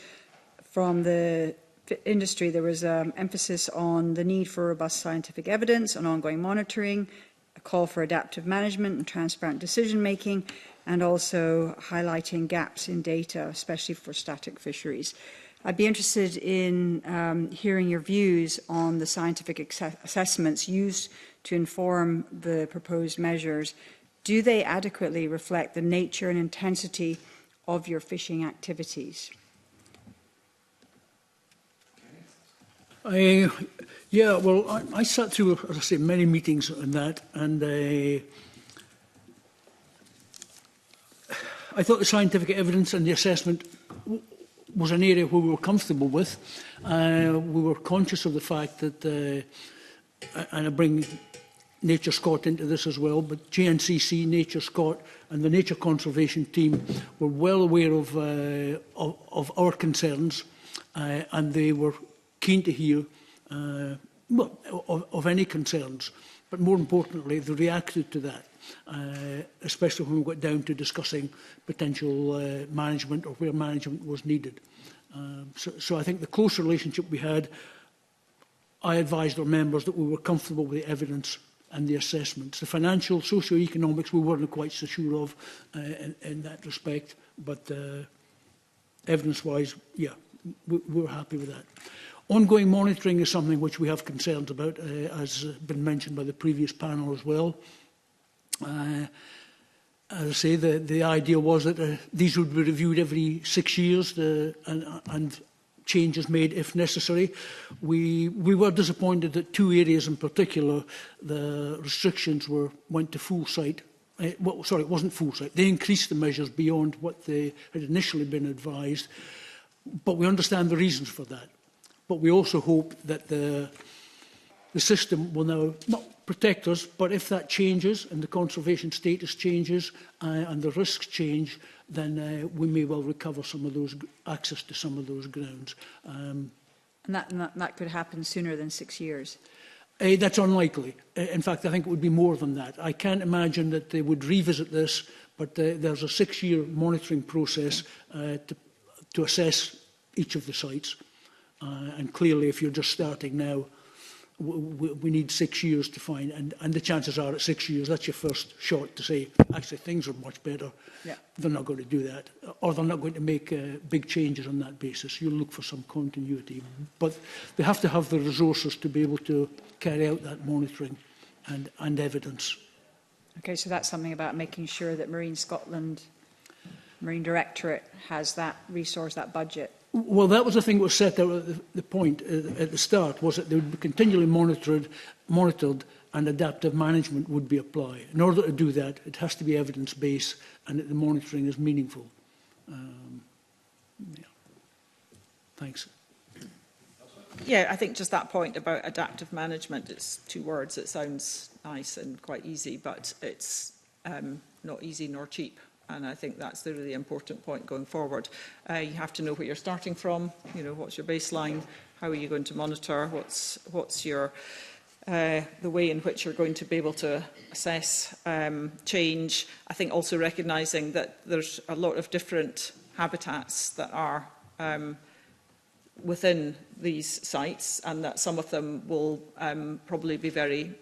from the industry, there was emphasis on the need for robust scientific evidence, on ongoing monitoring, a call for adaptive management and transparent decision-making, and also highlighting gaps in data, especially for static fisheries. I'd be interested in hearing your views on the scientific assessments used to inform the proposed measures. Do they adequately reflect the nature and intensity of your fishing activities? Yeah, well, I sat through, as I say, many meetings on that, and I thought the scientific evidence and the assessment was an area where we were comfortable with. We were conscious of the fact that, and I bring Nature Scot into this as well, but GNCC, Nature Scot and the Nature Conservation team were well aware of our concerns, and they were keen to hear of any concerns. But more importantly, they reacted to that, especially when we got down to discussing potential management or where management was needed. So I think the close relationship we had, I advised our members that we were comfortable with the evidence and the assessments. The financial, socio-economics, we weren't quite so sure of in that respect, but evidence-wise, yeah, we were happy with that. Ongoing monitoring is something which we have concerns about, as been mentioned by the previous panel as well. As I say, the idea was that these would be reviewed every 6 years and changes made if necessary. We were disappointed that two areas in particular, the restrictions went to full site. Sorry, it wasn't full site. They increased the measures beyond what they had initially been advised. But we understand the reasons for that. But we also hope that the system will now not protect us, but if that changes and the conservation status changes and the risks change, then we may well recover some of those access to some of those grounds. And that could happen sooner than 6 years? That's unlikely. In fact, I think it would be more than that. I can't imagine that they would revisit this, but there's a 6-year monitoring process to assess each of the sites. And clearly, if you're just starting now, we need 6 years to find, and the chances are at 6 years, that's your first shot to say, actually, things are much better. Yeah. They're not going to do that, or they're not going to make big changes on that basis. You'll look for some continuity. But they have to have the resources to be able to carry out that monitoring and evidence. Okay, so that's something about making sure that Marine Scotland, Marine Directorate has that resource, that budget. Well, that was the thing that was set out at the point at the start, was that they would be continually monitored and adaptive management would be applied. In order to do that, it has to be evidence-based and that the monitoring is meaningful. Yeah. Thanks. Yeah, I think just that point about adaptive management, it's 2 words. It sounds nice and quite easy, but it's not easy nor cheap. And I think that's the really important point going forward. You have to know where you're starting from. You know, what's your baseline? How are you going to monitor? What's your the way in which you're going to be able to assess change? I think also recognising that there's a lot of different habitats that are within these sites, and that some of them will probably be very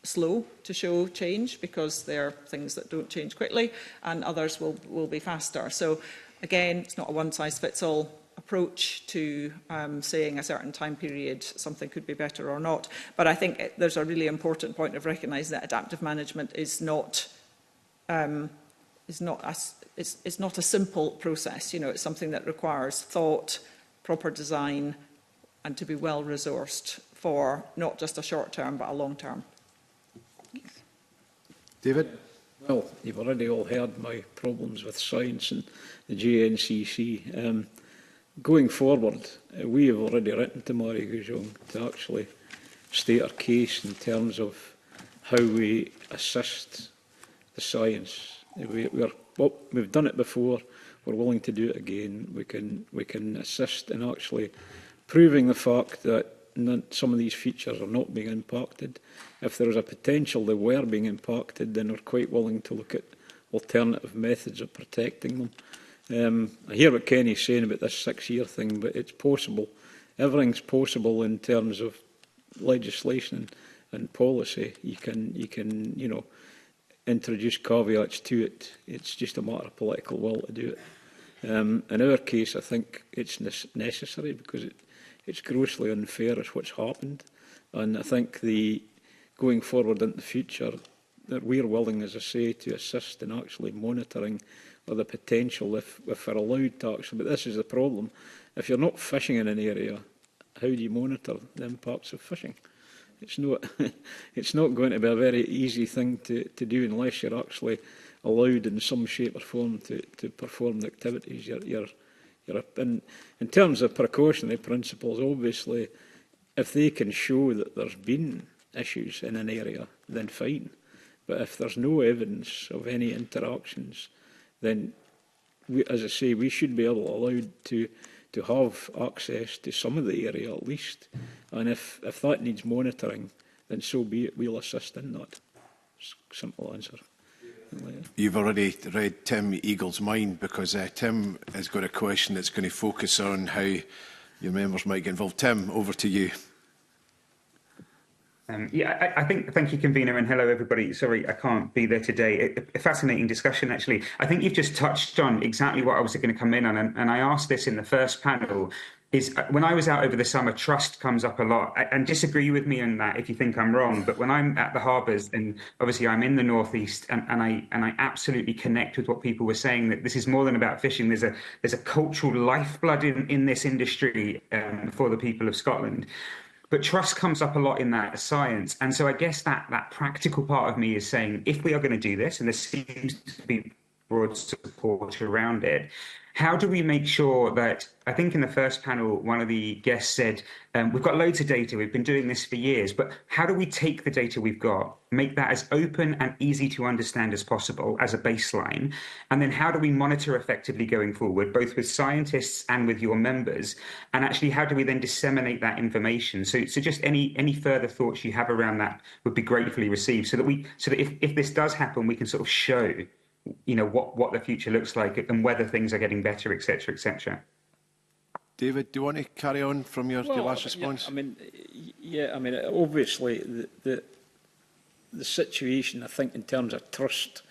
slow to show change because they're things that don't change quickly, and others will be faster. So again, it's not a one-size-fits-all approach to saying a certain time period something could be better or not. But I think there's a really important point of recognising that adaptive management is not a simple process. You know, it's something that requires thought, proper design, and to be well resourced for not just a short term but a long term. David? Well, you've already all heard my problems with science and the JNCC. Going forward, we have already written to Murray Gujong to actually state our case in terms of how we assist the science. We've done it before. We're willing to do it again. We can assist in actually proving the fact that some of these features are not being impacted. If there is a potential they were being impacted, then we're quite willing to look at alternative methods of protecting them. I hear what Kenny's saying about this 6-year thing, but it's possible. Everything's possible in terms of legislation and policy. You can introduce caveats to it. It's just a matter of political will to do it. In our case, I think it's necessary because it's grossly unfair as what's happened. And I think going forward into the future, that we're willing, as I say, to assist in actually monitoring or the potential if we're allowed to actually. But this is the problem. If you're not fishing in an area, how do you monitor the impacts of fishing? It's not going to be a very easy thing to do unless you're actually allowed in some shape or form to perform the activities. In terms of precautionary principles, obviously, if they can show that there's been issues in an area, then fine. But if there's no evidence of any interactions, then, as I say, we should be allowed to have access to some of the area at least. And if that needs monitoring, then so be it. We'll assist in that. Simple answer. You've already read Tim Eagle's mind, because Tim has got a question that's going to focus on how your members might get involved. Tim, over to you. I think, thank you, convener, and hello, everybody. Sorry, I can't be there today. A fascinating discussion, actually. I think you've just touched on exactly what I was going to come in on, and I asked this in the first panel. Is when I was out over the summer, trust comes up a lot. And disagree with me on that if you think I'm wrong. But when I'm at the harbours, and obviously I'm in the northeast, and I absolutely connect with what people were saying, that this is more than about fishing. There's a cultural lifeblood in this industry for the people of Scotland. But trust comes up a lot in that science. And so I guess that practical part of me is saying, if we are going to do this, and there seems to be broad support around it, how do we make sure that, I think in the first panel, one of the guests said, we've got loads of data, we've been doing this for years, but how do we take the data we've got, make that as open and easy to understand as possible as a baseline, and then how do we monitor effectively going forward, both with scientists and with your members, and actually how do we then disseminate that information? So just any further thoughts you have around that would be gratefully received, so that if this does happen, we can sort of show what the future looks like and whether things are getting better, etc., etc. David, do you want to carry on from your last response? Obviously, the situation, I think, in terms of trust,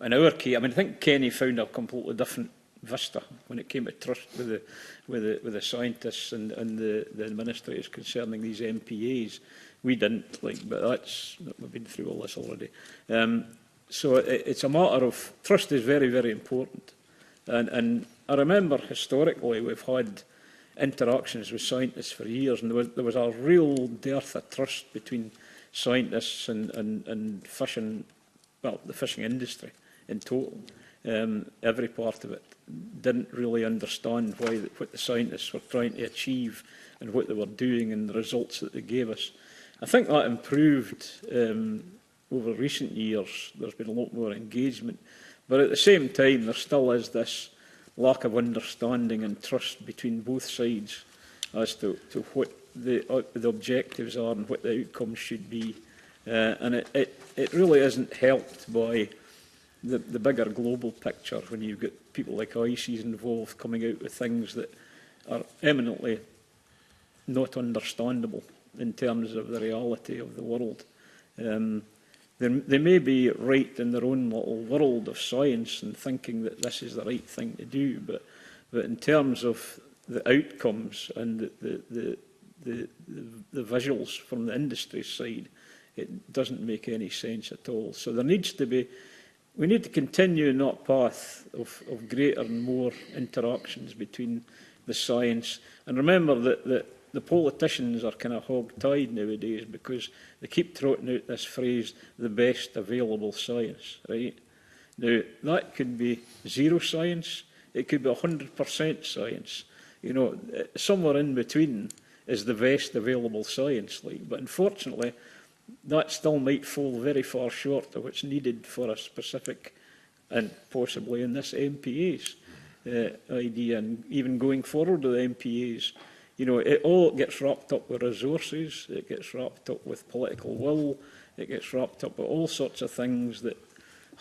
in our case, I think Kenny found a completely different vista when it came to trust with the scientists and the administrators concerning these MPAs. We didn't, but we've been through all this already. So it's a matter of trust is very, very important. And I remember historically we've had interactions with scientists for years, and there was a real dearth of trust between scientists and fishing, well, the fishing industry in total. Every part of it didn't really understand what the scientists were trying to achieve and what they were doing and the results that they gave us. I think that improved over recent years. There's been a lot more engagement. But at the same time, there still is this lack of understanding and trust between both sides as to what the objectives are and what the outcomes should be. And it really isn't helped by the bigger global picture when you've got people like ICES involved coming out with things that are eminently not understandable in terms of the reality of the world. They may be right in their own little world of science and thinking that this is the right thing to do, but in terms of the outcomes and the visuals from the industry side, it doesn't make any sense at all. So there needs to be, we need to continue in that path of greater and more interactions between the science. And remember that the politicians are kind of hog-tied nowadays because they keep trotting out this phrase, the best available science, right? Now, that could be zero science, it could be 100% science. You know, somewhere in between is the best available science. But unfortunately, that still might fall very far short of what's needed for a specific, and possibly in this MPA's idea, and even going forward with MPAs. You know, it all gets wrapped up with resources, it gets wrapped up with political will, it gets wrapped up with all sorts of things that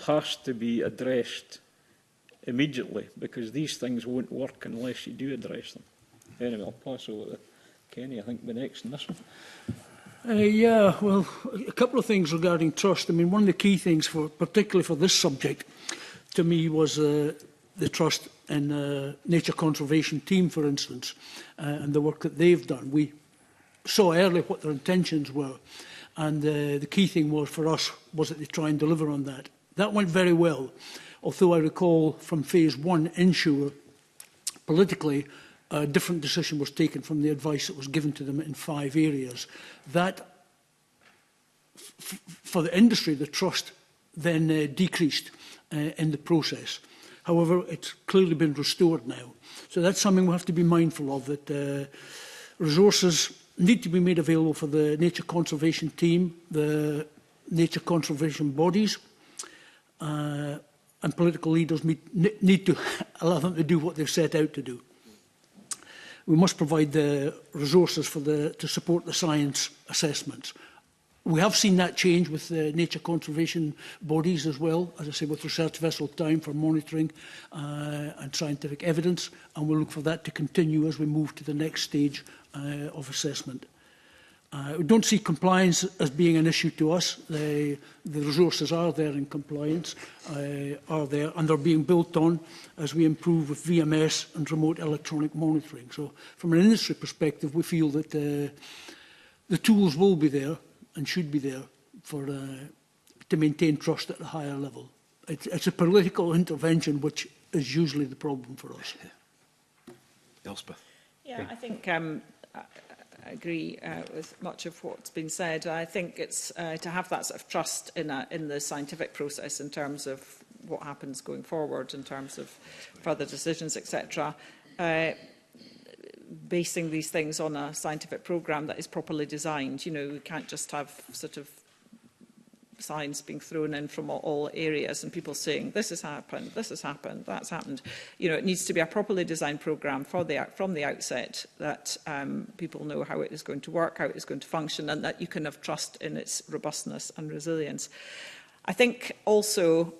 has to be addressed immediately, because these things won't work unless you do address them. Anyway, I'll pass over to Kenny, I think, the next in this one. Yeah, well, a couple of things regarding trust. I mean, one of the key things, particularly for this subject, to me was the trust in Nature Conservation Team, for instance, and the work that they've done. We saw earlier what their intentions were, and the key thing was for us was that they try and deliver on that. That went very well, although I recall from phase 1 inshore, politically, a different decision was taken from the advice that was given to them in 5 areas. That, for the industry, the trust then decreased in the process. However, it's clearly been restored now. So that's something we have to be mindful of, that resources need to be made available for the nature conservation team, the nature conservation bodies, and political leaders need to allow them to do what they've set out to do. We must provide the resources to support the science assessments. We have seen that change with the nature conservation bodies as well, as I say, with research vessel time for monitoring and scientific evidence, and we'll look for that to continue as we move to the next stage of assessment. We don't see compliance as being an issue to us. The resources are there in compliance, are there, and they're being built on as we improve with VMS and remote electronic monitoring. So from an industry perspective, we feel that the tools will be there and should be there to maintain trust at a higher level. It's a political intervention which is usually the problem for us. Elspeth. Yeah, I think I agree with much of what's been said. I think it's to have that sort of trust in the scientific process in terms of what happens going forward, in terms of further decisions, etc. Basing these things on a scientific programme that is properly designed. You know, we can't just have sort of science being thrown in from all areas and people saying, this has happened, that's happened. You know, it needs to be a properly designed programme from the outset that people know how it is going to work, how it is going to function, and that you can have trust in its robustness and resilience. I think also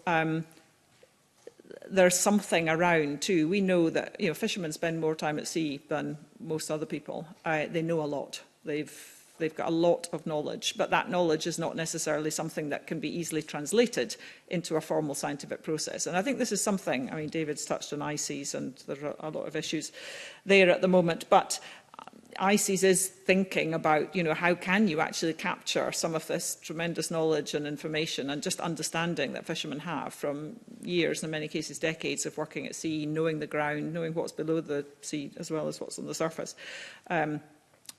there's something around too. We know that fishermen spend more time at sea than most other people. They know a lot. They've got a lot of knowledge, but that knowledge is not necessarily something that can be easily translated into a formal scientific process. And I think this is something, I mean, David's touched on ICES, and there are a lot of issues there at the moment, but ICES is thinking about, how can you actually capture some of this tremendous knowledge and information and just understanding that fishermen have from years, in many cases decades, of working at sea, knowing the ground, knowing what's below the sea as well as what's on the surface.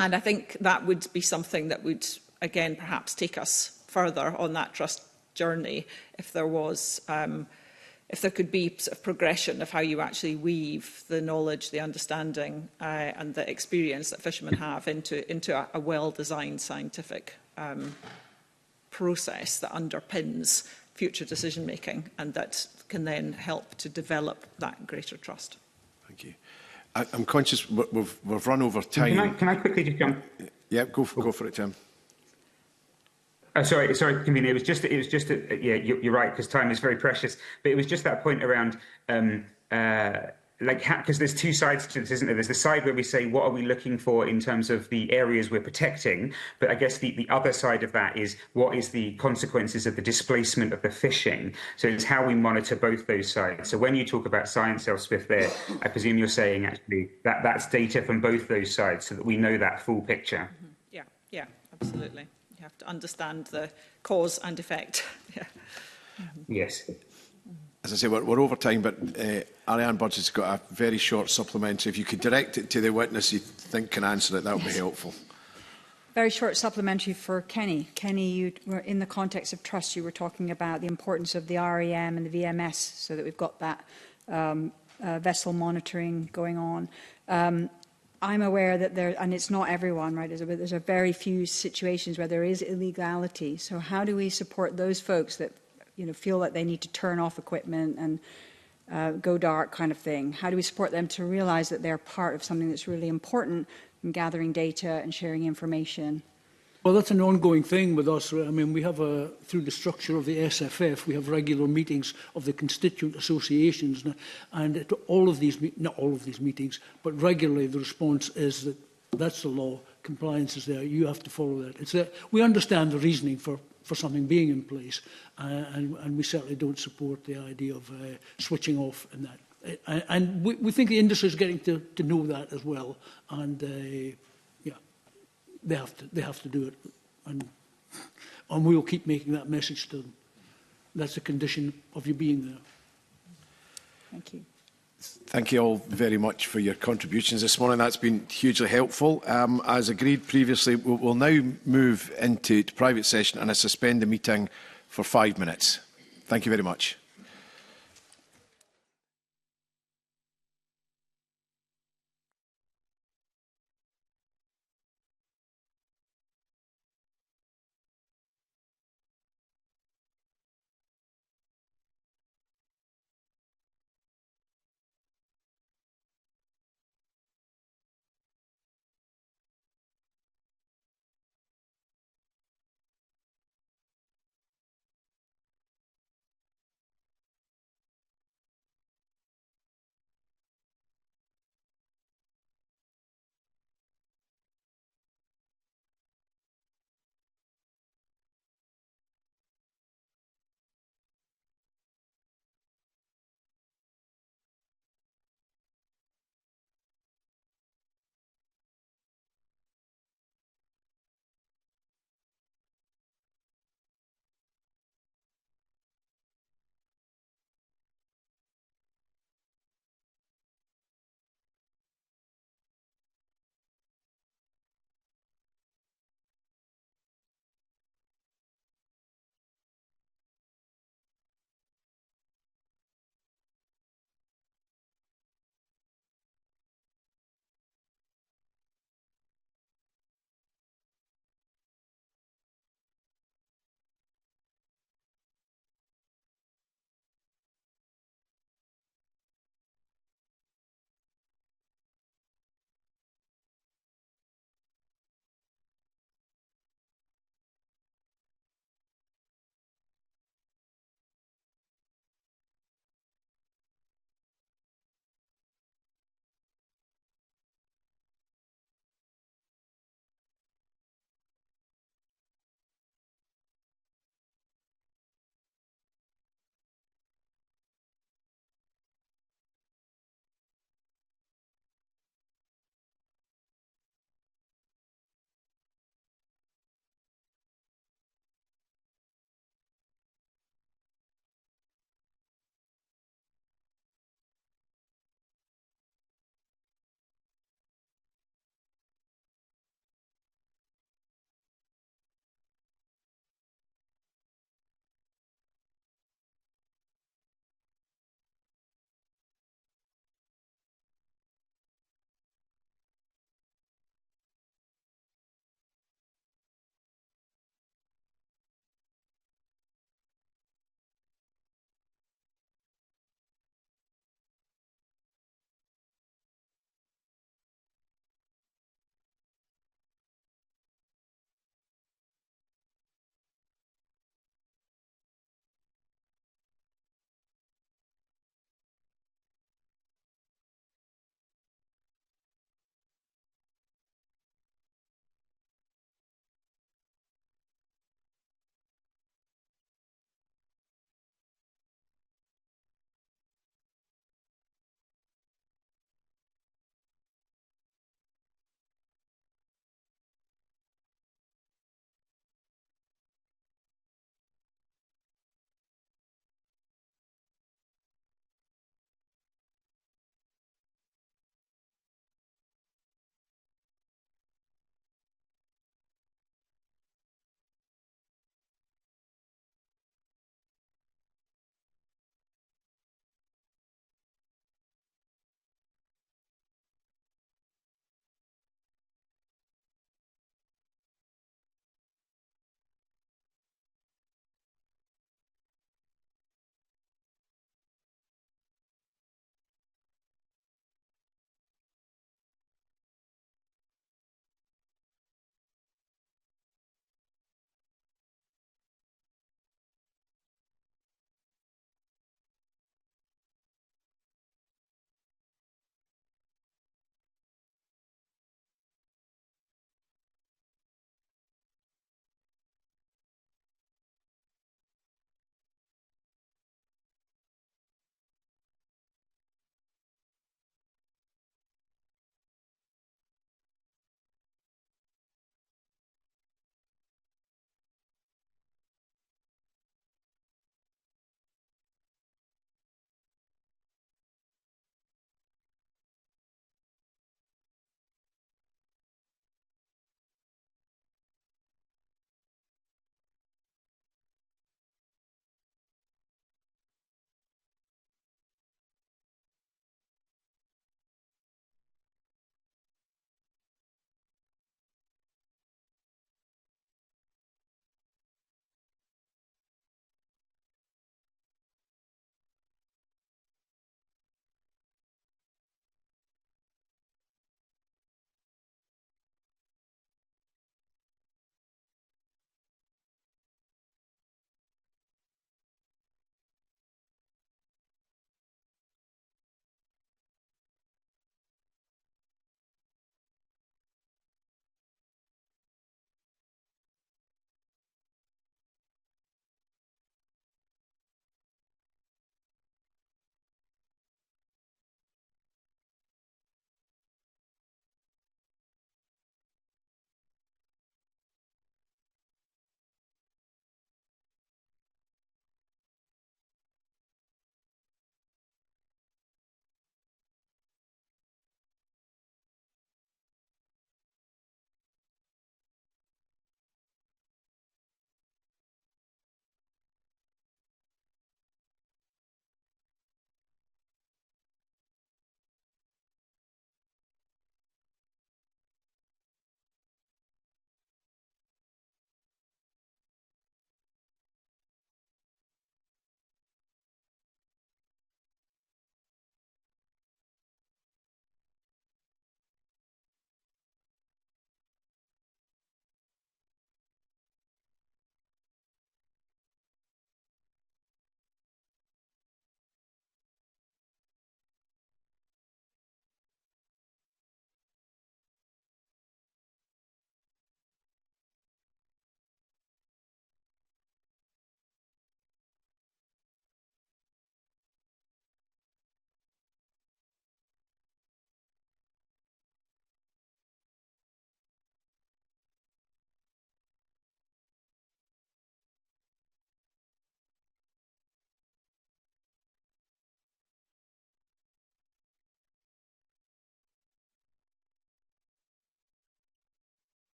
And I think that would be something that would, again, perhaps take us further on that trust journey if there was, if there could be sort of progression of how you actually weave the knowledge, the understanding and the experience that fishermen have into a well-designed scientific process that underpins future decision-making and that can then help to develop that greater trust. Thank you. I'm conscious we've run over time. Can I quickly just jump? Yeah, go for it, Tim. Sorry, Convener. It was just yeah, you're right, because time is very precious. But it was just that point around because there's two sides to this, isn't there? There's the side where we say, what are we looking for in terms of the areas we're protecting? But I guess the other side of that is what is the consequences of the displacement of the fishing? So it's how we monitor both those sides. So when you talk about science, Elspeth, there, I presume you're saying actually that that's data from both those sides so that we know that full picture. Mm-hmm. Yeah, absolutely. You have to understand the cause and effect. Yeah. Mm-hmm. Yes. As I say, we're over time, but Ariane Burge has got a very short supplementary. If you could direct it to the witness you think can answer it, that would be helpful. Very short supplementary for Kenny. Kenny, you were in the context of trust, you were talking about the importance of the REM and the VMS so that we've got that vessel monitoring going on. I'm aware that there, and it's not everyone, right, there's a very few situations where there is illegality. So how do we support those folks that feel that they need to turn off equipment and go dark kind of thing? How do we support them to realise that they're part of something that's really important in gathering data and sharing information? Well, that's an ongoing thing with us. I mean, we have, through the structure of the SFF, we have regular meetings of the constituent associations. And at all of these, not all of these meetings, but regularly the response is that that's the law, compliance is there, you have to follow that. It's that we understand the reasoning for something being in place, and we certainly don't support the idea of switching off and that. And we think the industry is getting to know that as well, and yeah, they have to do it, and we'll keep making that message to them. That's a condition of you being there. Thank you. Thank you all very much for your contributions this morning. That's been hugely helpful. As agreed previously, we'll now move into private session and I suspend the meeting for 5 minutes. Thank you very much.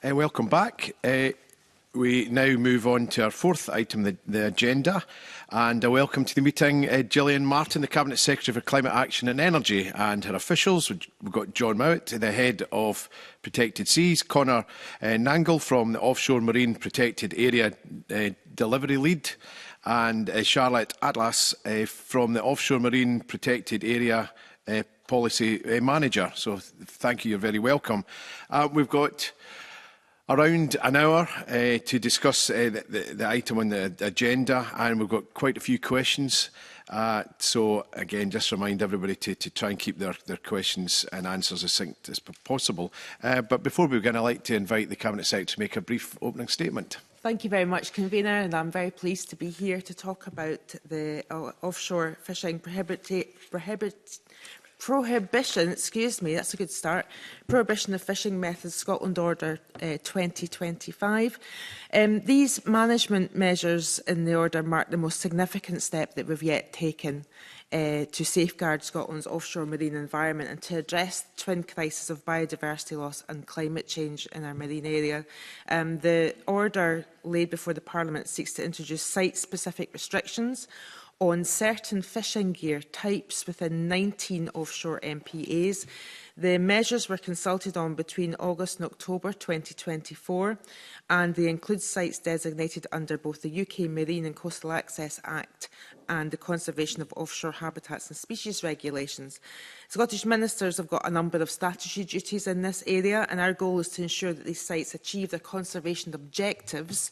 Welcome back. We now move on to our fourth item on the agenda, and a welcome to the meeting Gillian Martin, the Cabinet Secretary for Climate Action and Energy, and her officials. We've got John Mowat, the Head of Protected Seas, Conor Nangle from the Offshore Marine Protected Area Delivery Lead, and Charlotte Atlas from the Offshore Marine Protected Area Policy Manager. So thank you, you're very welcome. We've got around an hour to discuss the item on the agenda, and we've got quite a few questions. So again, just remind everybody to try and keep their questions and answers as succinct as possible. But before we begin, I'd like to invite the Cabinet Secretary to make a brief opening statement. Thank you very much, Convener, and I'm very pleased to be here to talk about the offshore fishing prohibition, excuse me, that's a good start, Prohibition of Fishing Methods Scotland Order 2025. These management measures in the order mark the most significant step that we've yet taken to safeguard Scotland's offshore marine environment and to address the twin crises of biodiversity loss and climate change in our marine area. The order laid before the Parliament seeks to introduce site-specific restrictions on certain fishing gear types within 19 offshore MPAs. The measures were consulted on between August and October 2024, and they include sites designated under both the UK Marine and Coastal Access Act and the Conservation of Offshore Habitats and Species regulations. Scottish ministers have got a number of statutory duties in this area, and our goal is to ensure that these sites achieve their conservation objectives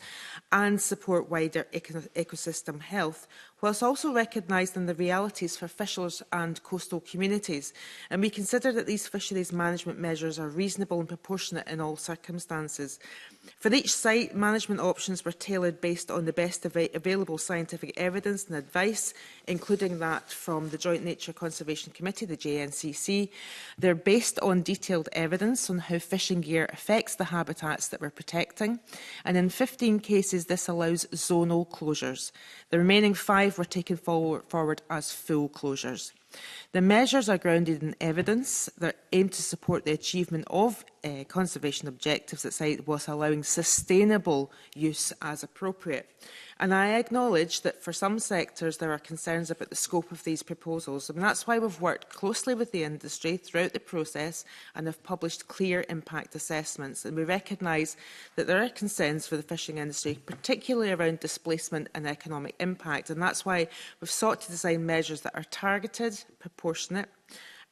and support wider ecosystem health, whilst also recognising the realities for fishers and coastal communities. And we consider that these fisheries management measures are reasonable and proportionate in all circumstances. For each site, management options were tailored based on the best available scientific evidence and advice, including that from the Joint Nature Conservation Committee, the JNCC. They're based on detailed evidence on how fishing gear affects the habitats that we're protecting, and in 15 cases this allows zonal closures. The remaining 5 were taken forward as full closures. The measures are grounded in evidence that aim to support the achievement of conservation objectives at site whilst allowing sustainable use as appropriate. And I acknowledge that for some sectors there are concerns about the scope of these proposals, and that's why we've worked closely with the industry throughout the process and have published clear impact assessments. And we recognise that there are concerns for the fishing industry, particularly around displacement and economic impact, and that's why we've sought to design measures that are targeted, proportionate.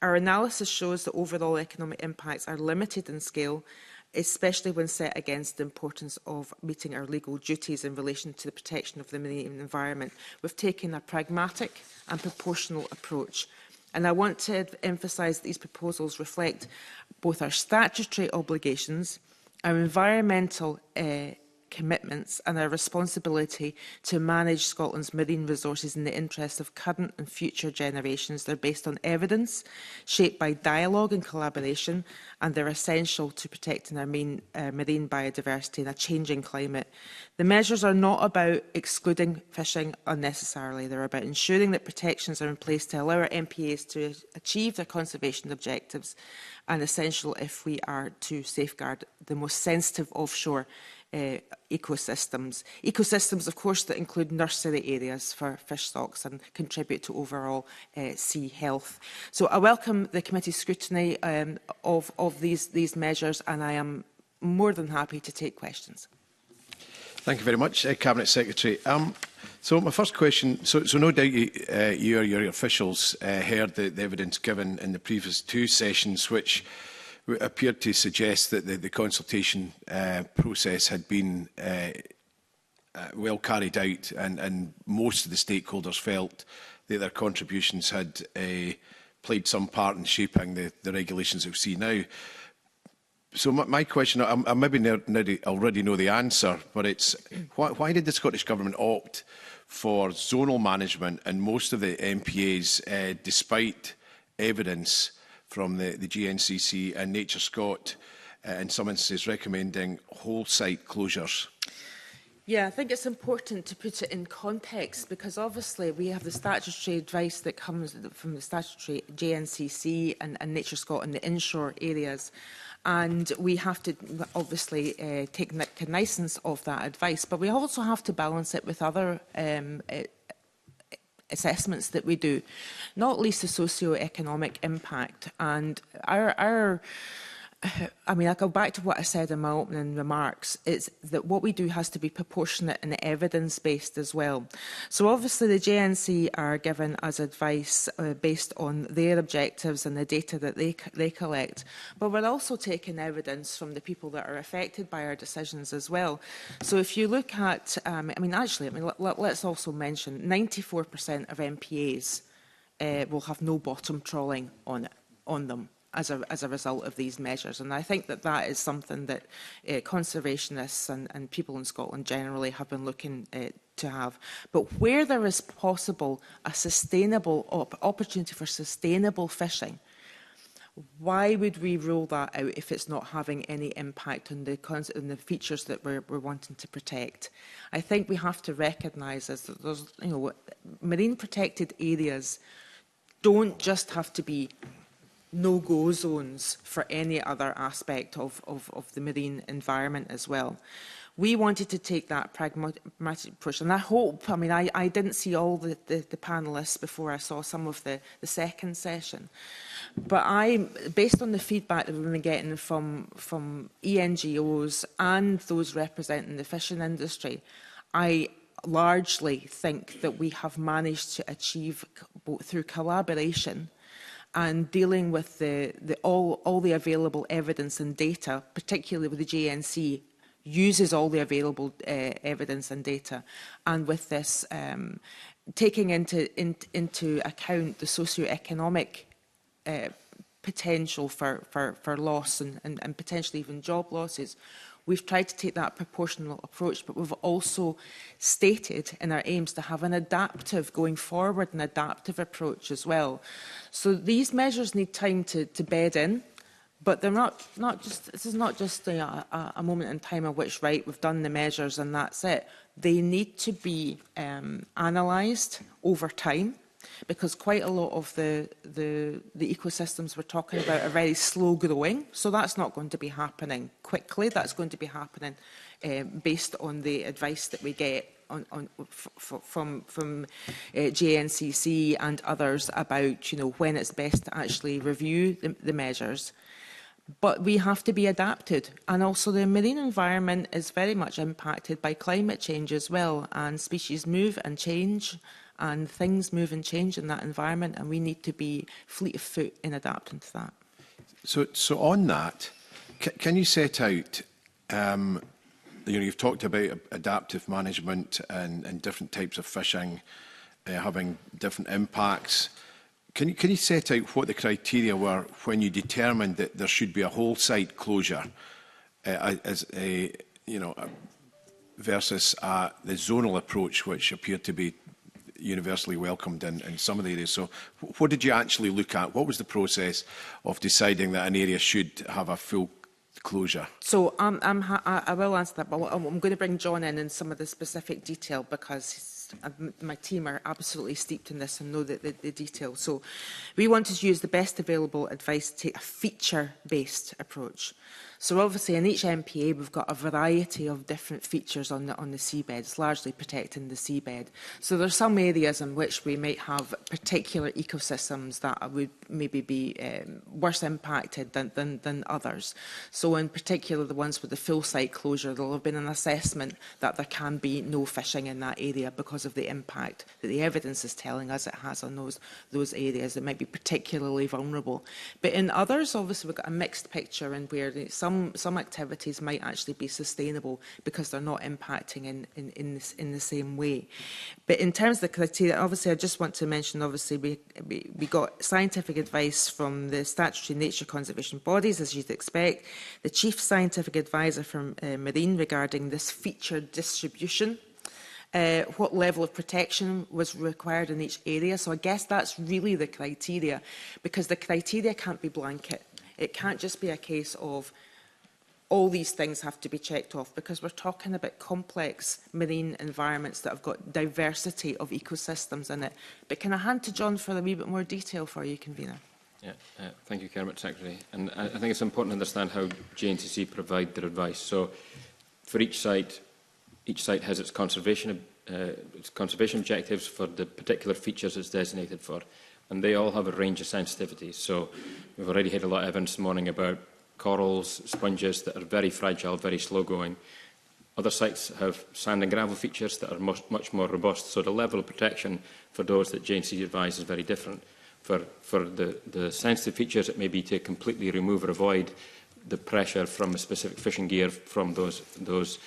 Our analysis shows that overall economic impacts are limited in scale, especially when set against the importance of meeting our legal duties in relation to the protection of the marine environment. We've taken a pragmatic and proportional approach. And I want to emphasise that these proposals reflect both our statutory obligations, our environmental commitments and our responsibility to manage Scotland's marine resources in the interest of current and future generations. They're based on evidence, shaped by dialogue and collaboration, and they're essential to protecting our marine biodiversity in a changing climate. The measures are not about excluding fishing unnecessarily. They're about ensuring that protections are in place to allow our MPAs to achieve their conservation objectives, and essential if we are to safeguard the most sensitive offshore ecosystems. Ecosystems, of course, that include nursery areas for fish stocks and contribute to overall sea health. So I welcome the committee's scrutiny of these measures, and I am more than happy to take questions. Thank you very much, Cabinet Secretary. So my first question, so no doubt you or your officials heard the evidence given in the previous 2 sessions, which appeared to suggest that the consultation process had been well carried out, and most of the stakeholders felt that their contributions had played some part in shaping the regulations that we see now. So my question, I maybe already know the answer, but it's why did the Scottish Government opt for zonal management in most of the MPAs, despite evidence from the GNCC and Nature Scot, in some instances recommending whole site closures? Yeah, I think it's important to put it in context, because obviously we have the statutory advice that comes from the statutory JNCC and Nature Scot in the inshore areas. And we have to obviously take cognizance of that advice, but we also have to balance it with other assessments that we do, not least the socio-economic impact. And I mean, I go back to what I said in my opening remarks, is that what we do has to be proportionate and evidence-based as well. So obviously the JNC are given as advice based on their objectives and the data that they collect, but we're also taking evidence from the people that are affected by our decisions as well. So if you look at, let's also mention 94% of MPAs will have no bottom trawling on them as a result of these measures. And I think that that is something that conservationists and people in Scotland generally have been looking to have. But where there is possible a sustainable opportunity for sustainable fishing, why would we rule that out if it's not having any impact on the features that we're wanting to protect? I think we have to recognise that there's, marine protected areas don't just have to be no-go zones for any other aspect of the marine environment as well. We wanted to take that pragmatic approach, and I hope, I didn't see all the panellists before I saw some of the second session, but based on the feedback that we've been getting from ENGOs and those representing the fishing industry, I largely think that we have managed to achieve, both through collaboration and dealing with all the available evidence and data, particularly with the JNC, uses all the available evidence and data, and with this taking into account the socio-economic potential for loss and potentially even job losses. We've tried to take that proportional approach, but we've also stated in our aims to have an adaptive, going forward, an adaptive approach as well. So these measures need time to bed in, but they're this is not just a moment in time at which, right, we've done the measures and that's it. They need to be analysed over time, because quite a lot of the ecosystems we're talking about are very slow growing. So that's not going to be happening quickly. That's going to be happening based on the advice that we get from JNCC and others about when it's best to actually review the measures. But we have to be adapted, and also the marine environment is very much impacted by climate change as well, and species move and change, and things move and change in that environment, and we need to be fleet of foot in adapting to that. So on that, can you set out, you've talked about adaptive management and different types of fishing having different impacts. Can you set out what the criteria were when you determined that there should be a whole site closure versus the zonal approach, which appeared to be universally welcomed in some of the areas? So what did you actually look at? What was the process of deciding that an area should have a full closure? So I will answer that, but I'm going to bring John in some of the specific detail, because my team are absolutely steeped in this and know the detail. So we wanted to use the best available advice to take a feature-based approach. So obviously in each MPA we've got a variety of different features on the seabed. It's largely protecting the seabed. So there are some areas in which we might have particular ecosystems that would maybe be worse impacted than others. So in particular the ones with the full site closure, there will have been an assessment that there can be no fishing in that area because of the impact that the evidence is telling us it has on those areas that might be particularly vulnerable. But in others, obviously we've got a mixed picture, in where some activities might actually be sustainable because they're not impacting in the same way. But in terms of the criteria, obviously I just want to mention, obviously we got scientific advice from the statutory nature conservation bodies, as you'd expect, the chief scientific advisor from Marine regarding this featured distribution, what level of protection was required in each area. So I guess that's really the criteria, because the criteria can't be blanket. It can't just be a case of all these things have to be checked off, because we're talking about complex marine environments that have got diversity of ecosystems in it. But can I hand to John for a wee bit more detail for you, Convener? Thank you, Cabinet Secretary. And I think it's important to understand how JNCC provide their advice. So, for each site has its conservation objectives for the particular features it's designated for, and they all have a range of sensitivities. So, we've already had a lot of evidence this morning about corals, sponges that are very fragile, very slow-going. Other sites have sand and gravel features that are much more robust. So, the level of protection for those that JNCC advise is very different. For the sensitive features, it may be to completely remove or avoid the pressure from a specific fishing gear from those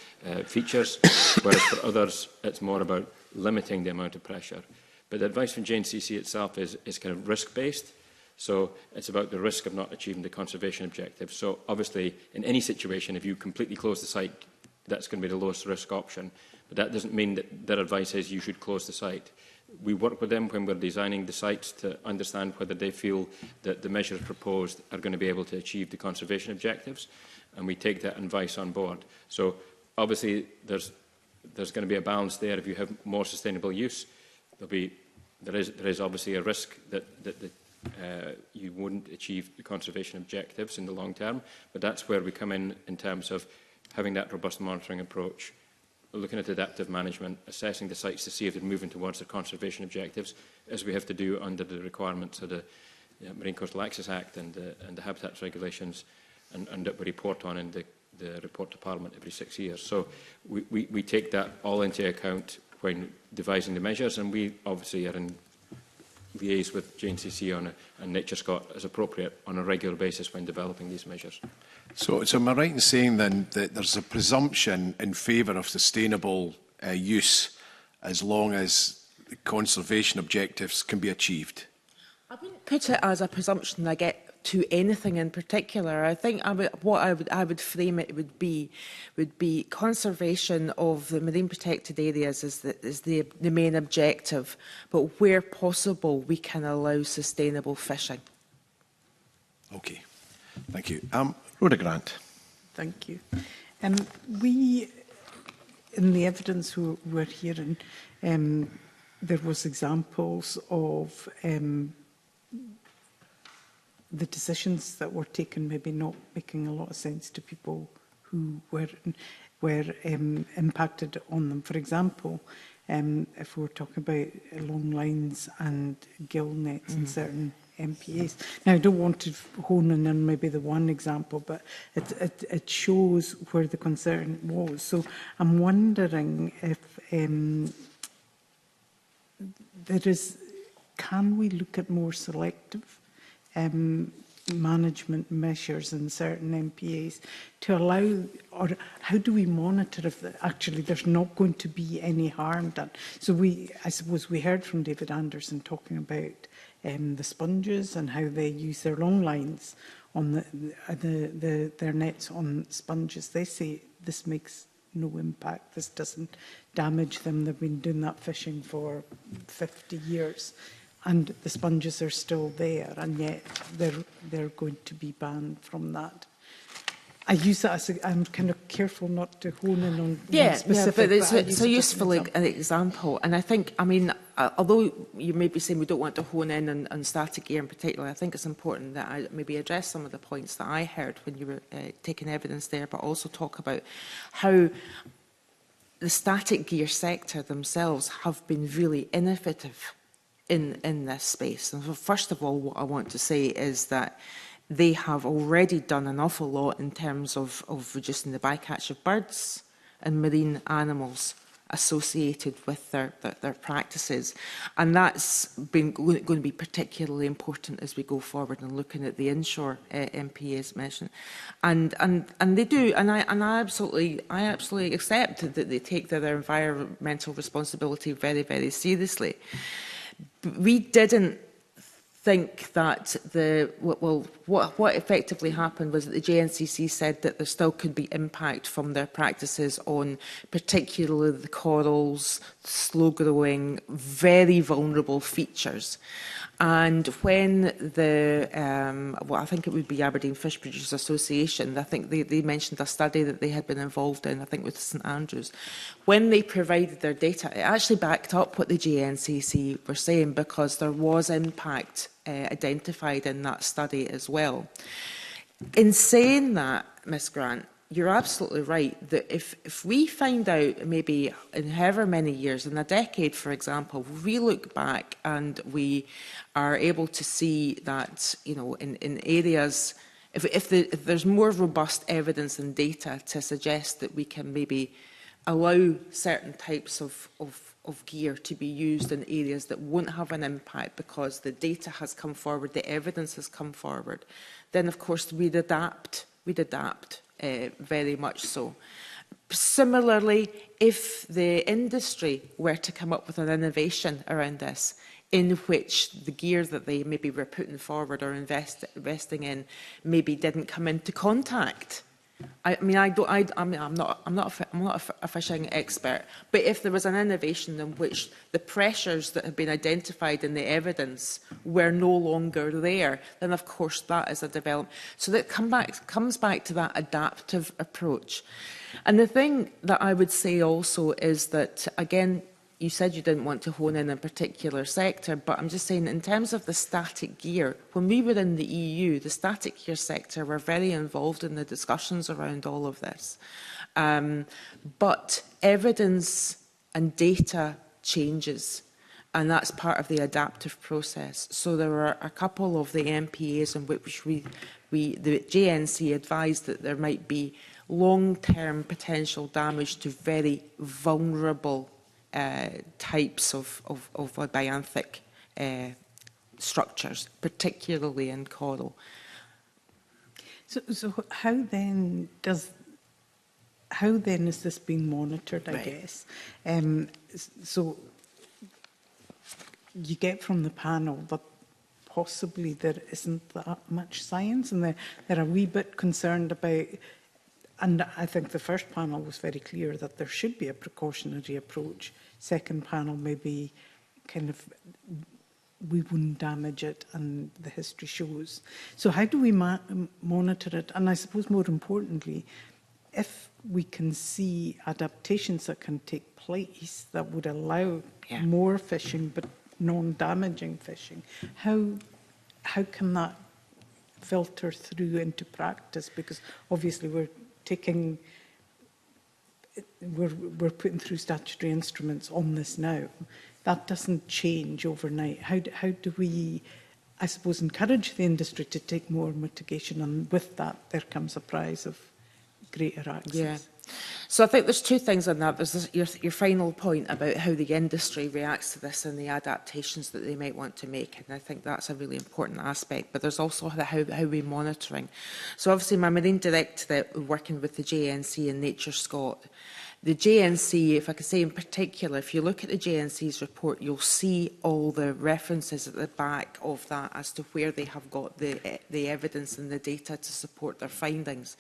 features, whereas for others, it's more about limiting the amount of pressure. But the advice from JNCC itself is kind of risk-based, so it's about the risk of not achieving the conservation objective. So obviously, in any situation, if you completely close the site, that's going to be the lowest risk option. But that doesn't mean that their advice is you should close the site. We work with them when we're designing the sites to understand whether they feel that the measures proposed are going to be able to achieve the conservation objectives, and we take that advice on board. So obviously there's going to be a balance there. If you have more sustainable use, there is obviously a risk that you wouldn't achieve the conservation objectives in the long term, but that's where we come in terms of having that robust monitoring approach, looking at adaptive management, assessing the sites to see if they're moving towards the conservation objectives, as we have to do under the requirements of the Marine Coastal Access Act and the Habitats Regulations, and that we report on in the report to Parliament every 6 years. So we take that all into account when devising the measures, and we obviously are in liaise with JNCC and Nature Scott as appropriate on a regular basis when developing these measures. So am I right in saying then that there's a presumption in favour of sustainable use as long as the conservation objectives can be achieved? I wouldn't put it as a presumption I get to anything in particular. I think what I would frame it would be conservation of the marine protected areas is the main objective, but where possible we can allow sustainable fishing. Okay, thank you. Rhoda Grant. Thank you. We, in the evidence we're hearing, there was examples of the decisions that were taken maybe not making a lot of sense to people who were impacted on them. For example, if we're talking about long lines and gill nets in certain MPAs. Now, I don't want to hone in on maybe the one example, but it shows where the concern was. So I'm wondering if can we look at more selective management measures in certain MPAs to allow, or how do we monitor if actually there's not going to be any harm done? So I suppose we heard from David Anderson talking about the sponges and how they use their long lines on their nets on sponges. They say this makes no impact, this doesn't damage them. They've been doing that fishing for 50 years. And the sponges are still there, and yet they're going to be banned from that. I use that as I'm kind of careful not to hone in on specific. Yeah, but it's a useful example. And I think, I mean, although you may be saying we don't want to hone in on static gear in particular, I think it's important that I maybe address some of the points that I heard when you were taking evidence there, but also talk about how the static gear sector themselves have been really innovative in this space. And so first of all, what I want to say is that they have already done an awful lot in terms of reducing the bycatch of birds and marine animals associated with their practices. And that's going to be particularly important as we go forward and looking at the inshore MPAs mentioned. And they do, and I absolutely accept that they take their environmental responsibility very, very seriously. We didn't think that what effectively happened was that the JNCC said that there still could be impact from their practices on particularly the corals, slow-growing, very vulnerable features. And when I think it would be Aberdeen Fish Producers Association, I think they mentioned a study that they had been involved in, I think with St Andrews. When they provided their data, it actually backed up what the JNCC were saying, because there was impact identified in that study as well. In saying that, Ms Grant, you're absolutely right that if we find out maybe in however many years, in a decade, for example, we look back and we are able to see that, you know, in areas, if there's more robust evidence and data to suggest that we can maybe allow certain types of gear to be used in areas that won't have an impact because the data has come forward, the evidence has come forward, then of course we'd adapt very much so. Similarly, if the industry were to come up with an innovation around this, in which the gear that they maybe were putting forward or investing in maybe didn't come into contact. I'm not a fishing expert, but if there was an innovation in which the pressures that have been identified in the evidence were no longer there, then of course that is a development. So that comes back to that adaptive approach. And the thing that I would say also is that, again, you said you didn't want to hone in a particular sector, but I'm just saying in terms of the static gear, when we were in the EU, the static gear sector were very involved in the discussions around all of this. But evidence and data changes, and that's part of the adaptive process. So there were a couple of the MPAs in which the JNC advised that there might be long-term potential damage to very vulnerable types of bionthic structures, particularly in coral. So how then is this being monitored, I guess? So you get from the panel that possibly there isn't that much science, and they're a wee bit concerned about. And I think the first panel was very clear that there should be a precautionary approach. Second panel, maybe kind of we wouldn't damage it, and the history shows. So how do we monitor it? And I suppose more importantly, if we can see adaptations that can take place that would allow more fishing but non-damaging fishing, how can that filter through into practice? Because obviously we're putting through statutory instruments on this now. That doesn't change overnight. How do we, I suppose, encourage the industry to take more mitigation, and with that there comes a prize of greater access? Yeah. So I think there's two things on that. There's your final point about how the industry reacts to this and the adaptations that they might want to make, and I think that's a really important aspect. But there's also how we're monitoring. So obviously my Marine Directorate, working with the JNC and Nature Scot, the JNC, if I could say in particular, if you look at the JNC's report, you'll see all the references at the back of that as to where they have got the evidence and the data to support their findings.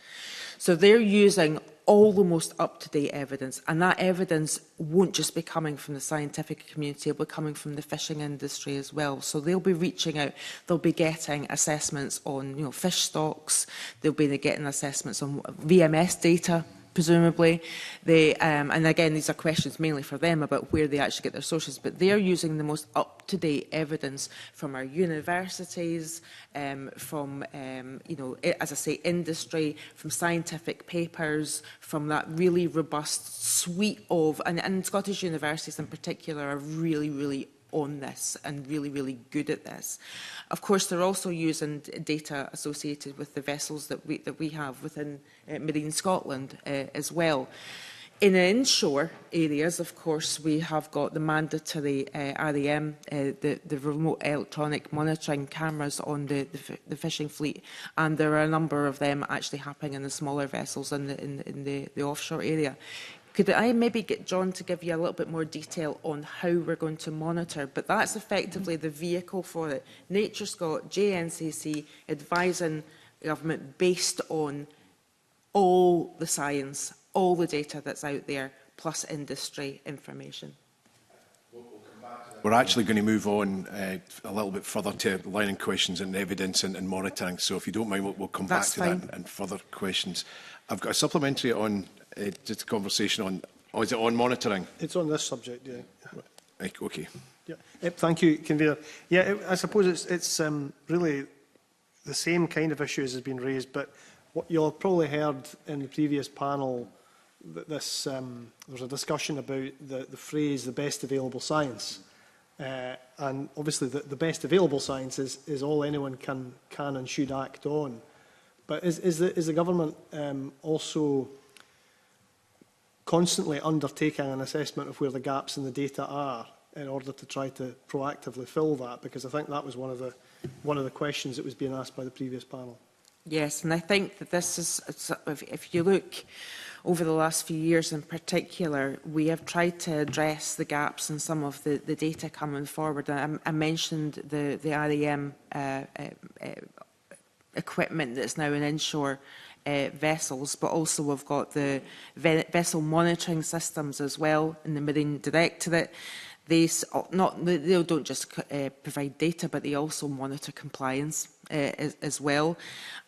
So they're using all the most up-to-date evidence, and that evidence won't just be coming from the scientific community, it'll be coming from the fishing industry as well. So they'll be reaching out, they'll be getting assessments on fish stocks, they'll be getting assessments on VMS data, presumably. And again, these are questions mainly for them about where they actually get their sources, but they're using the most up-to-date evidence from our universities, from, as I say, industry, from scientific papers, from that really robust suite of, and Scottish universities in particular are really, really on this and really, really good at this. Of course, they're also using data associated with the vessels that we have within Marine Scotland as well. In inshore areas, of course, we have got the mandatory REM, the remote electronic monitoring cameras on the fishing fleet, and there are a number of them actually happening in the smaller vessels in the offshore area. Could I maybe get John to give you a little bit more detail on how we're going to monitor? But that's effectively the vehicle for it. Nature Scot, JNCC, advising government based on all the science, all the data that's out there, plus industry information. We're actually going to move on a little bit further to lining questions and evidence and monitoring. So if you don't mind, we'll come back to that and further questions. I've got a supplementary on just a conversation on, is it on monitoring? It's on this subject, yeah. Okay. Yeah. Thank you, Convener. Yeah, I suppose it's really the same kind of issues has been raised, but what you'll have probably heard in the previous panel that there's a discussion about the phrase "the best available science," and obviously the best available science is all anyone can and should act on. But is the government also constantly undertaking an assessment of where the gaps in the data are in order to try to proactively fill that? Because I think that was one of the questions that was being asked by the previous panel. Yes, and I think that this is, if you look over the last few years in particular, we have tried to address the gaps in some of the data coming forward. I mentioned the REM equipment that's now in inshore vessels, but also we've got the vessel monitoring systems as well in the Marine Directorate. They don't just provide data, but they also monitor compliance as well.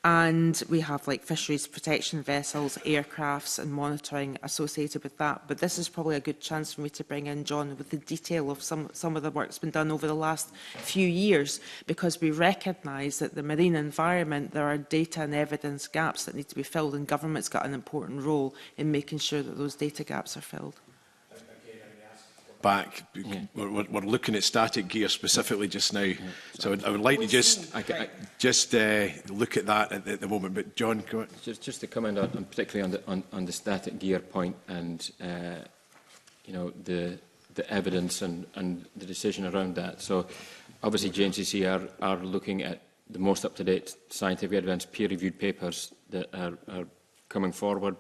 And we have like fisheries protection vessels, aircrafts and monitoring associated with that. But this is probably a good chance for me to bring in John with the detail of some of the work that's been done over the last few years, because we recognise that the marine environment, there are data and evidence gaps that need to be filled, and government's got an important role in making sure that those data gaps are filled. Back, we're looking at static gear specifically just now, so I would like to just look at that at the moment. But John, go on. Just to comment on particularly on the static gear point, and you know, the evidence and the decision around that. So obviously JNCC are looking at the most up-to-date scientific evidence, peer-reviewed papers that are coming forward,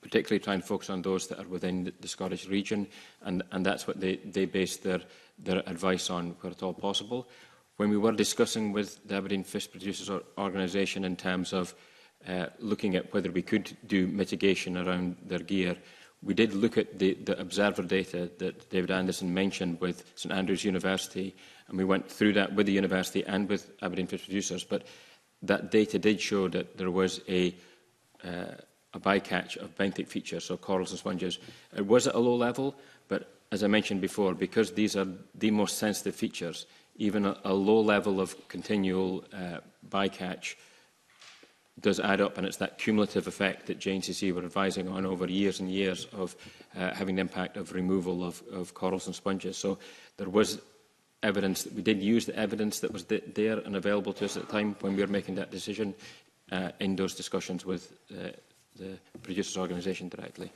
particularly trying to focus on those that are within the Scottish region, and that's what they base their advice on where at all possible. When we were discussing with the Aberdeen Fish Producers Organisation in terms of looking at whether we could do mitigation around their gear, we did look at the observer data that David Anderson mentioned with St Andrews University, and we went through that with the university and with Aberdeen Fish Producers, but that data did show that there was a bycatch of benthic features, so corals and sponges. It was at a low level, but as I mentioned before, because these are the most sensitive features, even a low level of continual bycatch does add up, and it's that cumulative effect that JNCC were advising on over years and years of having the impact of removal of corals and sponges. So there was evidence that we did use the evidence that was there and available to us at the time when we were making that decision in those discussions with the producers' organisation directly.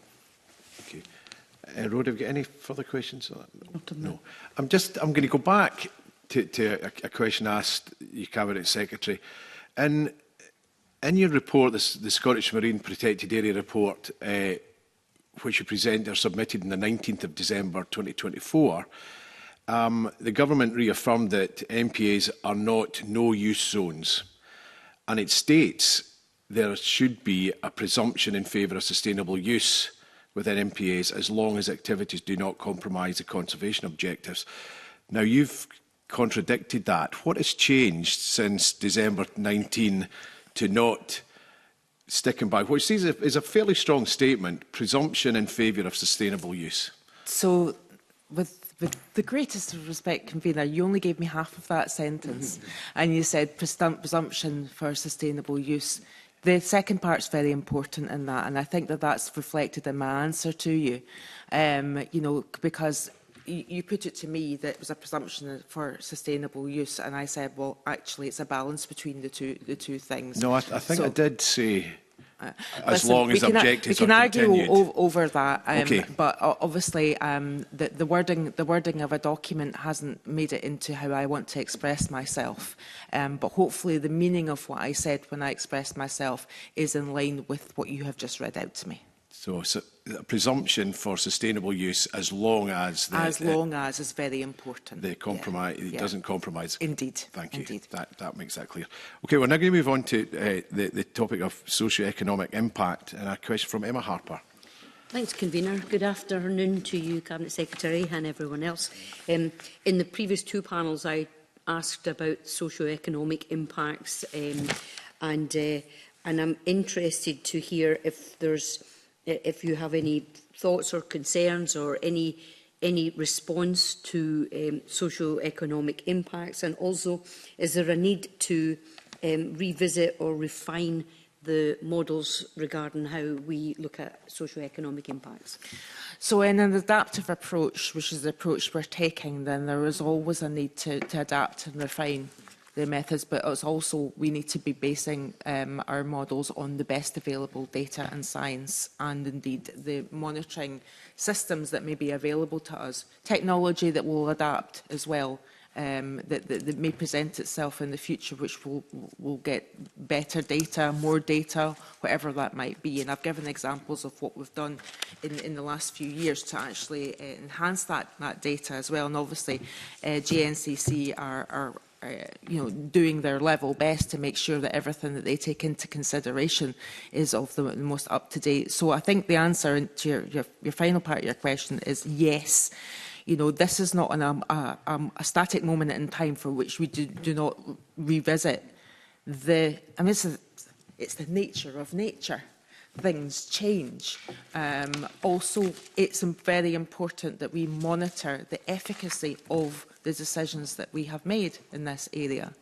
Okay. Rhoda, have you got any further questions? No. I'm going to go back to a question asked your Cabinet Secretary. In your report, the Scottish Marine Protected Area Report, which you presented or submitted on the 19th of December 2024, the government reaffirmed that MPAs are not no-use zones, and it states there should be a presumption in favour of sustainable use within MPAs as long as activities do not compromise the conservation objectives. Now, you've contradicted that. What has changed since December 19 to not sticking by what you see is a fairly strong statement, presumption in favour of sustainable use? So, with the greatest of respect, Convener, you only gave me half of that sentence, and you said presumption for sustainable use. The second part's very important in that, and I think that that's reflected in my answer to you. You know, because you put it to me that it was a presumption for sustainable use, and I said, well, actually, it's a balance between the two things. No, I think so, I did say as listen, long as objectives are continued. We can argue over that, Okay. but obviously the wording of a document hasn't made it into how I want to express myself. But hopefully the meaning of what I said when I expressed myself is in line with what you have just read out to me. So a presumption for sustainable use as long as... is very important. The compromise, it doesn't compromise. Indeed. Thank you. Indeed. That makes that clear. Okay, we're now going to move on to the topic of socio-economic impact, and a question from Emma Harper. Thanks, Convener. Good afternoon to you, Cabinet Secretary, and everyone else. In the previous two panels, I asked about socio-economic impacts, and I'm interested to hear if you have any thoughts or concerns or any any response to socio-economic impacts? And also, is there a need to revisit or refine the models regarding how we look at socio-economic impacts? So in an adaptive approach, which is the approach we're taking, then there is always a need to adapt and refine the methods, but it's also we need to be basing our models on the best available data and science, and indeed the monitoring systems that may be available to us, technology that will adapt as well, that may present itself in the future, which will get better data, more data, whatever that might be. And I've given examples of what we've done in the last few years to actually enhance that data as well. And obviously, GNCC are doing their level best to make sure that everything that they take into consideration is of the most up-to-date. So I think the answer to your final part of your question is yes. This is not a static moment in time for which we do not revisit it's the nature of nature. Things change. Also, it's very important that we monitor the efficacy of the decisions that we have made in this area.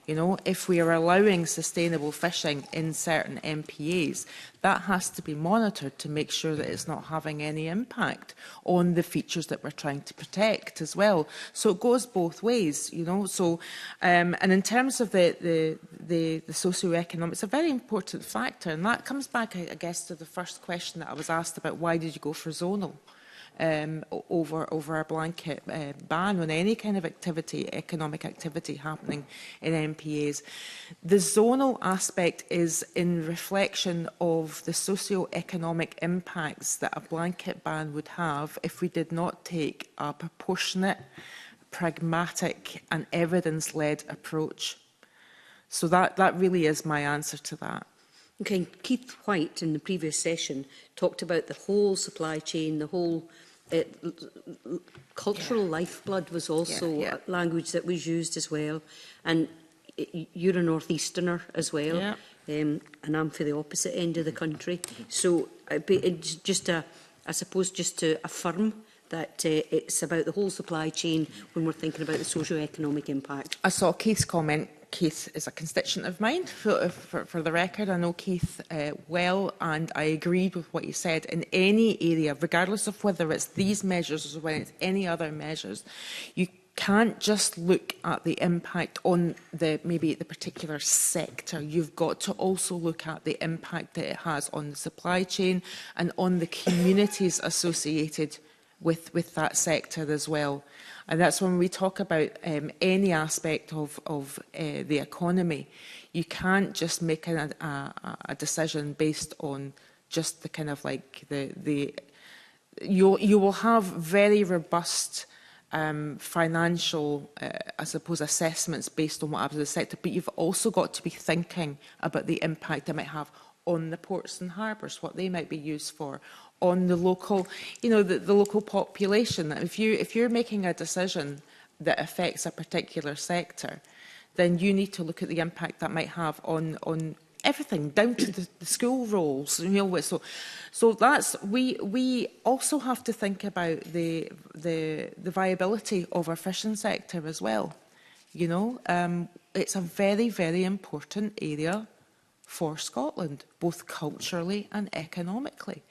If we are allowing sustainable fishing in certain MPAs, that has to be monitored to make sure that it's not having any impact on the features that we're trying to protect as well. So it goes both ways, So, and in terms of the socio-economic, it's a very important factor, and that comes back, I guess, to the first question that I was asked about why did you go for zonal? Over a blanket ban on any kind of economic activity happening in MPAs. The zonal aspect is in reflection of the socio-economic impacts that a blanket ban would have if we did not take a proportionate, pragmatic and evidence-led approach. So that really is my answer to that. Okay, Keith White in the previous session talked about the whole supply chain, the whole cultural lifeblood was also language that was used as well. And you're a northeasterner as well, and I'm for the opposite end of the country. So it's just I suppose just to affirm that it's about the whole supply chain when we're thinking about the socio-economic impact. I saw Keith's comment. Keith is a constituent of mine, for the record. I know Keith well, and I agreed with what he said. In any area, regardless of whether it's these measures or whether it's any other measures, you can't just look at the impact on maybe the particular sector. You've got to also look at the impact that it has on the supply chain and on the communities associated with that sector as well. And that's when we talk about any aspect of the economy. You can't just make a decision based on just the kind of like you will have very robust financial, I suppose, assessments based on what happens in the sector, but you've also got to be thinking about the impact it might have on the ports and harbours, what they might be used for, on the local, the local population. If you're making a decision that affects a particular sector, then you need to look at the impact that might have on everything, down to the school rolls. So that's we also have to think about the viability of our fishing sector as well. It's a very, very important area for Scotland, both culturally and economically.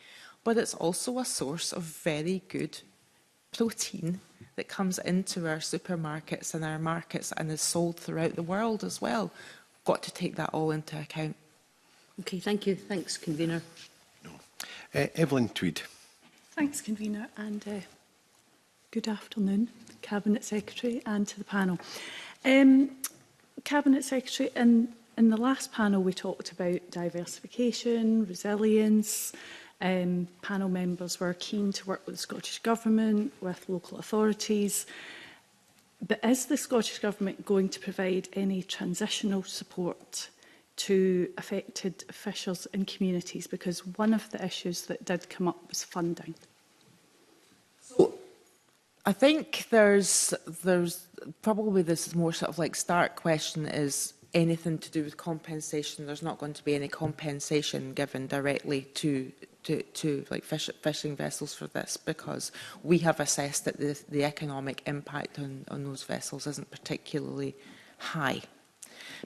But it's also a source of very good protein that comes into our supermarkets and our markets and is sold throughout the world as well. Got to take that all into account. Okay, thank you. Thanks, Convener. Evelyn Tweed. Thanks, Convener, and good afternoon, Cabinet Secretary, and to the panel. Cabinet Secretary, in the last panel we talked about diversification, resilience. Panel members were keen to work with the Scottish Government, with local authorities. But is the Scottish Government going to provide any transitional support to affected fishers and communities? Because one of the issues that did come up was funding. So I think there's probably this more sort of like stark question is anything to do with compensation. There's not going to be any compensation given directly to like fishing vessels for this, because we have assessed that the economic impact on those vessels isn't particularly high,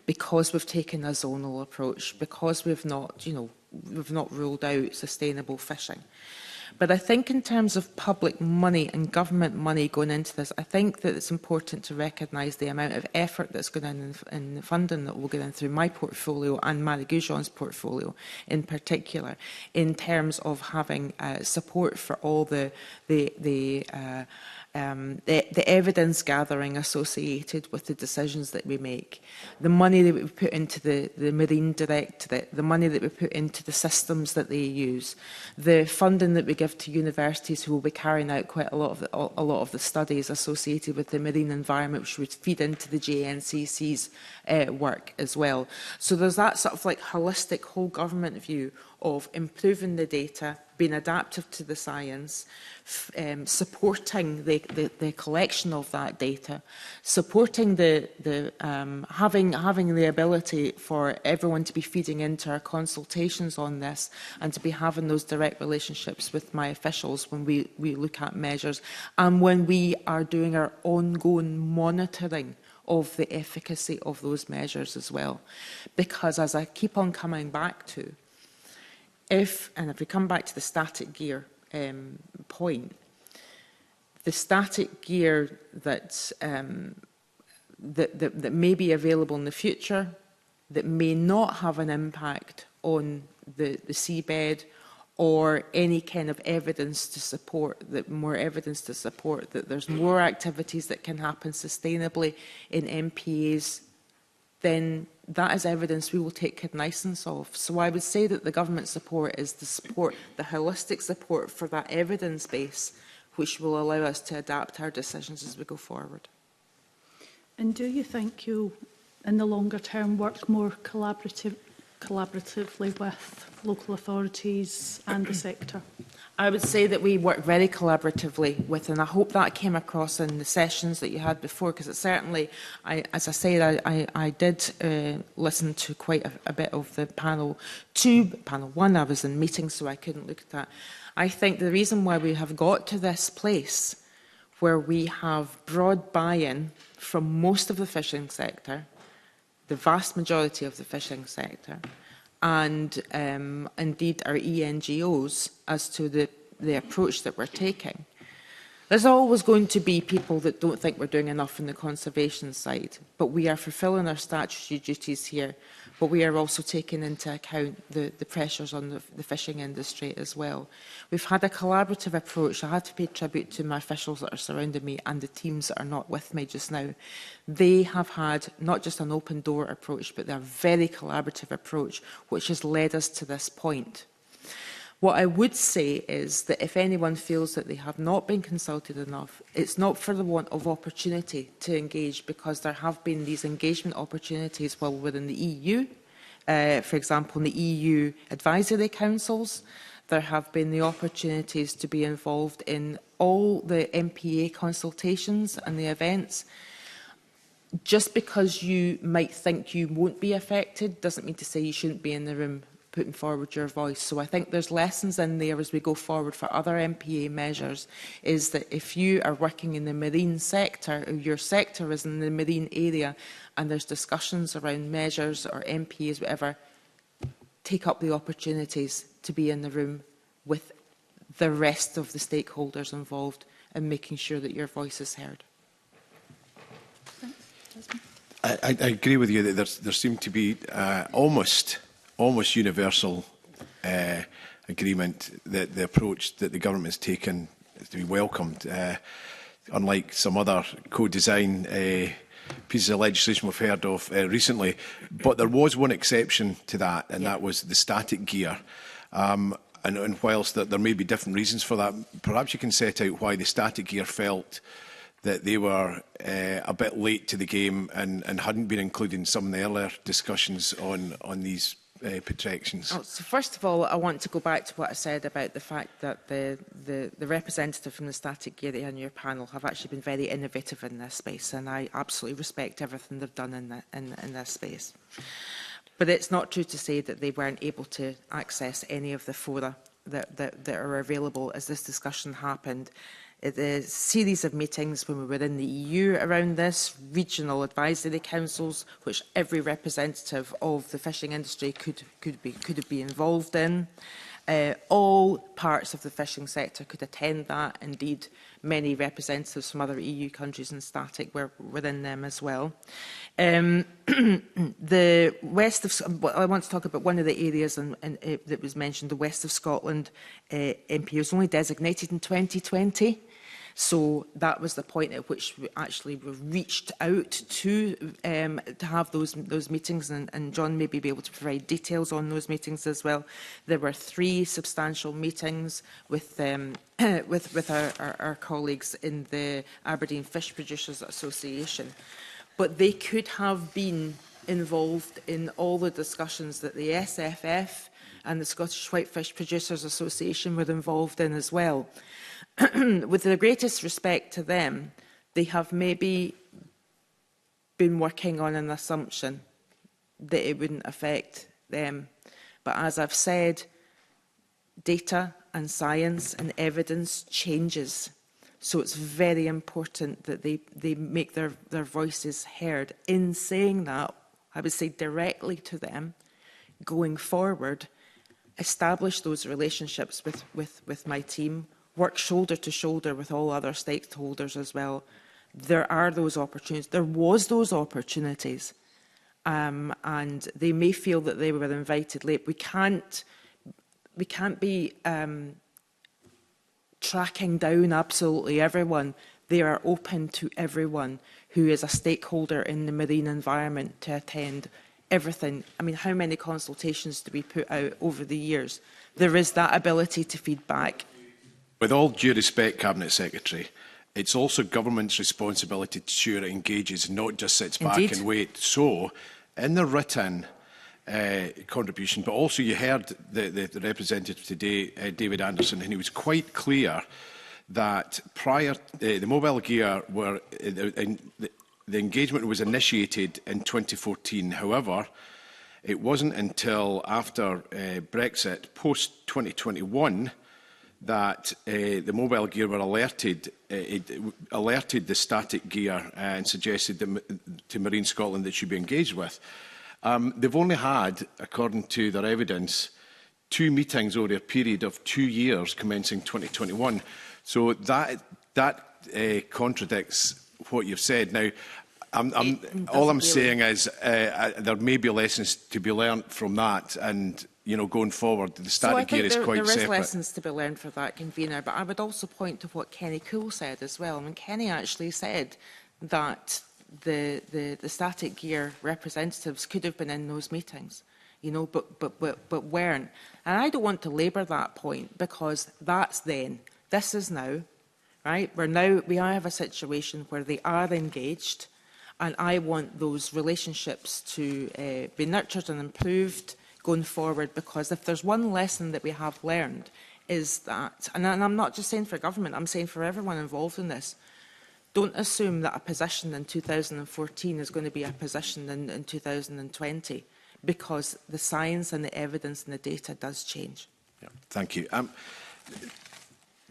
because we've taken a zonal approach, because we've not ruled out sustainable fishing. But I think in terms of public money and government money going into this, I think that it's important to recognise the amount of effort that's going in the funding that will go in through my portfolio and Marie Goujon's portfolio in particular, in terms of having support for all the evidence gathering associated with the decisions that we make, the money that we put into the Marine Directorate, the money that we put into the systems that they use, the funding that we give to universities who will be carrying out quite a lot of the studies associated with the marine environment, which would feed into the JNCC's work as well. So there's that sort of like holistic whole government view of improving the data, being adaptive to the science, supporting the collection of that data, supporting having the ability for everyone to be feeding into our consultations on this, and to be having those direct relationships with my officials when we look at measures, and when we are doing our ongoing monitoring of the efficacy of those measures as well. Because as I keep on coming back to, if we come back to the static gear point, the static gear that may be available in the future, that may not have an impact on the seabed, or any kind of evidence to support that, there's more activities that can happen sustainably in MPAs, then that is evidence we will take cognizance of. So I would say that the government support is the holistic support for that evidence base, which will allow us to adapt our decisions as we go forward. And do you think you'll, in the longer term, work more collaboratively with local authorities and the sector? I would say that we work very collaboratively with, and I hope that came across in the sessions that you had before, because it certainly, as I said, I did listen to quite a bit of the panel 2. Panel 1, I was in meetings, so I couldn't look at that. I think the reason why we have got to this place where we have broad buy-in from most of the fishing sector, the vast majority of the fishing sector, and indeed our ENGOs as to the approach that we're taking. There's always going to be people that don't think we're doing enough on the conservation side, but we are fulfilling our statutory duties here, but we are also taking into account the pressures on the fishing industry as well. We've had a collaborative approach. I have to pay tribute to my officials that are surrounding me and the teams that are not with me just now. They have had not just an open door approach, but a very collaborative approach, which has led us to this point. What I would say is that if anyone feels that they have not been consulted enough, it's not for the want of opportunity to engage, because there have been these engagement opportunities while within the EU. For example, in the EU advisory councils, there have been the opportunities to be involved in all the MPA consultations and the events. Just because you might think you won't be affected doesn't mean to say you shouldn't be in the room putting forward your voice. So I think there's lessons in there as we go forward for other MPA measures, is that if you are working in the marine sector, or your sector is in the marine area, and there's discussions around measures or MPAs, whatever, take up the opportunities to be in the room with the rest of the stakeholders involved and making sure that your voice is heard. I agree with you that there seemed to be almost universal agreement that the approach that the government has taken is to be welcomed, unlike some other co-design pieces of legislation we've heard of recently. But there was one exception to that, and that was the static gear. And whilst there may be different reasons for that, perhaps you can set out why the static gear felt that they were a bit late to the game and hadn't been included in some of the earlier discussions on these protections? Oh, so first of all, I want to go back to what I said about the fact that the representative from the Static Area on your panel have actually been very innovative in this space, and I absolutely respect everything they've done in this space. But it's not true to say that they weren't able to access any of the fora that are available as this discussion happened. The series of meetings when we were in the EU around this, regional advisory councils, which every representative of the fishing industry could be involved in. All parts of the fishing sector could attend that. Indeed, many representatives from other EU countries and Static were within them as well. The west of, I want to talk about one of the areas that was mentioned, the west of Scotland. MP was only designated in 2020. So that was the point at which we actually reached out to have those meetings, and John may be able to provide details on those meetings as well. There were 3 substantial meetings with our colleagues in the Aberdeen Fish Producers Association, but they could have been involved in all the discussions that the SFF and the Scottish Whitefish Producers Association were involved in as well. With the greatest respect to them, they have maybe been working on an assumption that it wouldn't affect them. But as I've said, data and science and evidence changes. So it's very important that they make their voices heard. In saying that, I would say directly to them, going forward, establish those relationships with my team, work shoulder to shoulder with all other stakeholders as well. There are those opportunities. There was those opportunities, and they may feel that they were invited late. We can't be tracking down absolutely everyone. They are open to everyone who is a stakeholder in the marine environment to attend everything. I mean, how many consultations do we put out over the years? There is that ability to feed back. With all due respect, Cabinet Secretary, it's also government's responsibility to ensure it engages, not just sits back Indeed. and wait. So, in the written contribution, but also you heard the representative today, David Anderson, and he was quite clear that prior, the mobile gear were, the engagement was initiated in 2014. However, it wasn't until after Brexit, post-2021, that the mobile gear were alerted, it alerted the static gear and suggested to Marine Scotland that it should be engaged with. They've only had, according to their evidence, 2 meetings over a period of 2 years commencing 2021. So that contradicts what you've said. Now, all I'm saying is there may be lessons to be learnt from that, and going forward, the static gear is quite separate. There is lessons to be learned for that, Convener, but I would also point to what Kenny Coole said as well. I mean, Kenny actually said that the static gear representatives could have been in those meetings, but weren't. And I don't want to labour that point, because that's then. This is now, right? We have a situation where they are engaged, and I want those relationships to be nurtured and improved going forward, because if there's one lesson that we have learned is that, and I'm not just saying for government, I'm saying for everyone involved in this, don't assume that a position in 2014 is going to be a position in 2020, because the science and the evidence and the data does change. Yeah, thank you.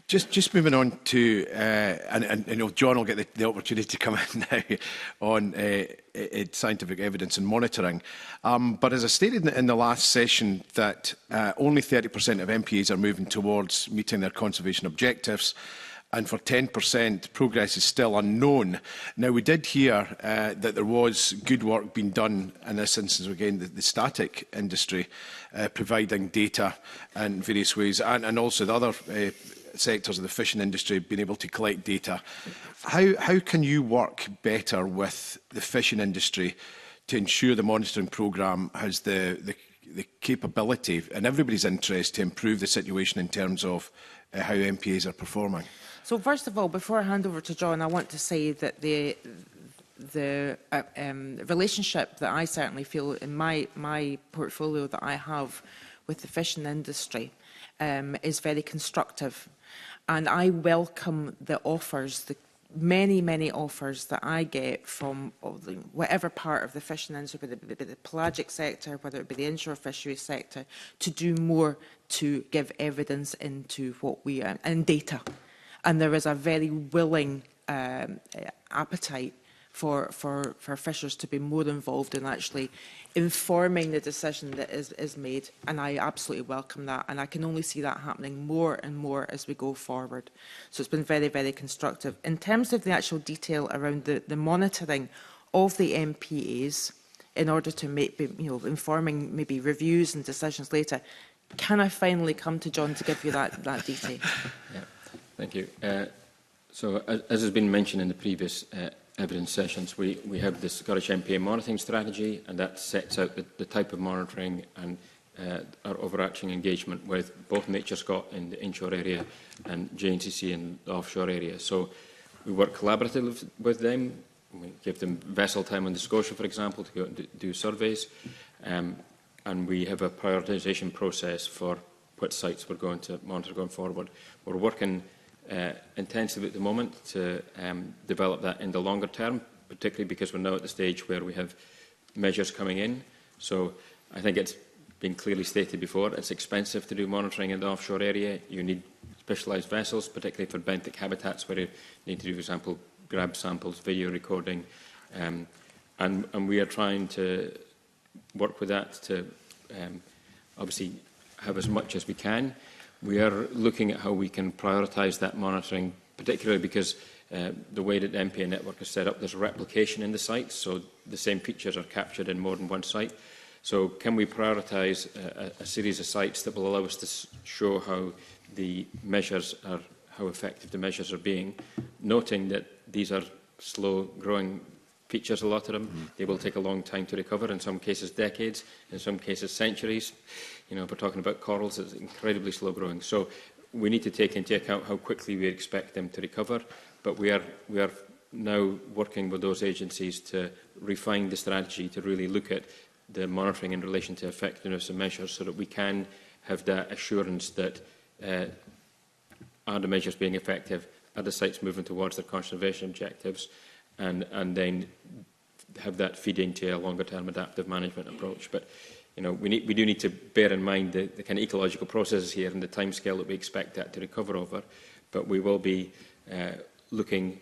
Just moving on to, and John will get the opportunity to come in now on scientific evidence and monitoring. But as I stated in the last session, that only 30% of MPAs are moving towards meeting their conservation objectives, and for 10%, progress is still unknown. Now, we did hear that there was good work being done, in this instance, again, the static industry, providing data in various ways, and also the other sectors of the fishing industry being able to collect data. How can you work better with the fishing industry to ensure the monitoring programme has the capability, in everybody's interest, to improve the situation in terms of how MPAs are performing? So first of all, before I hand over to John, I want to say that the relationship that I certainly feel in my portfolio that I have with the fishing industry is very constructive. And I welcome the offers, the many offers that I get from whatever part of the fishing industry, whether it be the pelagic sector, whether it be the inshore fisheries sector, to do more to give evidence into what we and data. And there is a very willing appetite for fishers to be more involved in actually informing the decision that is made, and I absolutely welcome that, and I can only see that happening more and more as we go forward. So it's been very constructive. In terms of the actual detail around the monitoring of the MPAs, in order to make, informing maybe reviews and decisions later, can I finally come to John to give you that detail? Yeah, thank you. So, as has been mentioned in the previous evidence sessions, we have the Scottish MPA monitoring strategy, and that sets out the type of monitoring and our overarching engagement with both NatureScot in the inshore area and JNCC in the offshore area. So we work collaboratively with them. We give them vessel time on the Scotia, for example, to go and do surveys. And we have a prioritisation process for what sites we're going to monitor going forward. We're working intensively at the moment to develop that in the longer term, particularly because we're now at the stage where we have measures coming in. So I think it's been clearly stated before, it's expensive to do monitoring in the offshore area. You need specialised vessels, particularly for benthic habitats, where you need to do, for example, grab samples, video recording. And we are trying to work with that to obviously have as much as we can. We are looking at how we can prioritise that monitoring, particularly because the way that the MPA network is set up, there's replication in the sites, so the same features are captured in more than one site. So can we prioritise a series of sites that will allow us to show how the measures are, how effective the measures are being, noting that these are slow-growing features, a lot of them. They will take a long time to recover, in some cases decades, in some cases centuries. You know, if we're talking about corals, it's incredibly slow-growing. So we need to take into account how quickly we expect them to recover. But we are now working with those agencies to refine the strategy to really look at the monitoring in relation to effectiveness of measures, so that we can have that assurance that are the measures being effective, are the sites moving towards their conservation objectives, and then have that feed into a longer-term adaptive management approach. But you know, we do need to bear in mind the kind of ecological processes here and the timescale that we expect that to recover over. But we will be looking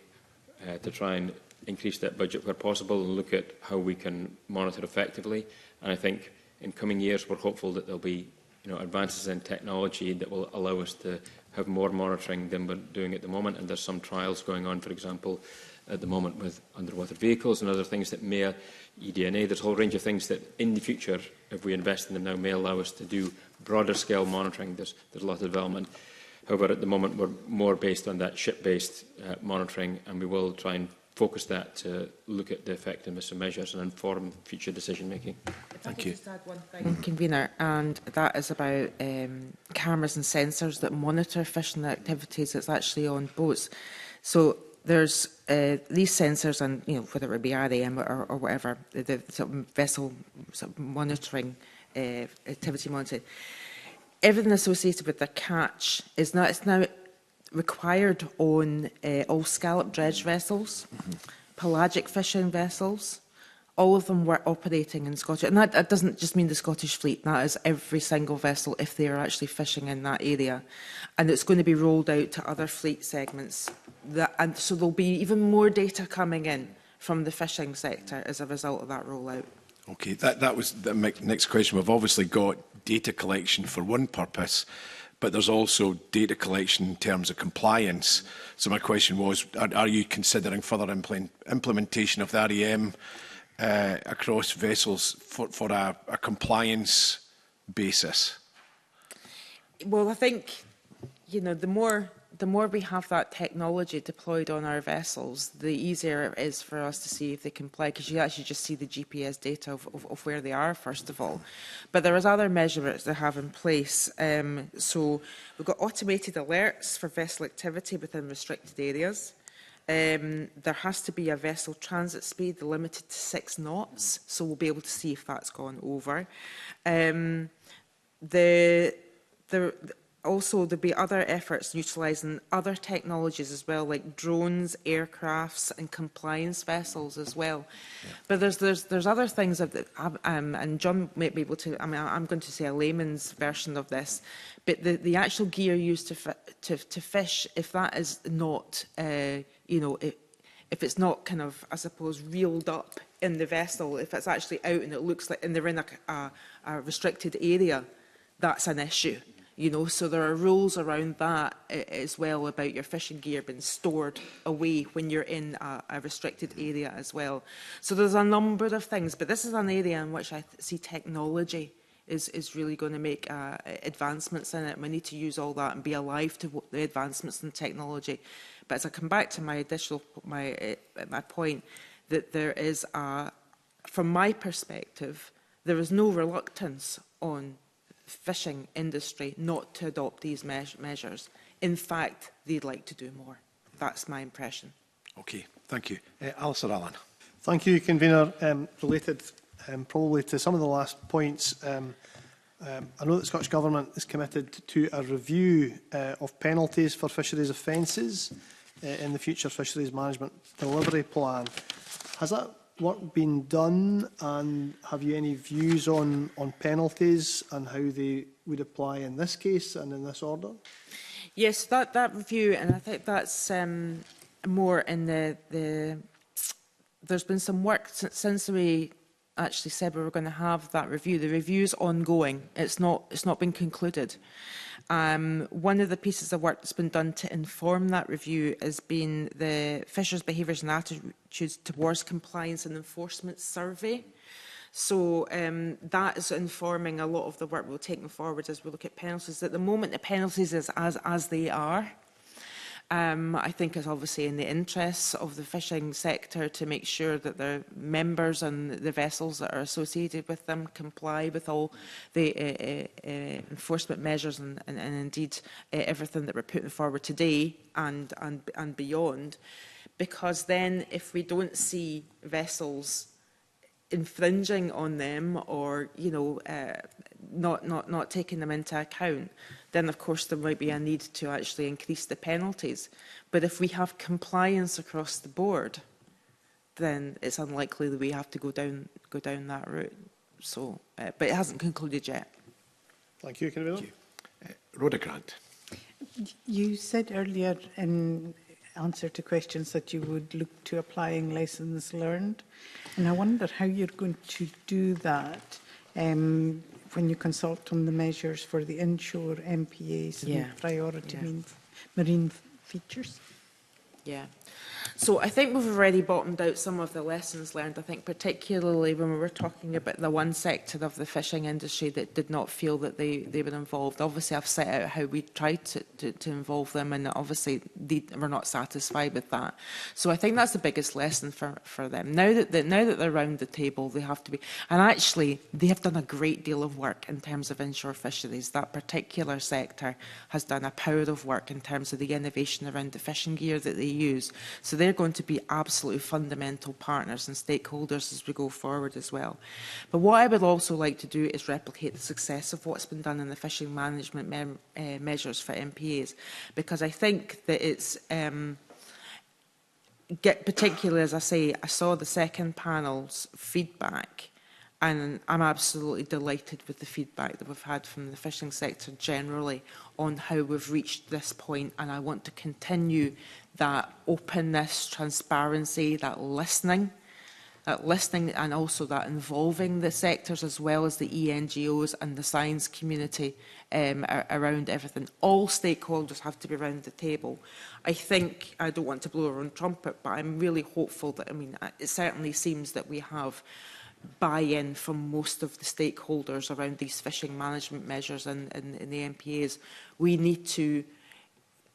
to try and increase that budget where possible and look at how we can monitor effectively. And I think in coming years we're hopeful that there'll be advances in technology that will allow us to have more monitoring than we're doing at the moment. And there's some trials going on, for example, at the moment with underwater vehicles and other things that may, eDNA, there's a whole range of things that in the future, if we invest in them now, may allow us to do broader scale monitoring. There's a lot of development. However, at the moment, we're more based on that ship-based monitoring, and we will try and focus that to look at the effectiveness of measures and inform future decision-making. Thank you. Just add one thing, Convener, and that is about cameras and sensors that monitor fishing activities that's actually on boats. So there's these sensors, and whether it be RAM or whatever, the sort of vessel sort of monitoring, activity monitoring, everything associated with the catch is now, it's now required on all scallop dredge vessels, pelagic fishing vessels. All of them were operating in Scottish, and that doesn't just mean the Scottish fleet, that is every single vessel if they are actually fishing in that area. And it's going to be rolled out to other fleet segments. And so there'll be even more data coming in from the fishing sector as a result of that rollout. Okay, that was the next question. We've obviously got data collection for one purpose, but there's also data collection in terms of compliance. So my question was, are you considering further implementation of the REM across vessels for a compliance basis? Well, I think, the more we have that technology deployed on our vessels, the easier it is for us to see if they comply, because you actually just see the GPS data of where they are, first of all. But there is other measurements they have in place. So we've got automated alerts for vessel activity within restricted areas. There has to be a vessel transit speed limited to 6 knots, so we'll be able to see if that's gone over. Also, there'll be other efforts utilising other technologies as well, like drones, aircrafts and compliance vessels as well. Yeah. But there's other things that, and John might be able to, I mean, I'm going to say a layman's version of this, but the actual gear used to fish, if that is not, you know, if it's not kind of, I suppose, reeled up in the vessel, if it's actually out and it looks like, and they're in a restricted area, that's an issue. You know, so there are rules around that as well about your fishing gear being stored away when you're in a restricted area as well. So there's a number of things, but this is an area in which I see technology is really going to make advancements in it. We need to use all that and be alive to the advancements in technology. But as I come back to my point, that there is, from my perspective, there is no reluctance on fishing industry not to adopt these measures. In fact, they'd like to do more. That's my impression. Okay, thank you. Alistair Allen. Thank you, Convener. Related probably to some of the last points, I know that the Scottish Government is committed to a review of penalties for fisheries offences in the future Fisheries Management Delivery Plan. Has that work been done, and have you any views on penalties and how they would apply in this case and in this order? Yes, that review, and I think that's more in the there's been some work since we actually said we were going to have that review. The review's ongoing. It's not been concluded. One of the pieces of work that's been done to inform that review has been the Fishers' Behaviours and Attitudes Towards Compliance and Enforcement Survey. So that is informing a lot of the work we're taking forward as we look at penalties. At the moment, the penalties is as they are. I think it's obviously in the interests of the fishing sector to make sure that the members and the vessels that are associated with them comply with all the enforcement measures and indeed everything that we're putting forward today and beyond. Because then if we don't see vessels infringing on them or, you know, not taking them into account, then of course there might be a need to actually increase the penalties. But if we have compliance across the board, then it's unlikely that we have to go down that route. So, but it hasn't concluded yet. Thank you, Convener. Rhoda Grant. You said earlier in answer to questions that you would look to applying lessons learned, and I wonder how you're going to do that when you consult on the measures for the inshore MPAs and priority marine features. Yeah. So I think we've already bottomed out some of the lessons learned. I think particularly when we were talking about the one sector of the fishing industry that did not feel that they were involved. Obviously, I've set out how we tried to involve them, and obviously they were not satisfied with that. So I think that's the biggest lesson for them. Now that they're around the table, they have to be. And actually, they have done a great deal of work in terms of inshore fisheries. That particular sector has done a power of work in terms of the innovation around the fishing gear that they use. So they're going to be absolutely fundamental partners and stakeholders as we go forward as well. But what I would also like to do is replicate the success of what's been done in the fishing management measures for MPAs, because I think that it's particularly, as I say, I saw the second panel's feedback, and I'm absolutely delighted with the feedback that we've had from the fishing sector generally on how we've reached this point, and I want to continue that openness, transparency, that listening and also that involving the sectors as well as the ENGOs and the science community around everything. All stakeholders have to be around the table. I think, I don't want to blow our own trumpet, but I'm really hopeful that, I mean, it certainly seems that we have buy-in from most of the stakeholders around these fishing management measures and the MPAs. We need to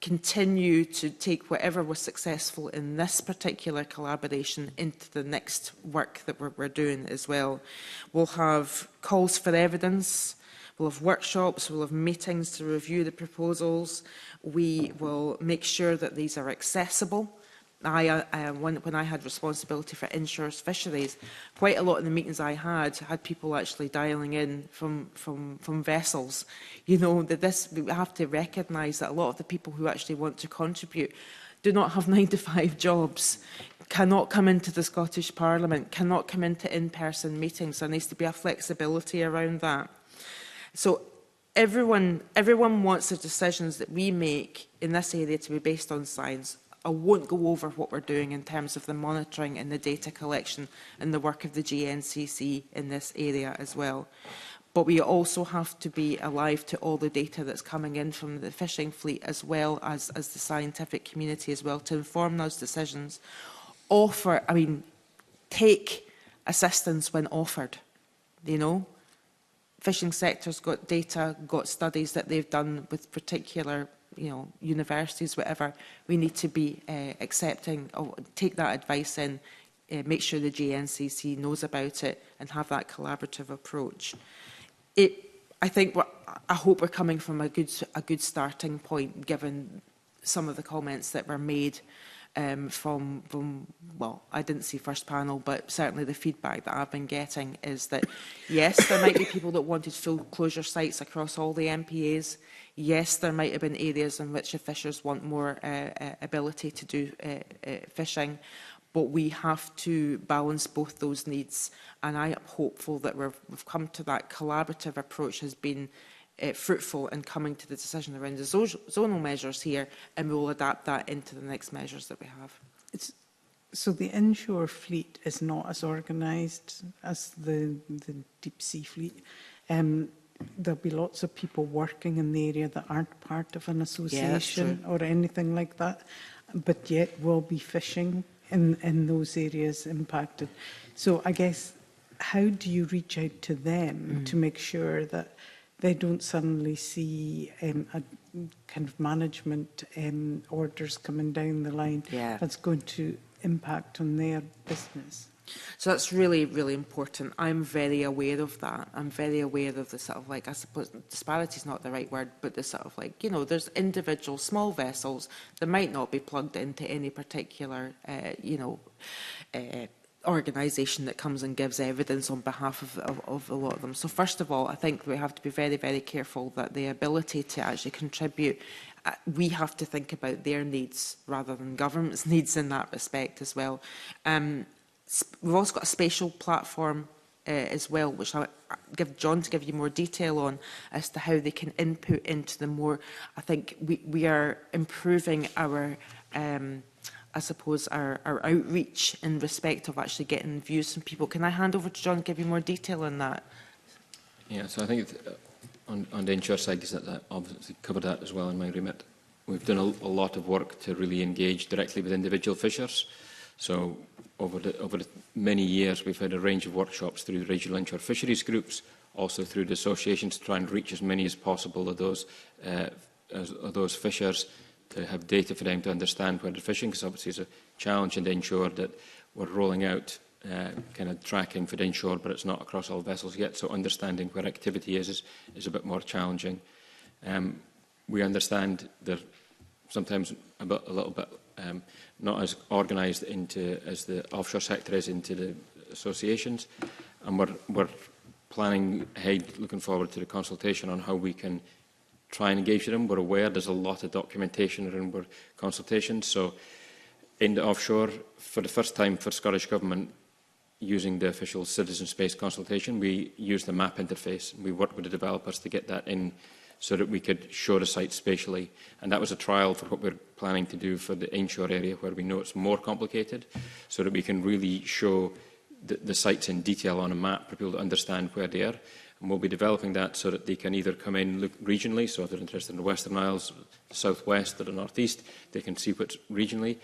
continue to take whatever was successful in this particular collaboration into the next work that we're doing as well. We'll have calls for evidence, we'll have workshops, we'll have meetings to review the proposals. We will make sure that these are accessible, when I had responsibility for inshores fisheries, quite a lot of the meetings I had people actually dialing in from vessels. You know, that we have to recognise that a lot of the people who actually want to contribute do not have 9-to-5 jobs, cannot come into the Scottish Parliament, cannot come into in-person meetings. There needs to be a flexibility around that. So everyone wants the decisions that we make in this area to be based on science. I won't go over what we're doing in terms of the monitoring and the data collection and the work of the GNCC in this area as well. But we also have to be alive to all the data that's coming in from the fishing fleet as well as the scientific community as well to inform those decisions. Take assistance when offered, you know. Fishing sector's got data, got studies that they've done with particular universities, whatever. We need to be accepting, or take that advice in, make sure the GNCC knows about it and have that collaborative approach. I hope we're coming from a good starting point, given some of the comments that were made well, I didn't see first panel, but certainly the feedback that I've been getting is that, yes, there might be people that wanted full closure sites across all the MPAs. Yes, there might have been areas in which the fishers want more ability to do fishing, but we have to balance both those needs. And I am hopeful that we've come to that collaborative approach has been fruitful in coming to the decision around the zonal measures here, and we will adapt that into the next measures that we have. So the inshore fleet is not as organised as the deep sea fleet. There'll be lots of people working in the area that aren't part of an association or anything like that, but yet will be fishing in those areas impacted. So I guess, how do you reach out to them to make sure that they don't suddenly see a kind of management orders coming down the line that's going to impact on their business? So that's really, really important. I'm very aware of that. I'm very aware of the sort of I suppose disparity is not the right word, but the sort of there's individual small vessels that might not be plugged into any particular, organisation that comes and gives evidence on behalf of a lot of them. So first of all, I think we have to be very, very careful that the ability to actually contribute, we have to think about their needs rather than government's needs in that respect as well. We've also got a spatial platform as well, which I'll give John to give you more detail on as to how they can input into the more. I think we are improving our I suppose, our outreach in respect of actually getting views from people. Can I hand over to John to give you more detail on that? Yeah, so I think on the inshore side, because that obviously covered that as well in my remit. We've done a lot of work to really engage directly with individual fishers. So over the many years, we've had a range of workshops through the regional inshore fisheries groups, also through the associations, to try and reach as many as possible of those fishers, to have data for them to understand where they're fishing, because obviously it's a challenge in the inshore that we're rolling out kind of tracking for the inshore, but it's not across all vessels yet, so understanding where activity is a bit more challenging. We understand they're sometimes a little bit not as organised as the offshore sector is into the associations, and we're planning ahead, looking forward to the consultation on how we can try and engage with them. We're aware there's a lot of documentation around our consultations. So in the offshore, for the first time for Scottish Government, using the official citizen-based consultation, we use the map interface. We worked with the developers to get that in so that we could show the site spatially. And that was a trial for what we're planning to do for the inshore area, where we know it's more complicated, so that we can really show the sites in detail on a map for people to understand where they are. And we'll be developing that so that they can either come in, look regionally, so if they're interested in the Western Isles, the South West or the North East, they can see what's regionally.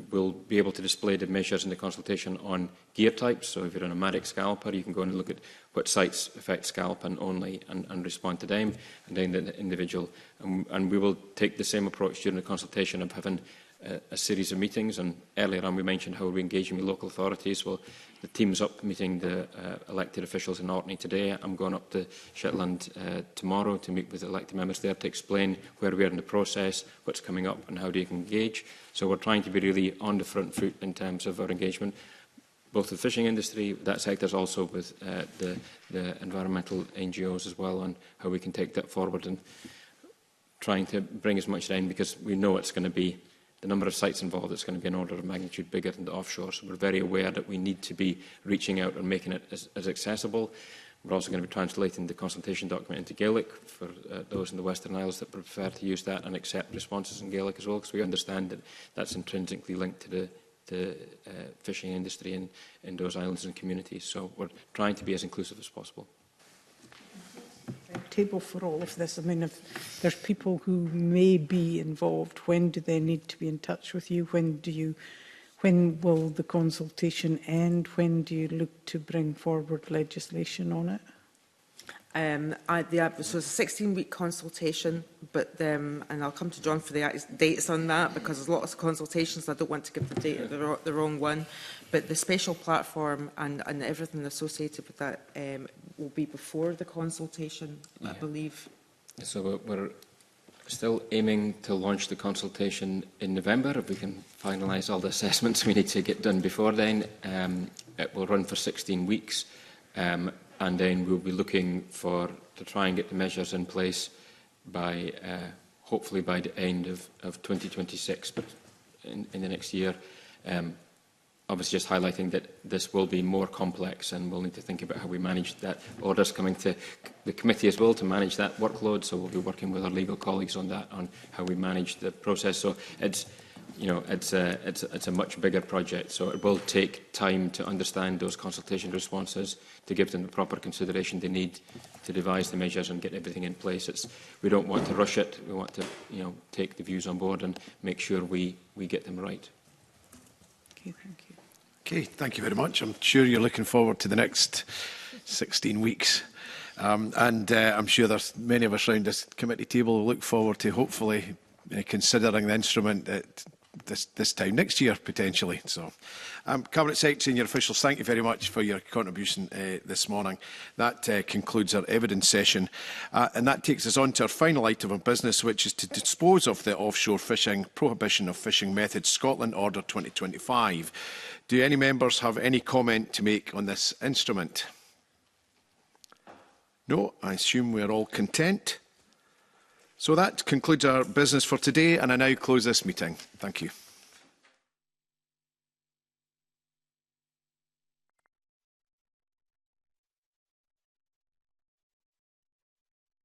We'll be able to display the measures in the consultation on gear types. So if you're on a Matic scalper, you can go and look at what sites affect scalping only and respond to them, and then the individual. And we will take the same approach during the consultation of having a series of meetings, and earlier on we mentioned how we're engaging with local authorities. Well, the team's up meeting the elected officials in Orkney today. I'm going up to Shetland tomorrow to meet with elected members there to explain where we are in the process, what's coming up and how they can engage. So we're trying to be really on the front foot in terms of our engagement, both the fishing industry, that sector, is also with the environmental NGOs as well, on how we can take that forward and trying to bring as much down, because we know it's going to be, the number of sites involved, it's going to be an order of magnitude bigger than the offshore. So we're very aware that we need to be reaching out and making it as accessible. We're also going to be translating the consultation document into Gaelic for those in the Western Isles that prefer to use that and accept responses in Gaelic as well, because we understand that that's intrinsically linked to the fishing industry in those islands and communities. So we're trying to be as inclusive as possible. Table for all of this. I mean, if there's people who may be involved, when do they need to be in touch with you? When will the consultation end? When do you look to bring forward legislation on it? So it's a 16-week consultation, but and I'll come to John for the dates on that, because there's lots of consultations. I don't want to give the date the wrong one, but the spatial platform and everything associated with that will be before the consultation, I believe. So we're still aiming to launch the consultation in November, if we can finalise all the assessments we need to get done before then. It will run for 16 weeks. And then we'll be looking to try and get the measures in place by, hopefully by the end of 2026, but in the next year. Obviously just highlighting that this will be more complex, and we'll need to think about how we manage that. Orders coming to the committee as well to manage that workload, so we'll be working with our legal colleagues on that, on how we manage the process. So it's a much bigger project, so it will take time to understand those consultation responses, to give them the proper consideration they need to devise the measures and get everything in place. We don't want to rush it. We want to take the views on board and make sure we get them right. Okay, thank you. Okay, thank you very much. I'm sure you're looking forward to the next 16 weeks. I'm sure there's many of us around this committee table who look forward to hopefully considering the instrument this time next year, potentially. So, Cabinet Secretary and your officials, thank you very much for your contribution this morning. That concludes our evidence session. And that takes us on to our final item of business, which is to dispose of the offshore fishing Prohibition of Fishing Methods Scotland Order 2025. Do any members have any comment to make on this instrument? No, I assume we're all content. So that concludes our business for today, and I now close this meeting. Thank you.